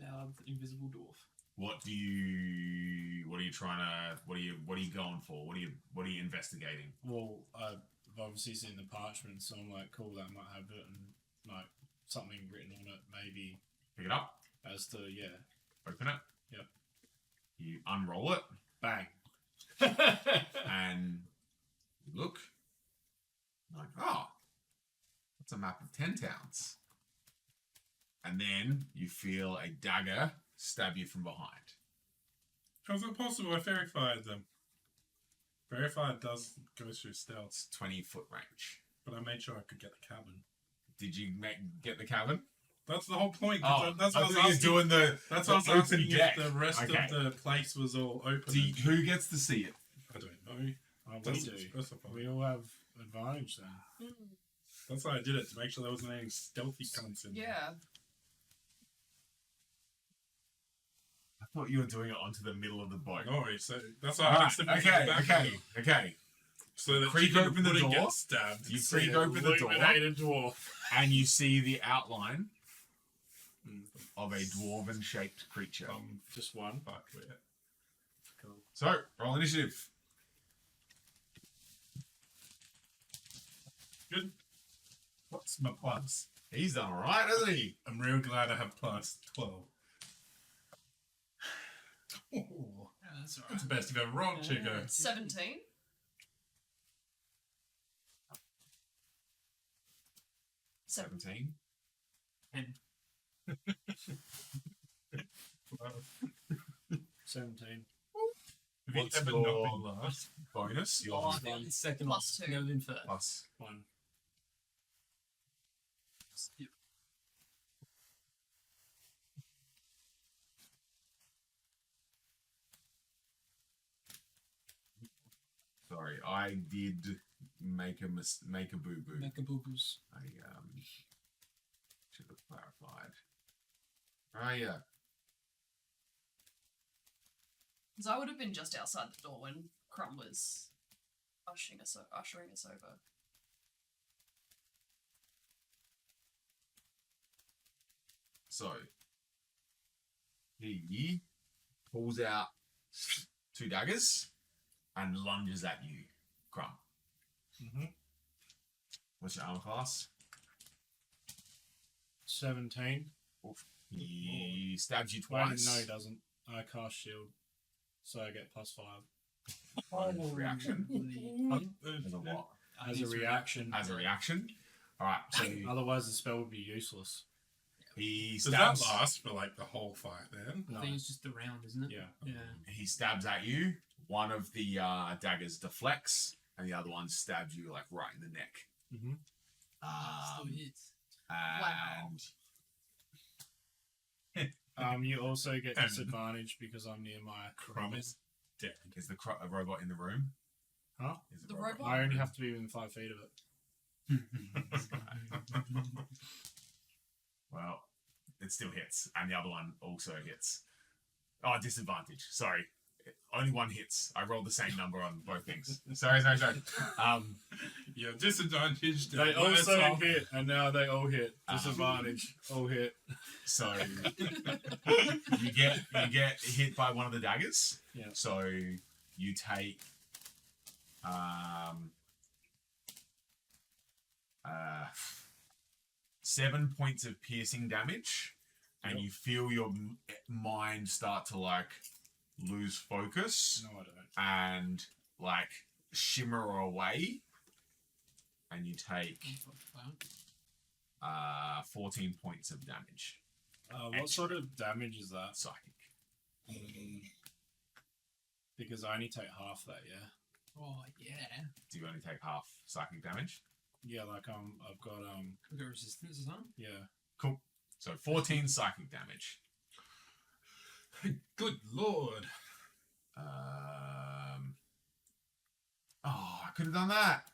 loud invisible dwarf. What are you going for? What are you investigating? Well, I've obviously seen the parchment, so I'm like, cool, that might have it, and like something written on it, maybe Pick it up, as to open it. Yep. You unroll it bang. and you look. Like, oh, that's a map of 10 towns. And then you feel a dagger stab you from behind. How's that possible? I fairy fired them. Fairy fire does go through stealth, It's 20-foot range. but I made sure I could get the cabin. Did you get the cabin? That's the whole point. Oh, That's what I was you're asking. doing the. That's the what I was open asking deck. if the rest Okay. of the place was all open. Who gets to see it? I don't know. We That's do. specified. We all have advantage then. That's why I did it, to make sure there wasn't any stealthy cunts in there. Yeah. I thought you were doing it onto the middle of the boat. No worries. So that's why I Alright, asked if it was okay, back okay, okay. So that Creak you open the wouldn't door. get stabbed. You So- creak open the door, Illuminated dwarf. and you see the outline of a dwarven-shaped creature. Just one. Fuck with it. Cool. So, roll initiative. Good. What's my plus? He's done all right, hasn't he? I'm real glad I have plus 12. Oh, Yeah, that's that's alright. the best you've ever rolled, Chico. 17. 17. 10. 17. Have you What's ever your- not been last? Bonus. Your Oh, Then second Plus one. 2. Never been first. plus. 1. Yep. Sorry, I did make a boo boo. Make a boo-boos. I should have clarified. Oh yeah. Because I would have been just outside the door when Crumb was ushering us over. So he pulls out 2 daggers and lunges at you, Crumb. Mm-hmm. What's your armor class? 17. He stabs you Wait, twice. no, he doesn't. I cast shield, so I get +5. Reaction. As a what? As a reaction. As a reaction. All right. So Otherwise, the spell would be useless. he Does that stabs. last for like the whole fight then? I No. think it's just a round, isn't it? Yeah. Yeah. He stabs at you. One of the daggers deflects, and the other one stabs you like right in the neck. Mm-hmm. Still hits. And You also get disadvantage because I'm near my Crumb is dead. is the a robot in the room? Huh? Is The robot? I only have to be within 5 feet of it. Well, it still hits, and the other one also hits. Oh, disadvantage. Sorry. Only one hits. I rolled the same number on both things. Sorry. You're disadvantaged. They and also worse off. hit, and now they all hit. Disadvantage. All hit. So you get hit by one of the daggers. Yeah. So you take 7 points of piercing damage, and you feel your mind start to like lose focus No, I don't. and like shimmer away, and you take 14 points of damage. What sort of damage is that? Psychic. Because I only take half that, yeah. Oh, yeah. Do you only take half psychic damage? Yeah, like I've got We've got resistance or something? yeah. Cool. So 14 psychic damage. Good lord. Oh, I could have done that.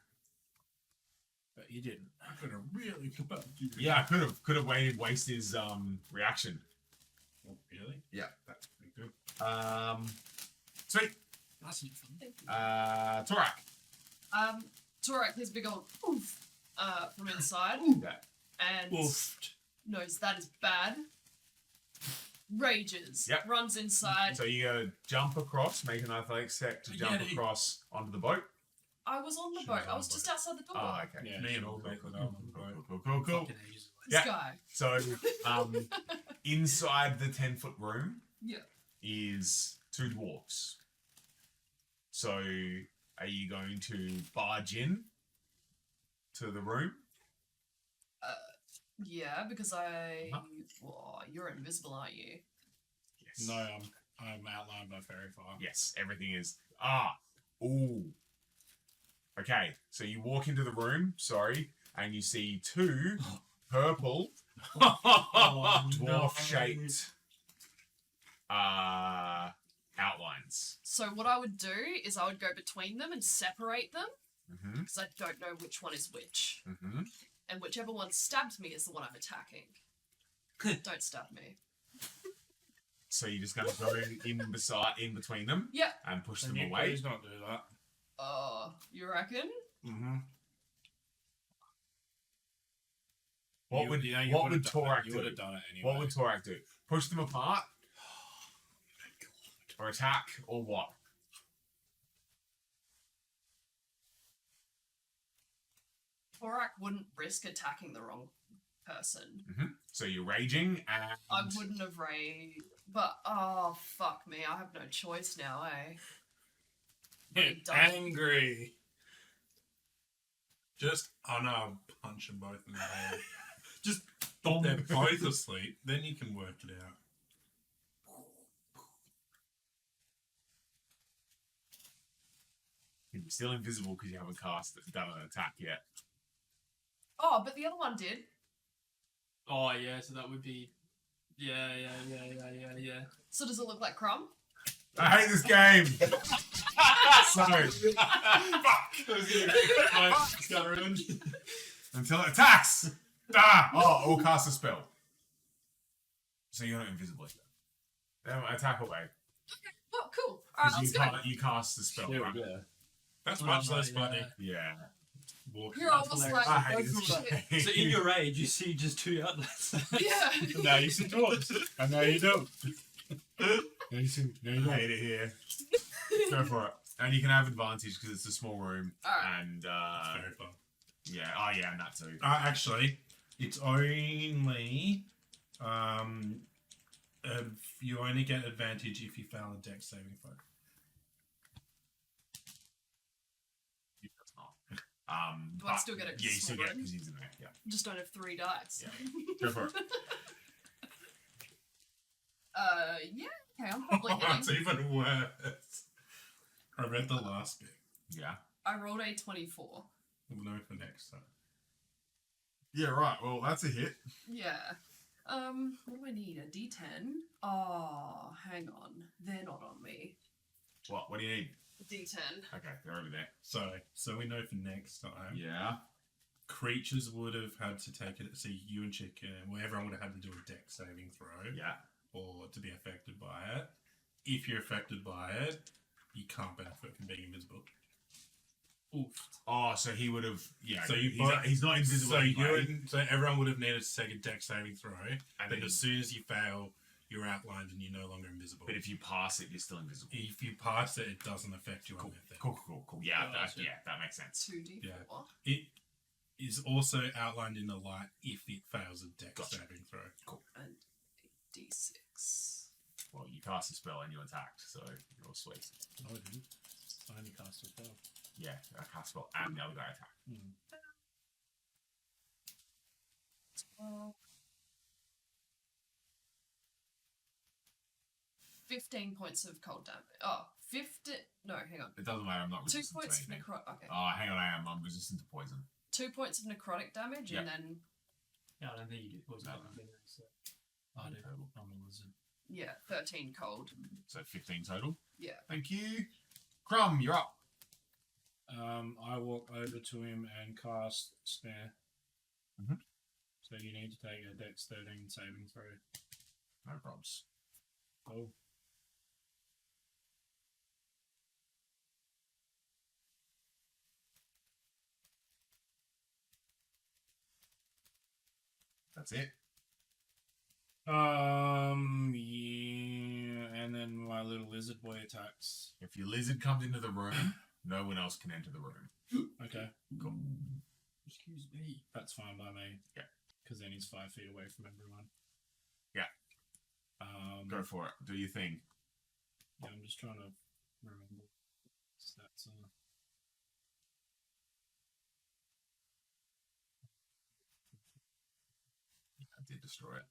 But you didn't. I could have really cupped you. Yeah, I could have wasted his reaction. Oh, really? Yeah. That's pretty good. Sweet. That's not fun. Thank you. Torak. Torak, his big old oof from inside, Yeah. and Oofed. knows that is bad. Rages. Yep. Runs inside. So you gotta jump across, make an athletics check to jump Yeti. across onto the boat. I was on the She boat. was I on was the just boat. outside the door. Oh, okay. Yeah. Me and all make it out. Cool. Fucking ages away. This Yeah. guy. So, inside the 10-foot room Yeah. is 2 dwarves. So, are you going to barge in to the room? Yeah, because I. Huh? Whoa, you're invisible, aren't you? Yes. No, I'm outlined by fairy fire. Yes, everything is. Ooh. Okay, so you walk into the room, and you see 2 purple dwarf-shaped outlines. So what I would do is I would go between them and separate them Mm-hmm. because I don't know which one is which, Mm-hmm. and whichever one stabs me is the one I'm attacking. Don't stab me. So you're just gonna go in between them Yeah. and push Can them you away. please not do that? You reckon? Mm-hmm. What would you Torak You do? would have done it anyway. What would Torak do? Push them apart, or attack, or what? Torak wouldn't risk attacking the wrong person. Mm-hmm. So you're raging, and I wouldn't have raged, but oh fuck me, I have no choice now, eh? Get Done. angry. Just, oh no, I'll punch them both in the head. Just If they're both asleep, then you can work it out. You're still invisible because you haven't done an attack yet. Oh, but the other one did. Oh yeah, so that would be. Yeah. So does it look like Crumb? I hate this game. Sorry. Until it attacks. Or cast a spell. So you're not invisible. Then attack away. Oh, cool. Alright, let's go. You cast the spell. Yeah, right? yeah. That's much less funny. Yeah. Walking. You're almost hilarious. like, I hate this game. So in your rage, you see just 2 outlets. yeah. Now you see dwarves. And now you don't. I hate it here. Go for it. And you can have advantage because it's a small room. Alright. And Very fun. yeah. Oh yeah, and that too. Actually, it's only you only get advantage if you fail a dex saving throw. It does not. Do I still get it 'cause Yeah, you it's still small get it room? because he's in there. Yeah. Just don't have 3 dice. Yeah. Go for it. Yeah, okay, I'm probably It's hitting. even worse. I read the last bit. Yeah. I rolled a 24. We'll know for next time. Yeah. Right. Well, that's a hit. Yeah. What do I need? A D10? Oh, hang on. They're not on me. What? What do you need? A D10. Okay, they're over there. So we know for next time. Yeah. Creatures would have had to take it. See, you and Chicken, well, everyone would have had to do a dex saving throw. Yeah. Or to be affected by it. If you're affected by it, you can't benefit from being invisible. Oof. Oh, so he would have. Yeah. So he's not invisible. So anyway. so everyone would have needed to take a dex saving throw, And and then then as soon as you fail, you're outlined and you're no longer invisible. But if you pass it, you're still invisible. If you pass it, it doesn't affect you on that thing. Cool. Yeah, Oh, that, that's it. that makes sense. 2d4. Yeah. It is also outlined in the light if it fails a dex Gotcha. saving throw. And a d6. Well, you cast a spell and you attacked, so you're sweet. No, I didn't. I only cast a spell. Yeah, I cast a spell and the other guy attacked. 12. 15 points of cold damage. Oh, 50. No, hang on. It doesn't matter. I'm not 2 resistant points to of anything. necrotic. Okay. Oh, hang on, I am. I'm resistant to poison. 2 points of necrotic damage, and then Yeah, I don't think you did. Was No. so. I do. I'm a lizard. 13 cold. So 15 total. Yeah. Thank you. Crumb, you're up. I walk over to him and cast Snare. Mhm. So you need to take a Dex 13 saving throw. No problems. Oh. That's it. Yeah, and then my little lizard boy attacks. If your lizard comes into the room, no one else can enter the room. Okay, Cool. Excuse me. that's fine by me. Yeah. Because then he's 5 feet away from everyone. Yeah. Go Yeah, for it. Do your thing. I'm just trying to remember stats on. I did destroy it.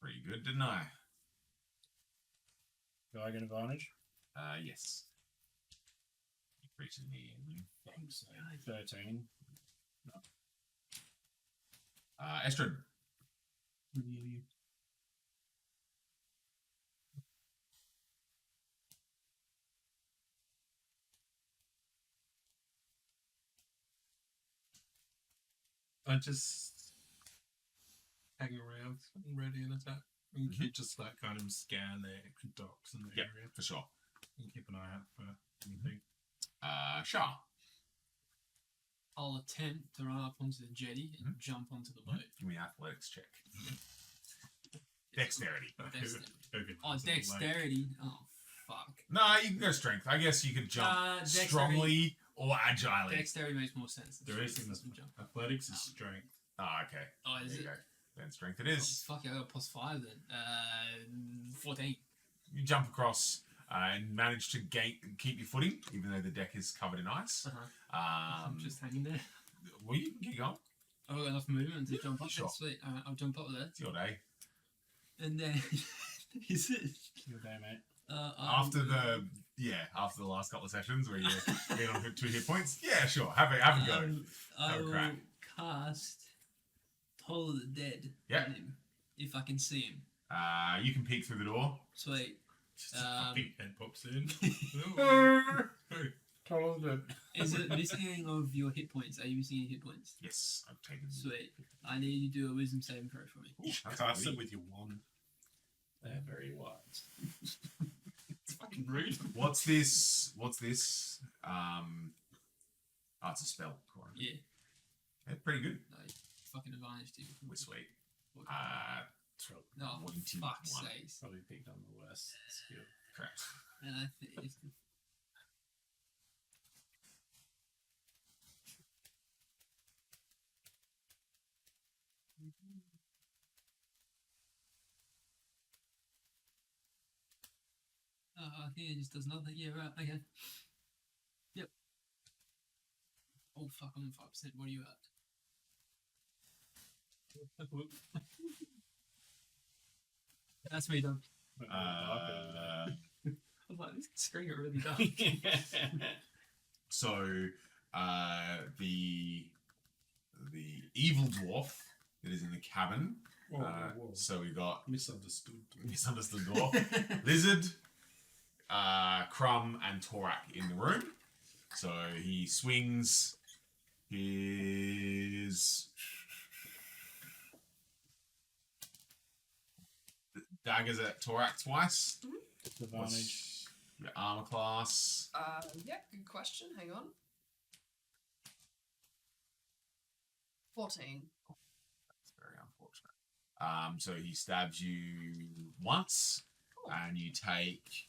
Pretty good, didn't I? Do I get advantage? Yes. Creatures me. Thanks. 13. Estrid. I just hang around and ready an attack. And keep just like kind of scan the docks in the Yep, area for sure. and keep an eye out for anything. Shah. I'll attempt to run up onto the jetty and jump onto the boat. Give me an athletics check. Dexterity. Dexterity. Okay, Oh, so, like, dexterity. Oh, fuck. No, you can go strength. I guess you could jump Dexterity. strongly or agilely. Dexterity makes more sense. than there is strength. some athletics is strength. Okay. Oh, There is you it? go. Then strength it Oh, is. fuck, I got a +5 then. 14. You jump across and manage to keep your footing, even though the deck is covered in ice. I'm just hanging there. Well, you can keep going. I've got enough movement to jump up sure. there. Sweet. Alright, I'll jump up there. It's your day. And then is it Your day, mate. After the last couple of sessions where you're being on 2 hit points, yeah, sure, have a go. I Have a will crack. cast Toll of the Dead Yeah. on him if I can see him. You can peek through the door. Sweet. Just a fucking head pops in. Is it missing of your hit points? Are you missing any hit points? Yes, I've taken. Sweet. I need you to do a wisdom saving throw for me. That's Cast weird. it with your wand. They're very wise. It's fucking rude. What's this? It's a spell. Corin. Yeah. Yeah, pretty good. No, fucking advantage to you. We're sweet. No, 21. fuck's sakes. Probably picked on the worst skill. Correct. And I think it's I think it just does nothing. Yeah, right. Okay. Yep. Oh fuck! I'm on 5%. What are you at? That's me done. I was like, this screen got really dark. So, the evil dwarf that is in the cabin. So we got Misunderstood. misunderstood dwarf, lizard, Crumb, and Torak in the room. So he swings his daggers at Torak twice. Advantage. What's your armor class? Yeah, good question. Hang on. 14. That's very unfortunate. So he stabs you once, and you take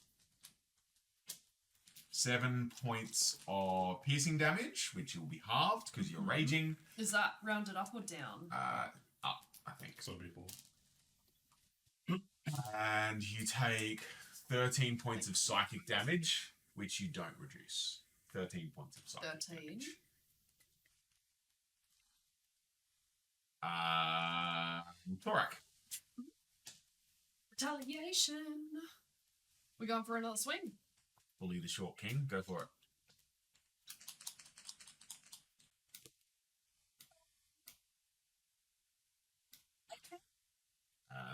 7 points of piercing damage, which will be halved because you're raging. Is that rounded up or down? Up, I think. So before. And you take 13 points of psychic damage, which you don't reduce. 13 points of psychic 13. damage. Torak. Retaliation. We going for another swing? Bully the Short King. Go for it.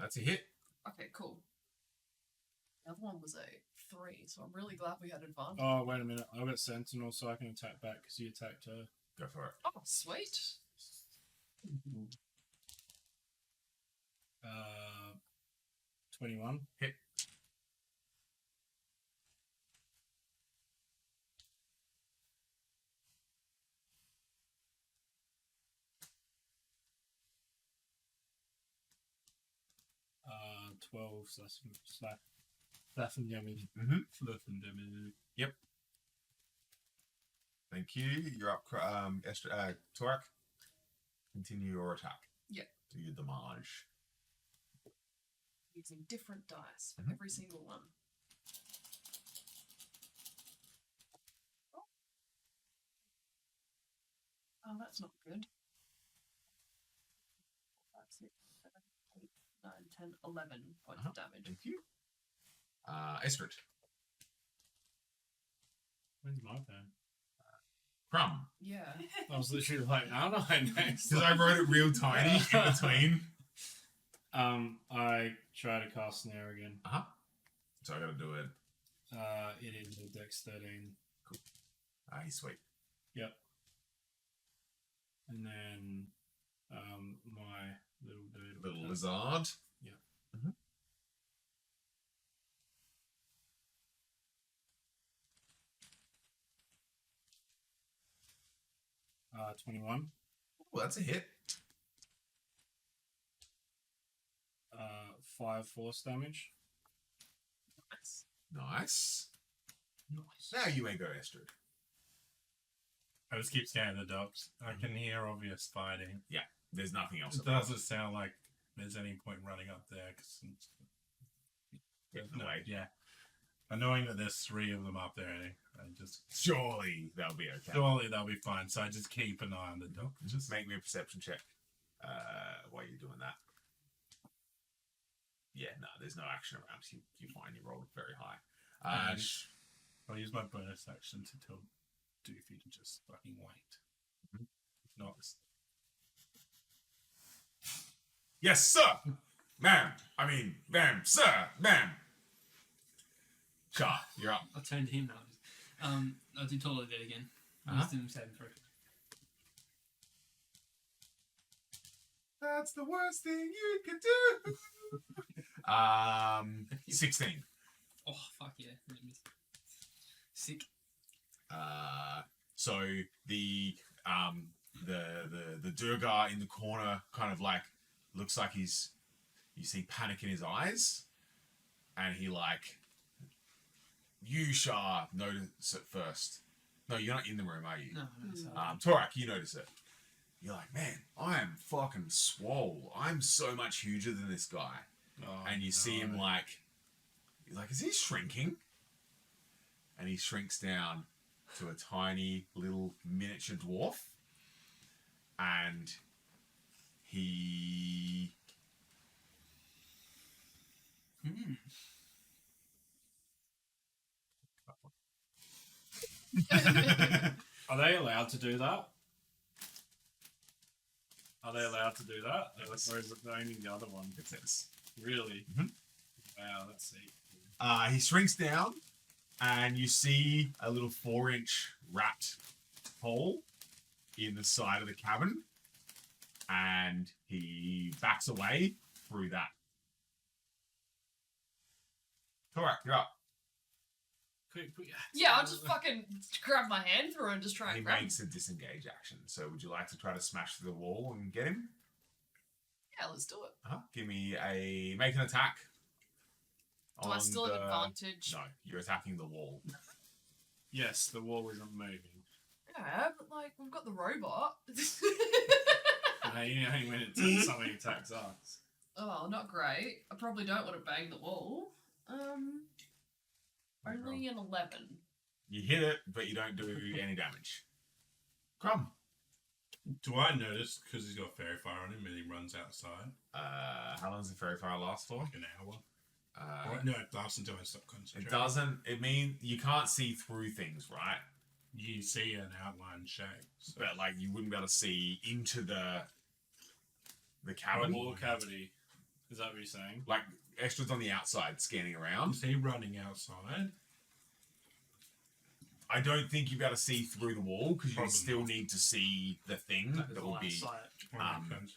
That's a hit. Okay, cool. The other one was a 3, so I'm really glad we had advantage. Oh, wait a minute. I've got Sentinel, so I can attack back because you attacked her. Go for it. Oh, sweet. 21. Hit. Uh, 12 slash and damage. Fluff and damage. Thank you. You're up, Torak. Continue your attack. Yeah. Do your damage. Using different dice for Mhm. every single one. Oh, that's not good. 5, 6, 7, 8, 9, 10, 11 points of damage. Thank you. Estrid. When's my turn? Crumb. Yeah. I was literally like, aren't I next? Because I wrote it real tiny in between. I try to cast Snare again. So I gotta do it. It is a Dex 13. He's sweet. Yep. And then, my little dude. Little lizard. 21. Oh, that's a hit. 5 force damage. Nice. Nice. Nice. Now you may go, Estrid. I just keep scanning the docks. I can hear obvious fighting. There's nothing else. It doesn't sound like there's any point running up there. Cause Get in the way. yeah. And knowing that there's 3 of them up there, I just Surely they'll be okay. surely they'll be fine. So I just keep an eye on the dock. Just make me a perception check while you're doing that. Yeah, no, there's no action around. You find you rolled very high. And I'll use my bonus action to tell Doofy to just fucking wait. Mhm. If not, Yes, sir, ma'am. I mean, ma'am, sir, ma'am. Char, you're up. I turned to him now. I'll do totally that again. Uh-huh. Wisdom saving throw. That's the worst thing you can do. 16. Oh fuck yeah! Sick. So the Durgar in the corner kind of like looks like you see panic in his eyes, and he like, you Shah notice it first. No, you're not in the room, are you? No, sorry. Torak, you notice it. You're like, man, I am fucking swole. I'm so much huger than this guy. And you see him like, you're like, is he shrinking? And he shrinks down to a tiny little miniature dwarf. And he... Are they allowed to do that? Are they allowed to do that? Yes. Or is it only the other one? It says. Really? Mhm. Wow, let's see. He shrinks down, and you see a little 4-inch wrapped hole in the side of the cabin, and he backs away through that. Correct, you're up. Quick, put your hats Yeah, I'll down. just fucking grab my hand through and just try He and grab him. makes a disengage action. So would you like to try to smash through the wall and get him? Yeah, let's do it. Give me make an attack. Do I on still have the- advantage? No, you're attacking the wall. Yes, the wall isn't moving. Yeah, but like, we've got the robot. You know when something attacks us. Oh, not great. I probably don't want to bang the wall. Only an 11. You hit it, but you don't do any damage. Crumb. do I notice because he's got fairy fire on him and he runs outside How long does the fairy fire last for? like an hour? No, it lasts until I stop concentrating. It doesn't. It means you can't see through things, right? You see an outline shape. So. But like you wouldn't be able to see into the A cabin. wall cavity. Is that what you're saying? Like extras on the outside scanning around. Is he running outside? I don't think you'd be able to see through the wall because you Probably still not. need to see the thing There's that a will line of be sight. Makes sense.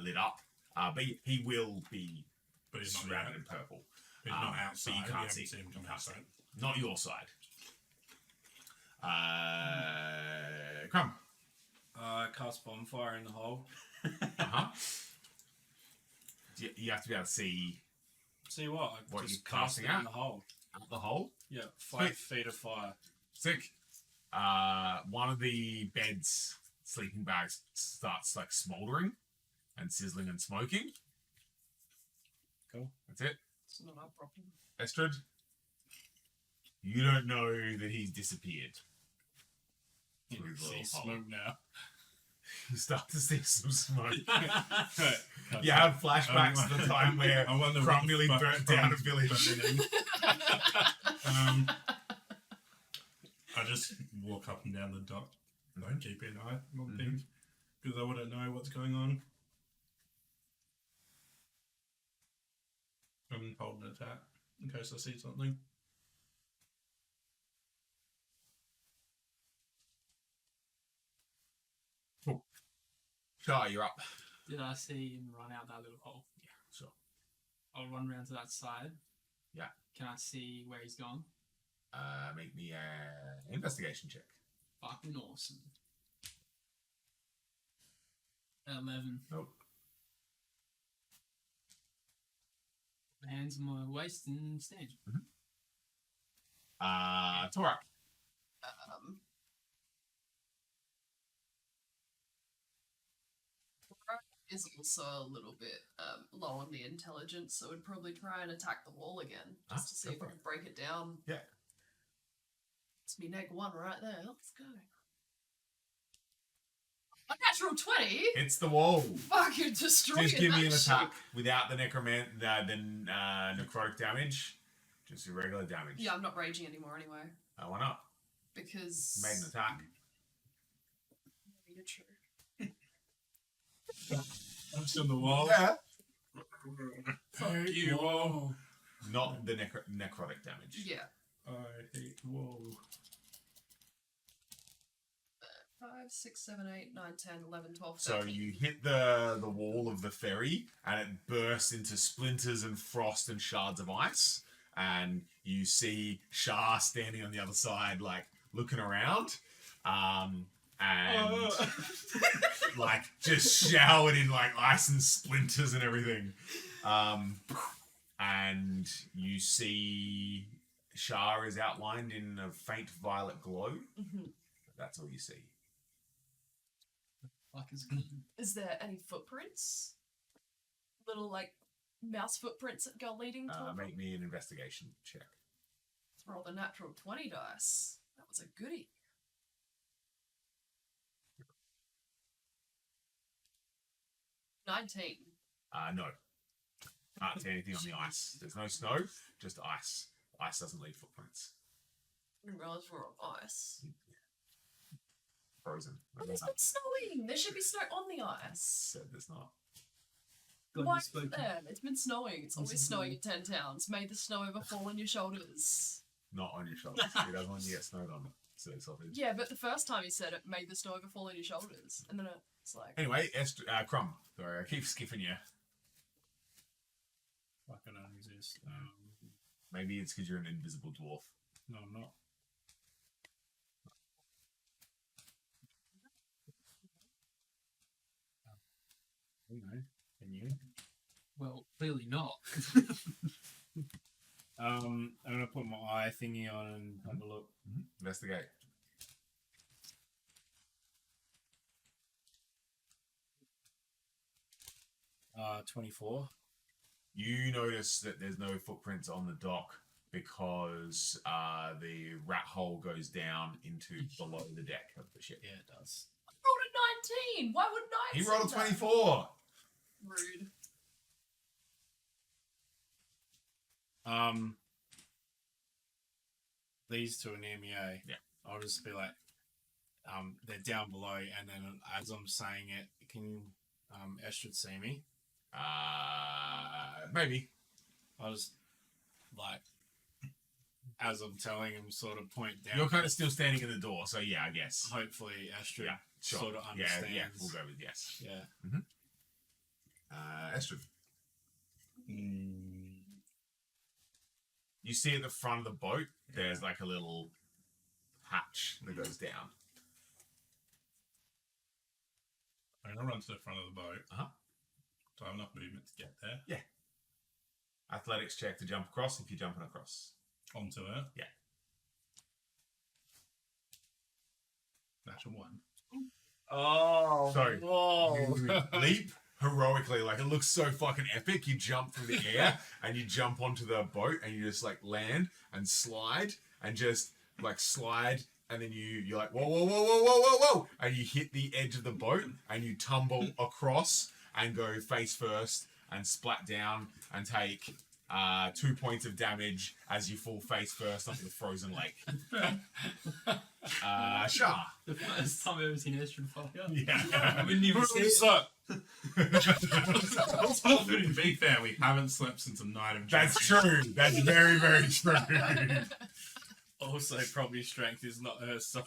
lit up. But he will be But he's not, surrounded in purple. he's not outside. But you can't haven't see seen him come can't outside. see. Not your side. Crumb. Cast bonfire in the hole. Uh-huh. You have to be able to see See what? I What, just you cast casting it in out? the hole. out the hole. Yeah, Sweet. 5 feet of fire. Sick. One of the bed's sleeping bags starts like smoldering and sizzling and smoking. Cool. That's it. It's not our problem. Estrid, you don't know that he's disappeared. You Through can the see little hole. smoke now. You start to see some smoke. Right. You have flashbacks to the time where I wonder Crumb what the nearly fuck burnt down a Crumb's village. burning. I just walk up and down the dock. Don't keep an eye on things because I wouldn't know what's going on. I'm holding an attack in case I see something. Char, you're up. Did I see him run out that little hole? Yeah, sure. I'll run around to that side. Yeah. Can I see where he's gone? Make me an investigation check. Fucking awesome. 11. Nope. My hands on my waist and stand. Torak. Laura is also a little bit low on the intelligence, so would probably try and attack the wall again, just to see go if for we can break it down. Yeah. It's me -1 right there. Let's go. A natural 20. Hits the wall. Fucking destroying Just give me an that attack shit. without the necrotic damage. Just your regular damage. Yeah, I'm not raging anymore anyway. Why not? Because... Made an attack. You're true. Punch on the wall. Yeah. Fuck you, wall. Not the necrotic damage. Yeah. I hate wall. 5, 6, 7, 8, 9, 10, 11, 12, So 13. you hit the wall of the ferry, and it bursts into splinters and frost and shards of ice. And you see Shah standing on the other side, like looking around, and like just showered in like ice and splinters and everything. And you see Shah is outlined in a faint violet glow. Mhm. That's all you see. Fuck is good. Is there any footprints? Little, like, mouse footprints that go leading to Make me an investigation check. Let's roll the natural 20 dice. That was a goodie. 19. No. Can't see anything on the ice. There's no snow, just ice. Ice doesn't leave footprints. I didn't realise we're on ice. Frozen. But it's been snowing. There should be snow on the ice. Said there's not. God, Why you is spoke. there? It's been snowing. It's This always is snowing weird. in 10 towns. May the snow ever fall on your shoulders. Not on your shoulders. He doesn't want you to get snowed on. So it's obvious. Yeah, but the first time he said it, made the snow ever fall on your shoulders. And then it's like, Anyway, Crumb. Sorry, I keep skipping you. Fucking don't exist. Maybe it's because you're an invisible dwarf. No, I'm not. You know, can you? Well, clearly not. I'm gonna put my eye thingy on and have a look. Investigate. Uh, 24. You notice that there's no footprints on the dock because the rat hole goes down into below the deck of the ship. Yeah, it does. I rolled a 19. Why wouldn't I? He have rolled a said that? 24. Rude. These two are near me, eh? Yeah. I'll just be like, they're down below, and then as I'm saying it, can Estrid see me? Maybe. I'll just, like, as I'm telling him, sort of point down. You're kind of still standing in the door, so yeah, I guess. Hopefully, Estrid Yeah, sure. sort of understands. Yeah, we'll go with yes. Yeah. Estrid. You see at the front of the boat, there's like a little hatch that goes down. I'm gonna run to the front of the boat. Uh-huh. Do I have enough movement to get there? Athletics check to jump across if you're jumping across. Onto it? Yeah. Natural 1. Oh, So, whoa. you leap heroically, like it looks so fucking epic. You jump through the air and you jump onto the boat and you just like land and slide and just like slide and then you're like whoa whoa whoa whoa whoa whoa whoa and you hit the edge of the boat and you tumble across and go face first and splat down and take 2 points of damage as you fall face first onto the frozen lake. Shah. The first time I've ever seen Estrid fire. Yeah. I wouldn't even see it. Sup? Let's be fair, we haven't slept since a night of That's drinking. true. That's very, very true. Also, probably strength is not her so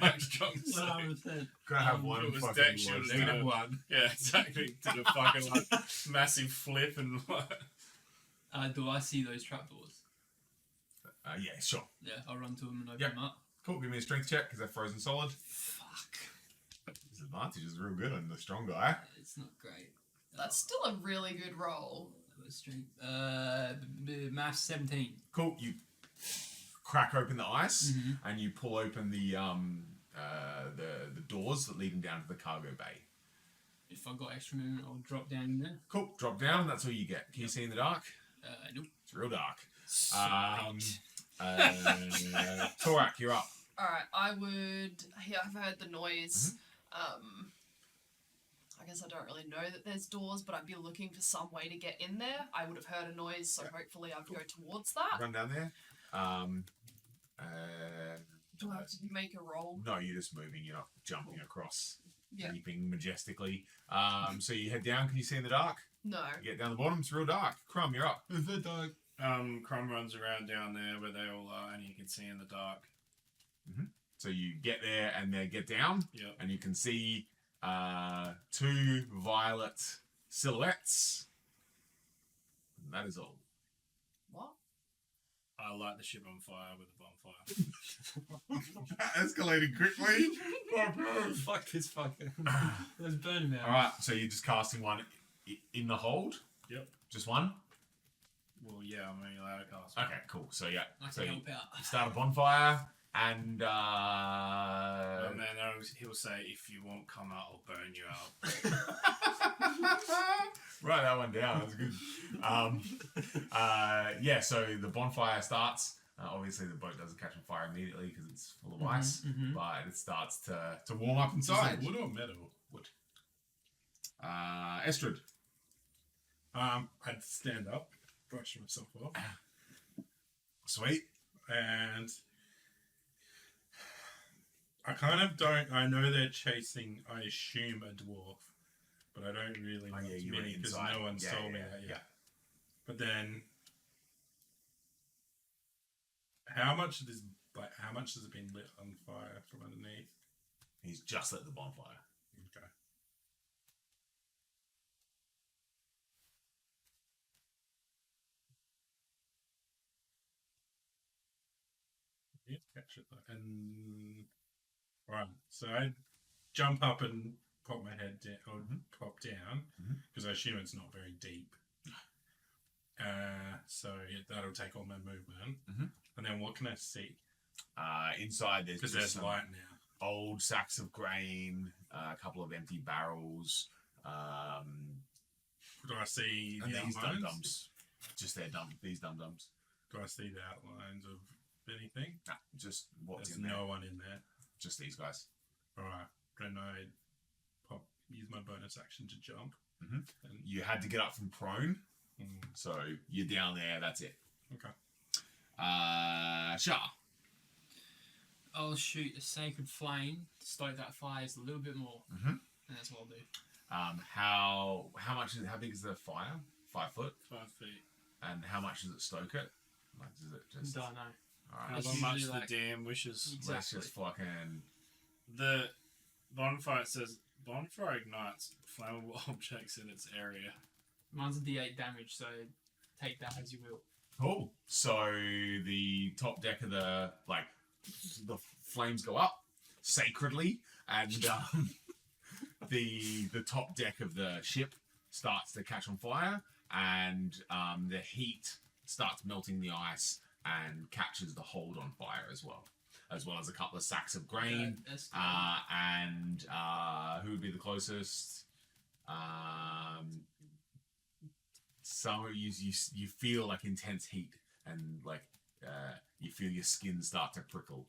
much strong. So. 100%. Gotta have If one it was fucking deck, she low would've stat. done Negative 1. Yeah, exactly. Did a fucking like massive flip and like, Do I see those trapdoors? Yeah, sure. Yeah, I'll run to them and open Yep. them up. Cool. Give me a strength check because they're frozen solid. Fuck. Disadvantage is real good on the strong guy. It's not great. That's still a really good roll. Strength. Math 17. Cool. You crack open the ice Mhm. and you pull open the doors that lead down to the cargo bay. If I've got extra movement, I'll drop down in there. Cool. Drop down. And that's all you get. Can you see in the dark? Nope. It's real dark. Sweet. Torak, you're up. Alright, I've heard the noise. I guess I don't really know that there's doors, but I'd be looking for some way to get in there. I would have heard a noise, so hopefully I'd go towards that. Run down there. Do I have to make a roll? No, you're just moving. You're not jumping across, Yeah. leaping majestically. So you head down. Can you see in the dark? No. You get down the bottom. It's real dark. Crumb, you're up. Is it dark? Crumb runs around down there where they all are, and you can see in the dark. So you get there and then get down, Yep. and you can see 2 violet silhouettes. And that is all. What? I light the ship on fire with a bonfire. Escalated quickly. Fuck this fucker. Let's burn him out. All right. So you're just casting one in the hold. Yep. Just one. Well, yeah, I'm only allowed to cast. Okay. Cool. So yeah. I So can you help out. start a bonfire and. And then he'll say, "If you won't come out, I'll burn you out." Write that one down. That's good. Yeah, so the bonfire starts. Obviously, the boat doesn't catch on fire immediately because it's full of ice, but it starts to warm up inside. Wood or metal? Wood. Estrid. I'd stand up, brush myself off, Sweet. and I kind of don't. I know they're chasing. I assume a dwarf, but I don't really know yeah, it's you went many because inside. no one Yeah, told me yeah, that yet. yeah. But then, how much of this? Like, how much has it been lit on fire from underneath? He's just lit the bonfire. Okay. Yeah, catch it though. And right, so I jump up and pop my head down, or pop down, because I assume it's not very deep. So yeah, that'll take all my movement. And then what can I see? Inside, there's Because just there's some light now. old sacks of grain, a couple of empty barrels, Do I see and the these outlines? dum-dums. Just these dum-dums. Do I see the outlines of anything? Nah, just what's There's in there. no one in there. Just these guys. Alright, then I use my bonus action to jump. Mhm. And, You had to get up from prone, mm, so you're down there. That's it. okay. Shah. I'll shoot a sacred flame to stoke that fire just a little bit more. Mhm. And that's what I'll do. How much is it? How big is the fire? 5 foot. 5 feet. And how much does it stoke it? Like, does it just? Don't know. All right. That's However much usually the like- DM wishes. Let's Exactly. just fucking. The bonfire says bonfire ignites flammable objects in its area. Mine's a D8 damage, so take that as you will. Cool. So the top deck of the flames go up sacredly, and the top deck of the ship starts to catch on fire, and the heat starts melting the ice and catches the hold on fire as well as a couple of sacks of grain. That's And who would be the closest? Some of you feel like intense heat, and you feel your skin start to prickle.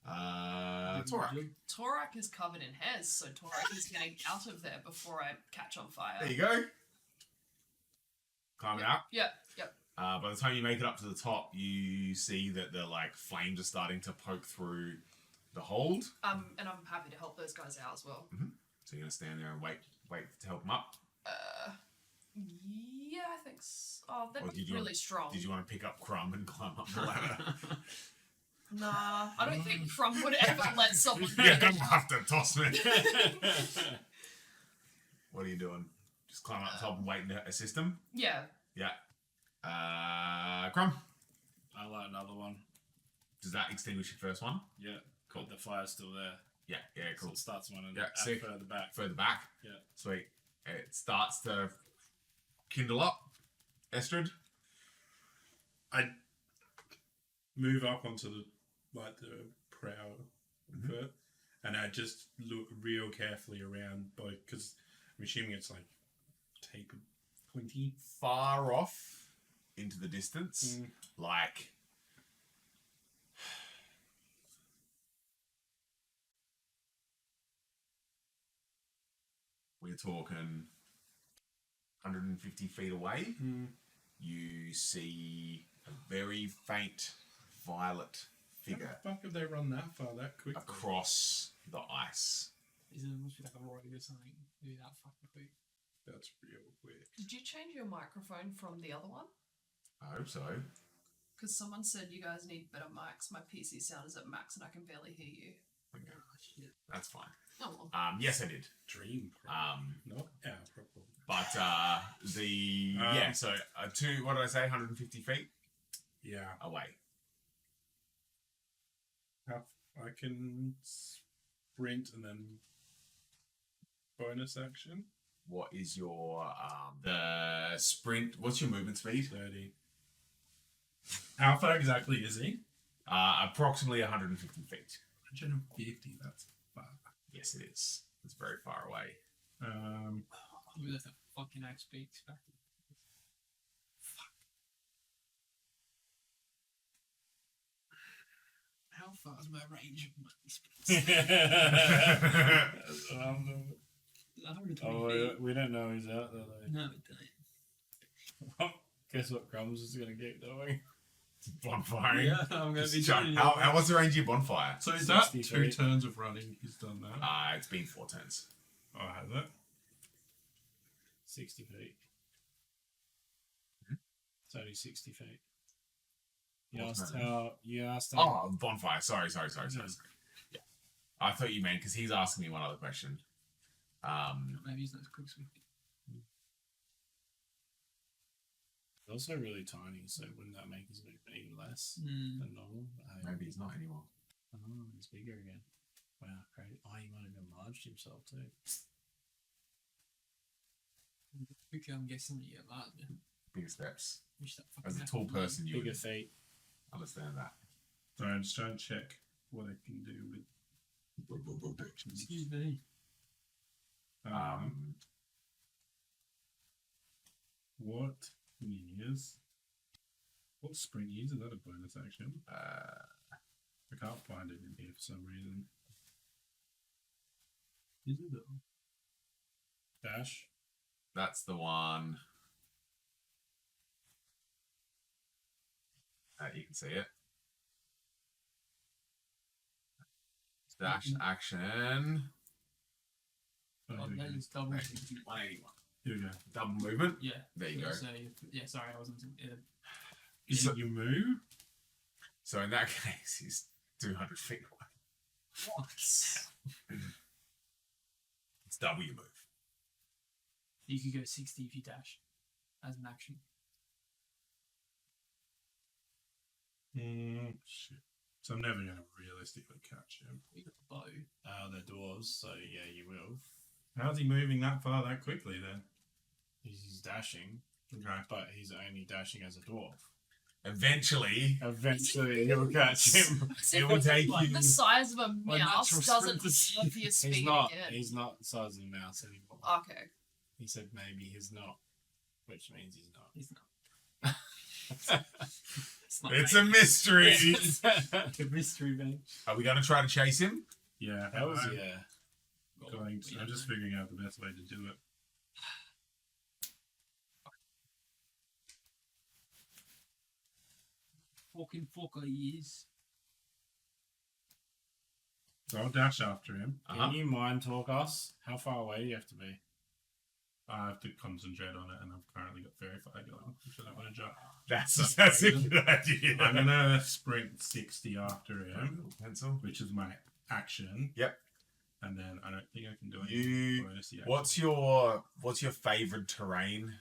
Torak. Torak is covered in hairs, so Torak is getting out of there before I catch on fire. There you go. Climb out. Yep. By the time you make it up to the top, you see that the flames are starting to poke through the hold. And I'm happy to help those guys out as well. So you're gonna stand there and wait to help them up. Yeah, I think so. Oh, they're Or did you really want- strong. Did you want to pick up Crumb and climb up the ladder? Nah, I don't think Crumb would ever let someone. You're gonna have to toss me. What are you doing? Just climb up top and wait to assist him? Yeah. Yeah. Crumb. I light another one. Does that extinguish your first one? Yeah. Cool. But the fire's still there. Yeah, So cool. it starts one and Yeah, sick. further back. Further back. Yeah. Sweet. It starts to kindle up. Estrid. I move up onto the prow of it, and I just look real carefully around both, because I'm assuming it's tapered, pointy. Far off into the distance, we're talking 150 feet away, you see a very faint violet figure How the fuck have they run that far that quickly? across the ice. Is it must be like a roid or something? Maybe that fucking quick. That's real quick. Did you change your microphone from the other one? I hope so. Because someone said you guys need better mics. My PC sound is at max and I can barely hear you. Okay, Oh shit. that's fine. Oh well. Yes, I did. Dream problem. Not our problem. But yeah. So what did I say? 150 feet Yeah. away. I can sprint and then bonus action. What is your the sprint? What's your movement speed? 30. How far exactly is he? Approximately 150 feet. 150. That's far. Yes, it is. It's very far away. Maybe that's a fucking axe beaks back. How far is my range of my speeds? 120 feet. We don't know who's out there though. No, it don't. Guess what Crumbs is going to keep doing? Bonfire. Yeah, I'm going to be Just chuck- joining how, what's the range of your bonfire? So is that 60 2 feet. turns of running? He's done that. It's been 4 turns. Oh, has it? 60 feet. It's only 60 feet. What's that? You asked how. Oh, bonfire. Sorry. Yeah. I thought you meant because he's asking me one other question. Maybe he's not as quick as we think. He's also really tiny, so wouldn't that make his movement even less Mm. than normal? Maybe he's not anymore. Oh, he's bigger again. Wow, great. Oh, he might have enlarged himself too. Quicker, I'm guessing you get larger. Bigger steps. Wish that fucking As a happened tall to me. person, you Bigger would feet. understand that. Sorry, I'm just trying to check what I can do with actions. Excuse me. What is? What sprint is? Is that a bonus action? I can't find it in here for some reason. Is it though? Dash. That's the one. You can see it. Dash action. Oh, Oh, here that we go. is double. 181. Here we go. Double movement. Yeah. There you go. So, yeah, sorry, I wasn't. Is So- it you move? So in that case, he's 200 feet away. What? It's double your move. You could go 60 if you dash as an action. Shit. So I'm never going to realistically catch him. You got the bow. They're dwarves, so yeah, you will. How's he moving that far that quickly then? He's dashing, Okay. but he's only dashing as a dwarf. Eventually, Eventually, you'll catch him. it will take Like you. the size of a My mouse natural doesn't sprint have your speed He's not. again. He's not the size of a mouse anymore. Okay. He said maybe he's not, which means he's not. He's not. It's not It's a mystery. a mystery bench. Are we going to try to chase him? Yeah. That was I'm yeah. going to, I'm just figuring out the best way to do it. Fucking fucker he is. So I'll dash after him. Uh-huh. Can you mind talk us? How far away do you have to be? I have to concentrate on it, and I've currently got very far going, which I don't want to jump. That's a good idea. I'm gonna sprint 60 after him, Pencil. which is my action. Yep. And then I don't think I can do any You. bonus yet. What's your favorite terrain?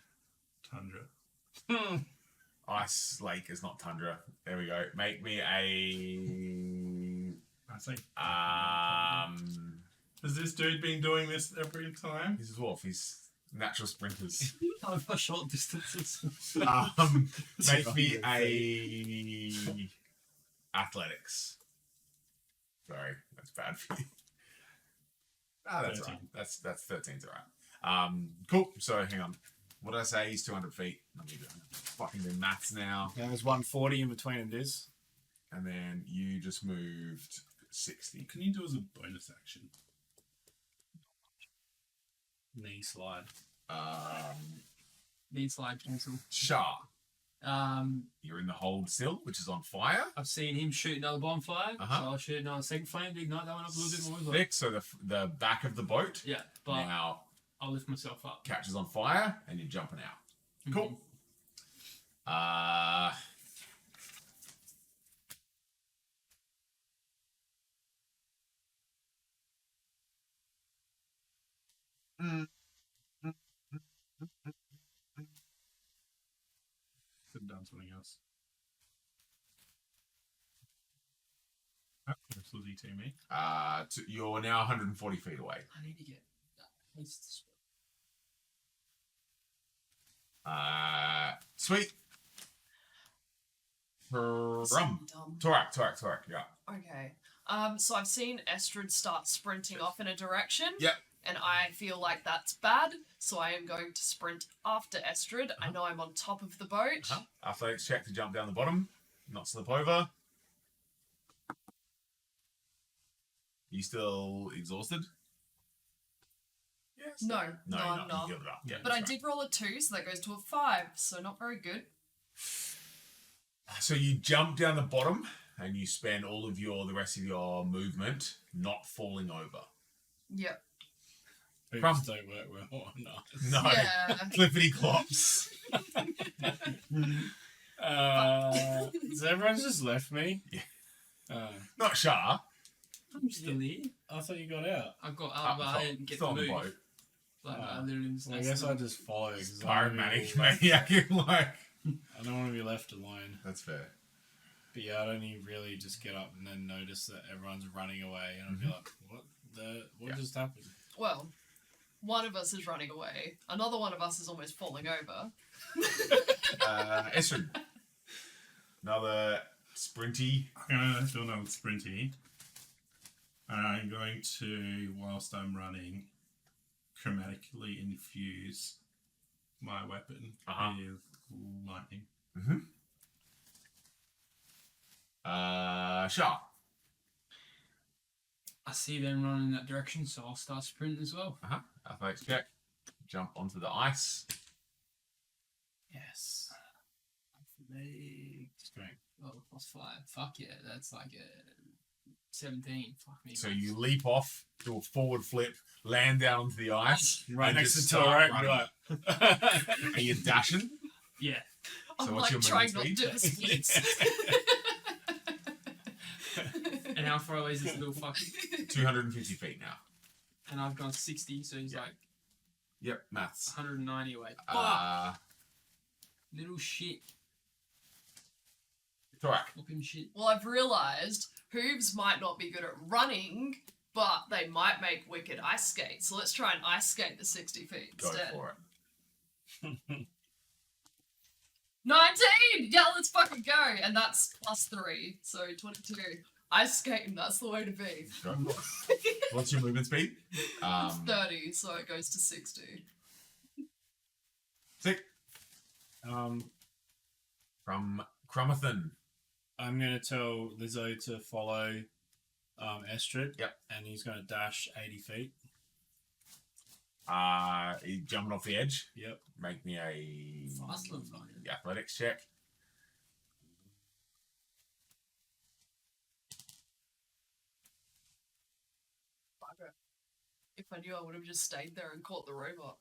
Tundra. Ice Lake is not tundra. There we go. Make me a I say. Has this dude been doing this every time? He's a dwarf. He's natural sprinters. Oh, for short distances. Make me a athletics. Sorry, that's bad for you. That's 13. right. That's 13's alright. Cool. So hang on. What did I say? He's 200 feet. Let me fucking do maths now. Yeah, there's 140 in between and this. And then you just moved 60. Can you do as a bonus action? Knee slide. Need slide pencil. Shah, you're in the hold still, which is on fire. I've seen him shoot another bonfire, Uh-huh. so I'll shoot another second flame to ignite that one up a little bit more. Thick, so the back of the boat Yeah, but now I'll lift myself up. catches on fire, and you're jumping out. Cool. Could have done something else. Oh, this was eating me. You're now 140 feet away. I need to get that haste spell. Sweet. Rum. Dumb. Torak, yeah. Okay. So I've seen Estrid start sprinting off in a direction. Yep. And I feel like that's bad, so I am going to sprint after Estrid. I know I'm on top of the boat. Athletics check to jump down the bottom, not slip over. You still exhausted? Yes. No, No, I'm you're not. You give it up. Yeah, But I that's right. did roll a 2, so that goes to a 5, so not very good. So you jump down the bottom, and you spend all of the rest of your movement not falling over. Yep. Hoops don't work well on us. No. Yeah. Clippity clops. So everyone's just left me? Yeah. Not Shah. I'm still here. I thought you got out. I've got Up the I top. didn't get Still to on the move. boat. Like, I literally just I guess I just follow. 'Cause Pirate I maniac, like. I don't want to be left alone. That's fair. But yeah, I'd only really just get up and then notice that everyone's running away, and I'd be like, what just happened? Well, one of us is running away. Another one of us is almost falling over. Estrid. Another sprinty. I'm going to do another sprinty. I'm going to, whilst I'm running, chromatically infuse my weapon with lightning. Shah. I see them running in that direction, so I'll start sprinting as well. Athletics check. Jump onto the ice. Yes. Strength. Oh, +5. Fuck yeah, that's like a 17. Fuck me. So you leap off, do a forward flip, land down onto the ice. Right and next just to start Torak, running. right? Are you dashing? Yeah. So I'm what's like your trying not movement to do speed? splits. And how far away is this little fuck? 250 feet now. And I've gone 60, so he's like Yep, maths. 190 away. Little shit. Torak. Fucking shit. Well, I've realised hooves might not be good at running, but they might make wicked ice skate. So let's try and ice skate the 60 feet Go instead. for it. 19! Yeah, let's fucking go! And that's +3, so 22. Ice skating, that's the way to be. Go for it. What's your movement speed? It's 30, so it goes to 60. Sick. From Cromathan. I'm going to tell Lizzo to follow Estrid. Yep. And he's going to dash 80 feet. He's jumping off the edge. Yep. Make me a Fast little fucker. athletics check. Bugger. If I knew, I would have just stayed there and caught the robot.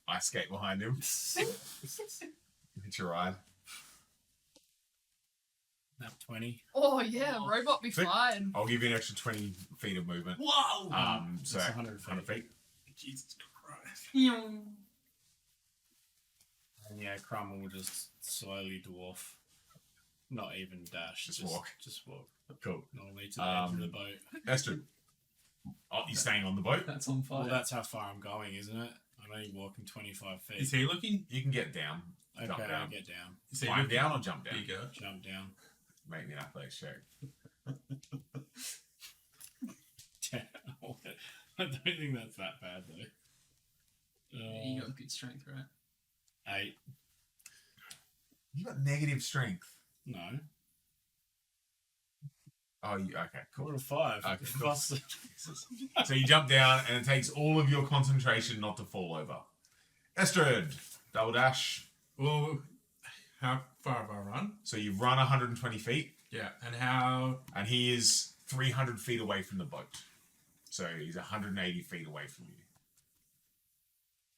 I skate behind him. It's your ride. Nap 20. Oh yeah, Oh. robot be Sick. fine. I'll give you an extra 20 feet of movement. Whoa! So That's 100 100 feet. Jesus Christ. And yeah, Crumb will just slowly dwarf. Not even dash. Just walk. Just walk. Cool. Normally to the edge of the boat. Estrid. Oh, you're staying on the boat? That's on fire. Well, that's how far I'm going, isn't it? I'm only walking 25 feet. Is he looking You can get down. Jump Okay, I'll down. get down. is he Climb looking down or jump down? bigger? Jump down. Make me an athletics check. I don't think that's that bad, though. Yeah, you got good strength, right? 8. You got negative strength. No. Oh, okay, cool. Rolled a 5. Okay, cool. Plus- So you jump down, and it takes all of your concentration not to fall over. Estrid, double dash. Well, how far have I run? So you've run 120 feet, Yeah, and how? and he is 300 feet away from the boat. So he's 180 feet away from you.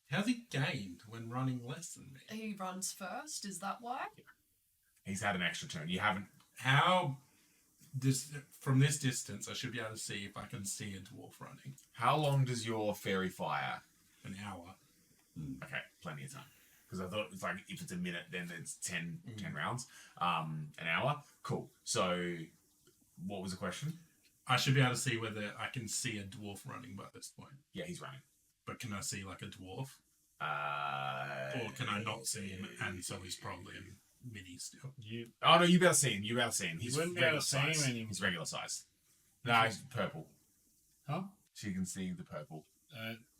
How's he gained when running less than me? He runs first. Is that why? He's had an extra turn. You haven't. How? From this distance, I should be able to see if I can see a dwarf running. How long does your fairy fire? An hour. Okay, plenty of time. Because I thought it's like if it's a minute, then it's 10 rounds. An hour. Cool. So, what was the question? I should be able to see whether I can see a dwarf running by this point. Yeah, he's running. But can I see like a dwarf? Or Or can I not see him and so he's probably a mini still? you Oh no, you better see him. You better see him. You He's wouldn't be able regular to see him size. anymore. He's regular size. No, he's purple. Huh? She can see the purple.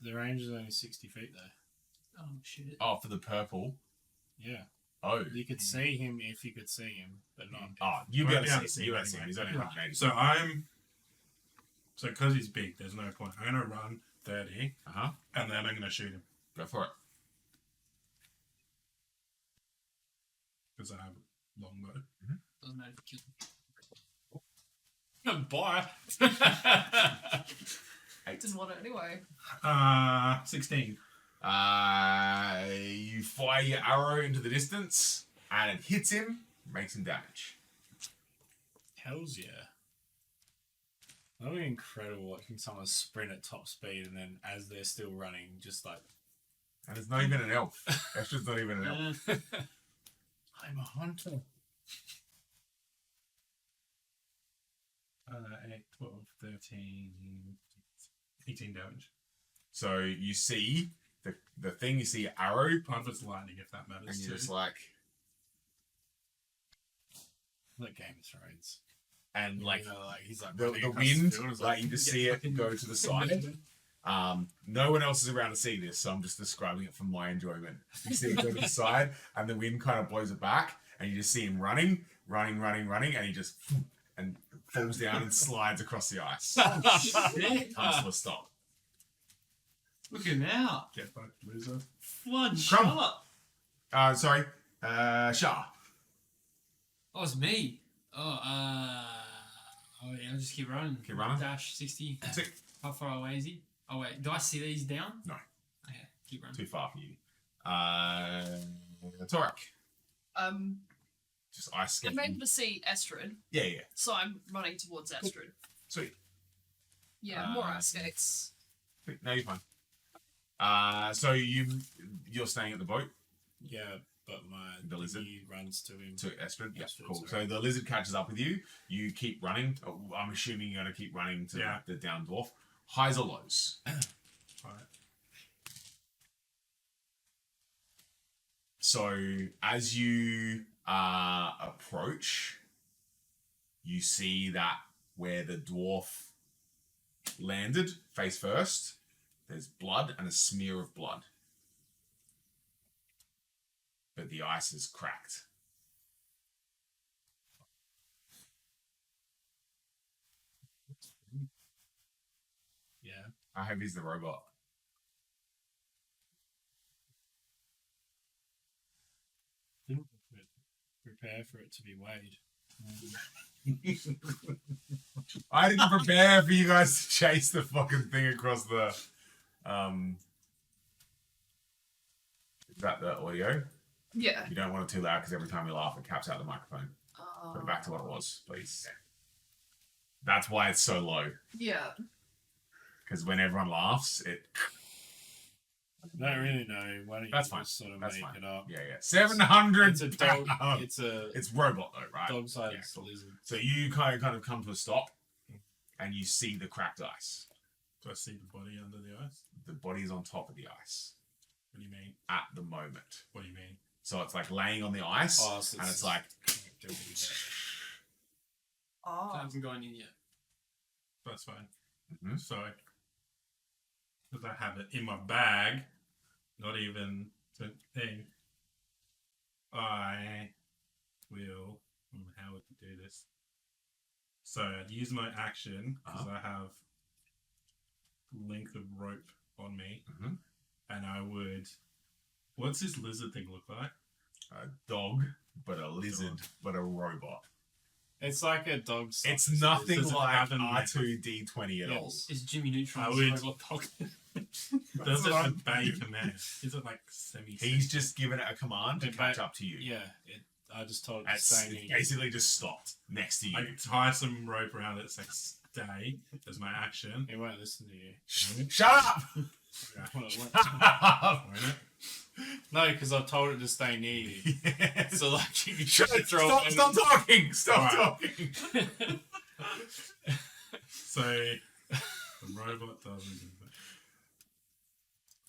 The range is only 60 feet though. Oh shit. Oh, for the purple. Yeah. Oh. You could see him if you could see him, but not. Oh, you Well, better yeah, see see him. You him better see him. anyway. He's only 180. So because he's big, there's no point. I'm going to run 30 Uh-huh. and then I'm going to shoot him Go for it. because I have a longbow. Doesn't matter if you kill him. Bye. Didn't want it anyway. 16. You fire your arrow into the distance, and it hits him, makes him damage. Hells yeah. That'd be incredible watching someone sprint at top speed and then as they're still running, just like. And it's not even an elf. That's just not even an elf. I'm a hunter. 8, 12, 13, 18 damage. So you see the thing. You see arrow, Part of it's lightning if that matters and too. you're just like, Like Game of Thrones. and like You know, like he's like the running across wind, field and it's like you just see it go to the side. No one else is around to see this, so I'm just describing it for my enjoyment. You see it go to the side, and the wind kind of blows it back, and you just see him running, and he just and falls down and slides across the ice. Shit. Comes to a stop. Looking out. Get fucked, loser. One Crumb. shot. Sorry, Shah. Oh, it's me. Oh, yeah, I'll just keep running. Keep running. Dash 60. Sick. How far away is he? Oh, wait. Do I see these down? No. Okay, keep running. Too far for you. Torak. Just ice I'm skating. able to see Estrid, Yeah, yeah. so I'm running towards Estrid. Sweet. Yeah, more ice skates. Sweet. No, you're fine. So you're staying at the boat Yeah, but The lizard? he runs to him. to Estrid. Yeah, Estrid, cool. sorry. So the lizard catches up with you. You keep running. Oh, I'm assuming you're gonna keep running to Yeah. the down dwarf. Highs or lows? Alright. So as you approach, you see that where the dwarf landed, face first, there's blood and a smear of blood. But the ice is cracked. Yeah. How heavy is the robot? Prepare for it to be weighed. I didn't prepare for you guys to chase the fucking thing across the. Is that the audio? Yeah. You don't want it too loud because every time you laugh, it caps out the microphone. Put it back to what it was, please. That's why it's so low. Yeah. Because when everyone laughs, it. I don't really know. Why don't you That's fine. just sort of That's make fine. it up? Yeah, yeah. 700. It's a dog. It's a It's robot though, right? dog-sized Yeah, cool. lizard. So you kind of come to a stop, and you see the cracked ice. Do I see the body under the ice? The body is on top of the ice What do you mean? at the moment. What do you mean? So it's like laying on the ice, Oh, so and it's like. That Oh. hasn't gone in yet. That's fine. Mhm. So, because I have it in my bag, not even the thing, I will. How would you do this? So I'd use my action because Uh-huh. I have length of rope on me, Mhm. and I would. What's this lizard thing look like? A dog, but a lizard, but a robot. It's like a dog. It's size. nothing Does it like have a R2D20 at all. Yes. Is Jimmy Neutron I a would- robot dog? Does it what I'm obey thinking. command? Is it like semi? He's just given it a command to But- catch up to you. Yeah. I just told it to It's stay near you. basically just stopped next to you. I tie some rope around it. It's like stay as my action. It won't listen to you. Shut up! Well, it won't- Shut up! Won't it? No, because I've told it to stay near you. So like you can Shut try to throw it in. stop talking! Stop Alright. talking! So the robot doesn't.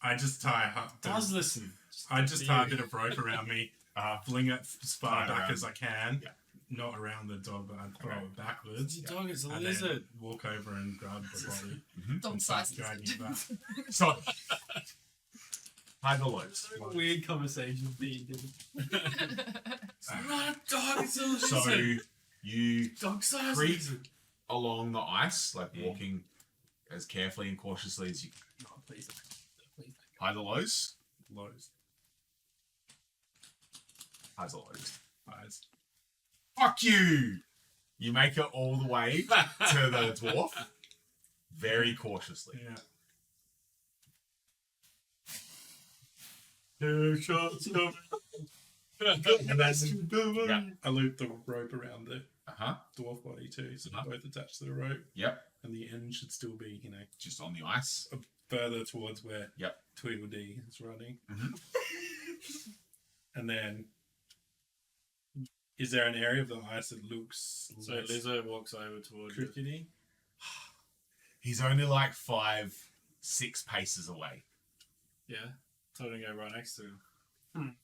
I just tie. Does listen. I just tie a bit of rope around me, fling it as Tie far it back around. as I can. Yeah. Not around the dog, but I'd throw Okay. it backwards. Your dog is a And lizard. then walk over and grab the body Dog and start size. dragging it back. So, hide the loads. Weird conversation being It's not a dog, it's a lizard. So, you dog size creep lizard. along the ice, like walking as carefully and cautiously as you No, please. Please. hide the lows. Lows. Hide the lows. Eyes. Fuck you! You make it all the way to the dwarf, very cautiously. Yeah. Two shots of And that's, yeah. I loop the rope around the Uh-huh. dwarf body too, so Uh-huh. they're both attached to the rope, Yep. and the end should still be, Just on the ice. further towards where Yep. Tweedledee is running. Mhm. And then, is there an area of the ice that looks So less lizard walks over towards you. crickety? He's only like 5-6 paces away. Yeah. Told him to go right next to him.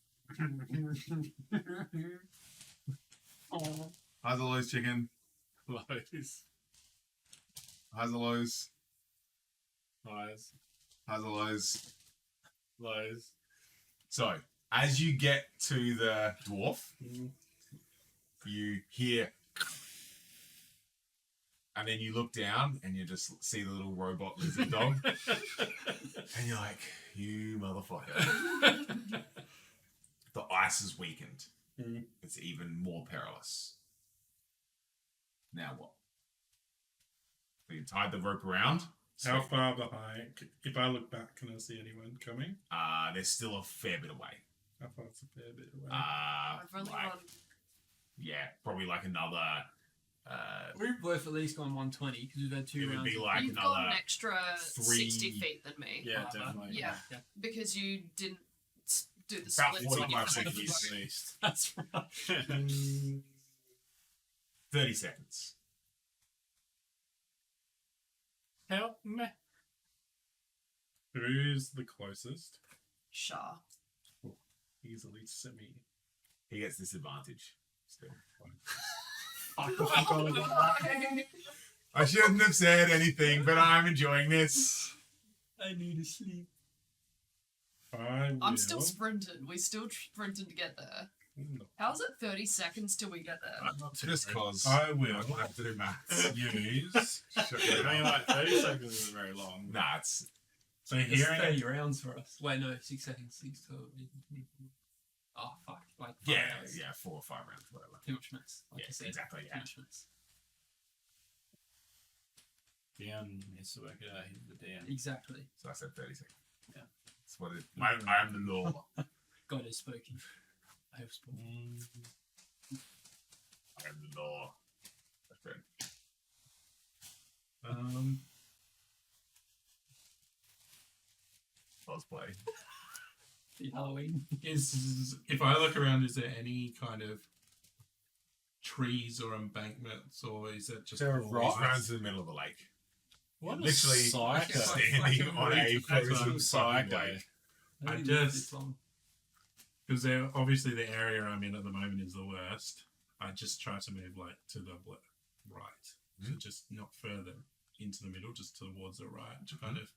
Hide the lows, chicken. Lows. Hide the lows. Eyes. Hide the lows. Lows. So, as you get to the dwarf, you hear, and then you look down and you just see the little robot lizard dog, and you're like, you motherfucker. The ice is weakened. Mhm. It's even more perilous. Now what? So you tied the rope around. How far behind? If I look back, can I see anyone coming? There's still a fair bit away. How far? It's a fair bit away. I've only like, gone. yeah, probably like another. We've both at least gone 120 because we've had two It would rounds. be like You've another got an extra 3 60 feet than me. Yeah, Rather. definitely. Yeah. Because you didn't do the About splits on your 45 front. seconds. At least. That's right. 30 seconds. Help me. Who's the closest? Shah. Easily semi. He gets disadvantage. Still. I shouldn't have said anything, but I'm enjoying this. I need to sleep. I'm still sprinting. We still sprinting to get there. How's it 30 seconds till we get there? Just cause. I will I have to do maths. use. I mean, like 30 seconds isn't very long. Nah, it's. So It's hearing 30 rounds for us. Wait, no, 6 seconds. 6 to. Oh, fuck. Like, 5 Yeah, rounds. yeah, 4 or 5 rounds, whatever. Too much maths. Like Yeah, you said. exactly, Too yeah. much maths. Dion needs to work it out. He's the Dion. Exactly. So I said 30 seconds. Yeah. That's what it. I am the law. God has spoken. I have spoken. I am the law. That's good. Cosplay. The Halloween. is if I look around, is there any kind of trees or embankments, or is it just There are all rocks. ice? Runs in the middle of the lake. What a Literally psycho. standing on a That's what frozen I'm fucking psycho. lake. I didn't live just- this long. Because obviously the area I'm in at the moment is the worst. I just try to move like to the right, so just not further into the middle, just towards the right, to kind of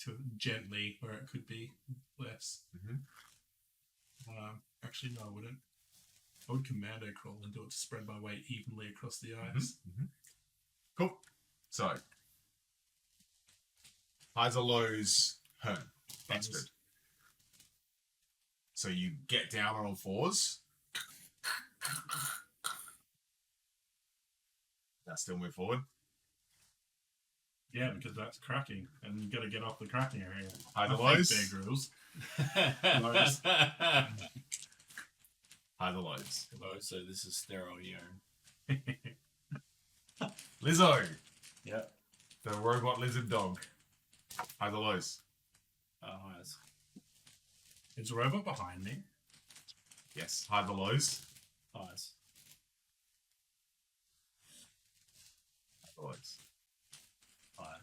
to gently where it could be less. Mhm. Actually, no, I wouldn't. I would commando crawl and do it to spread my weight evenly across the ice. Cool. So, highs or lows, Hearn. That's good. So you get down on all fours. That still move forward. Yeah, because that's cracking, and you got to get off the cracking area. Highs or I think lows? Bear Grylls. Lows. Highs or lows. Low, so this is sterile urine. Lizzo. Yep. The robot lizard dog. Highs or lows. Highs. Is a robot behind me? Yes. Highs or lows. Highs. Highs or lows. High.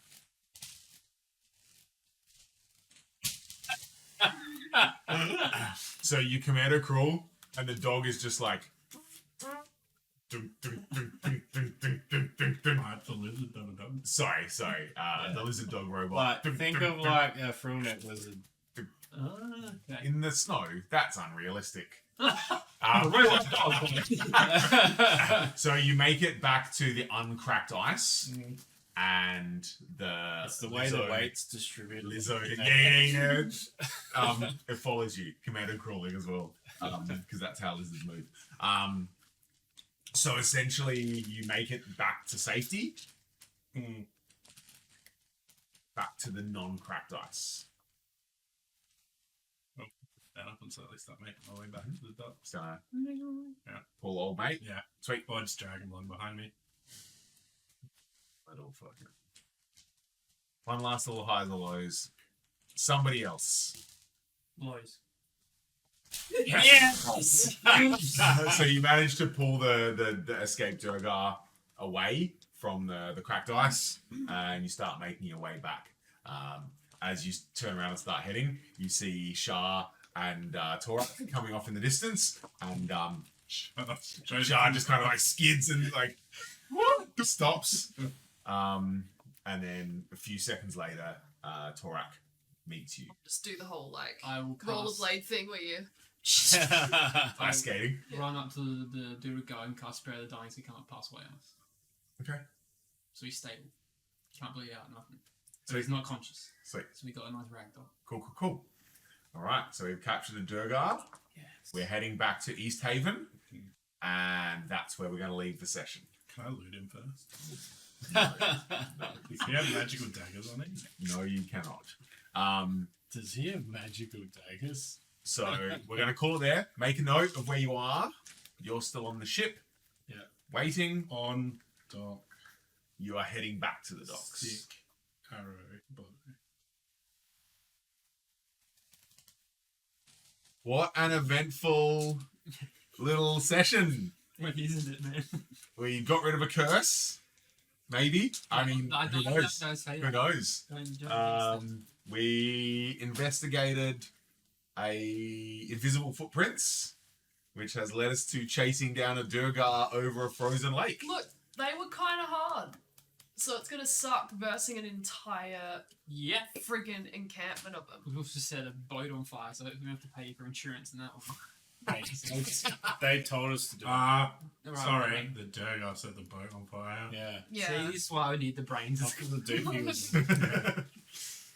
So you commando crawl, and the dog is just like. Right, the lizard done a dog. Sorry. The lizard dog robot. Like, think of like a frillneck lizard. Okay. In the snow. That's unrealistic. So you make it back to the uncracked ice, and It's the way the Lizzo- weight's distributed. Lizzo, it follows you, commando crawling as well, because that's how lizards move. So essentially, you make it back to safety, back to the non-cracked ice. Stand up and slowly start making my way back to the dock. So, Yeah. Paul, old mate, Yeah. sweet. Or just drag him along behind me. Little fucking. One last little highs or lows. Somebody else. Lows. Yes! So you managed to pull the escaped Durgar away from the cracked ice, and you start making your way back. As you turn around and start heading, you see Shah and Torak coming off in the distance, and Shah just kind of like skids and like stops. And then a few seconds later, Torak meets you. Just do the whole like I will cast, rollerblade thing where you. Ice skating. run up to the dude with go and cast Spare the Dying so he can't pass away on us. Okay. So he's stable. Can't bleed out, nothing. So Sweet. he's not conscious. Sweet. So we got a nice ragdoll. Cool. All right, so we've captured the Durgar. Yes. We're heading back to East Haven, and that's where we're going to leave the session. Can I loot him first? No, Does he have magical daggers on him? no, you cannot. Does he have magical daggers? So we're going to call it there. Make a note of where you are. You're still on the ship. Yeah. Waiting. On dock. You are heading back to the docks. Stick. Arrow. Bow. What an eventful little session. What isn't it, man? We got rid of a curse. Maybe. I mean, I who don't knows? say Who that. knows? Don't jump We investigated a invisible footprints, which has led us to chasing down a Durgar over a frozen lake. Look, they were kind of hard, so it's gonna suck versing an entire Yeah. friggin' encampment of them. We've also set a boat on fire, so we have to pay for insurance and that one. They told us to do it. Right, Sorry, right. the Durgar set the boat on fire. Yeah. Yeah. See, this is why we need the brains. Because the doofy was.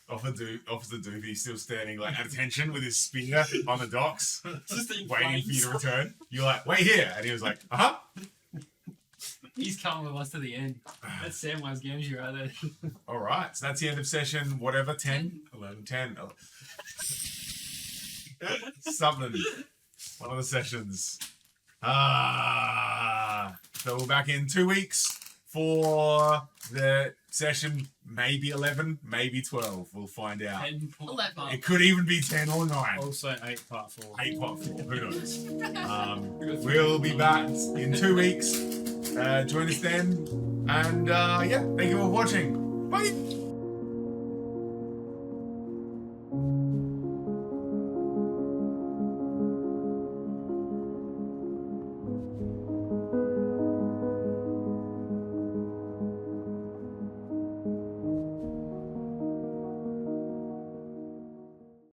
Officer Doofy still standing like at attention with his spear on the docks, Just in waiting for you to flames. return. You're like, wait here, and he was like, uh-huh. He's coming with us to the end. That's Samwise Gamgee right there. All right, so that's the end of session. Whatever, 10, 11. 10, something. One of the sessions. So we're back in 2 weeks for the session. Maybe 11, maybe 12. We'll find out. 11. It could even be 10 or 9. Also 8 part 4. 8.4. Who knows? We'll be back in 2 weeks. Join us then. And yeah, thank you for watching. Bye.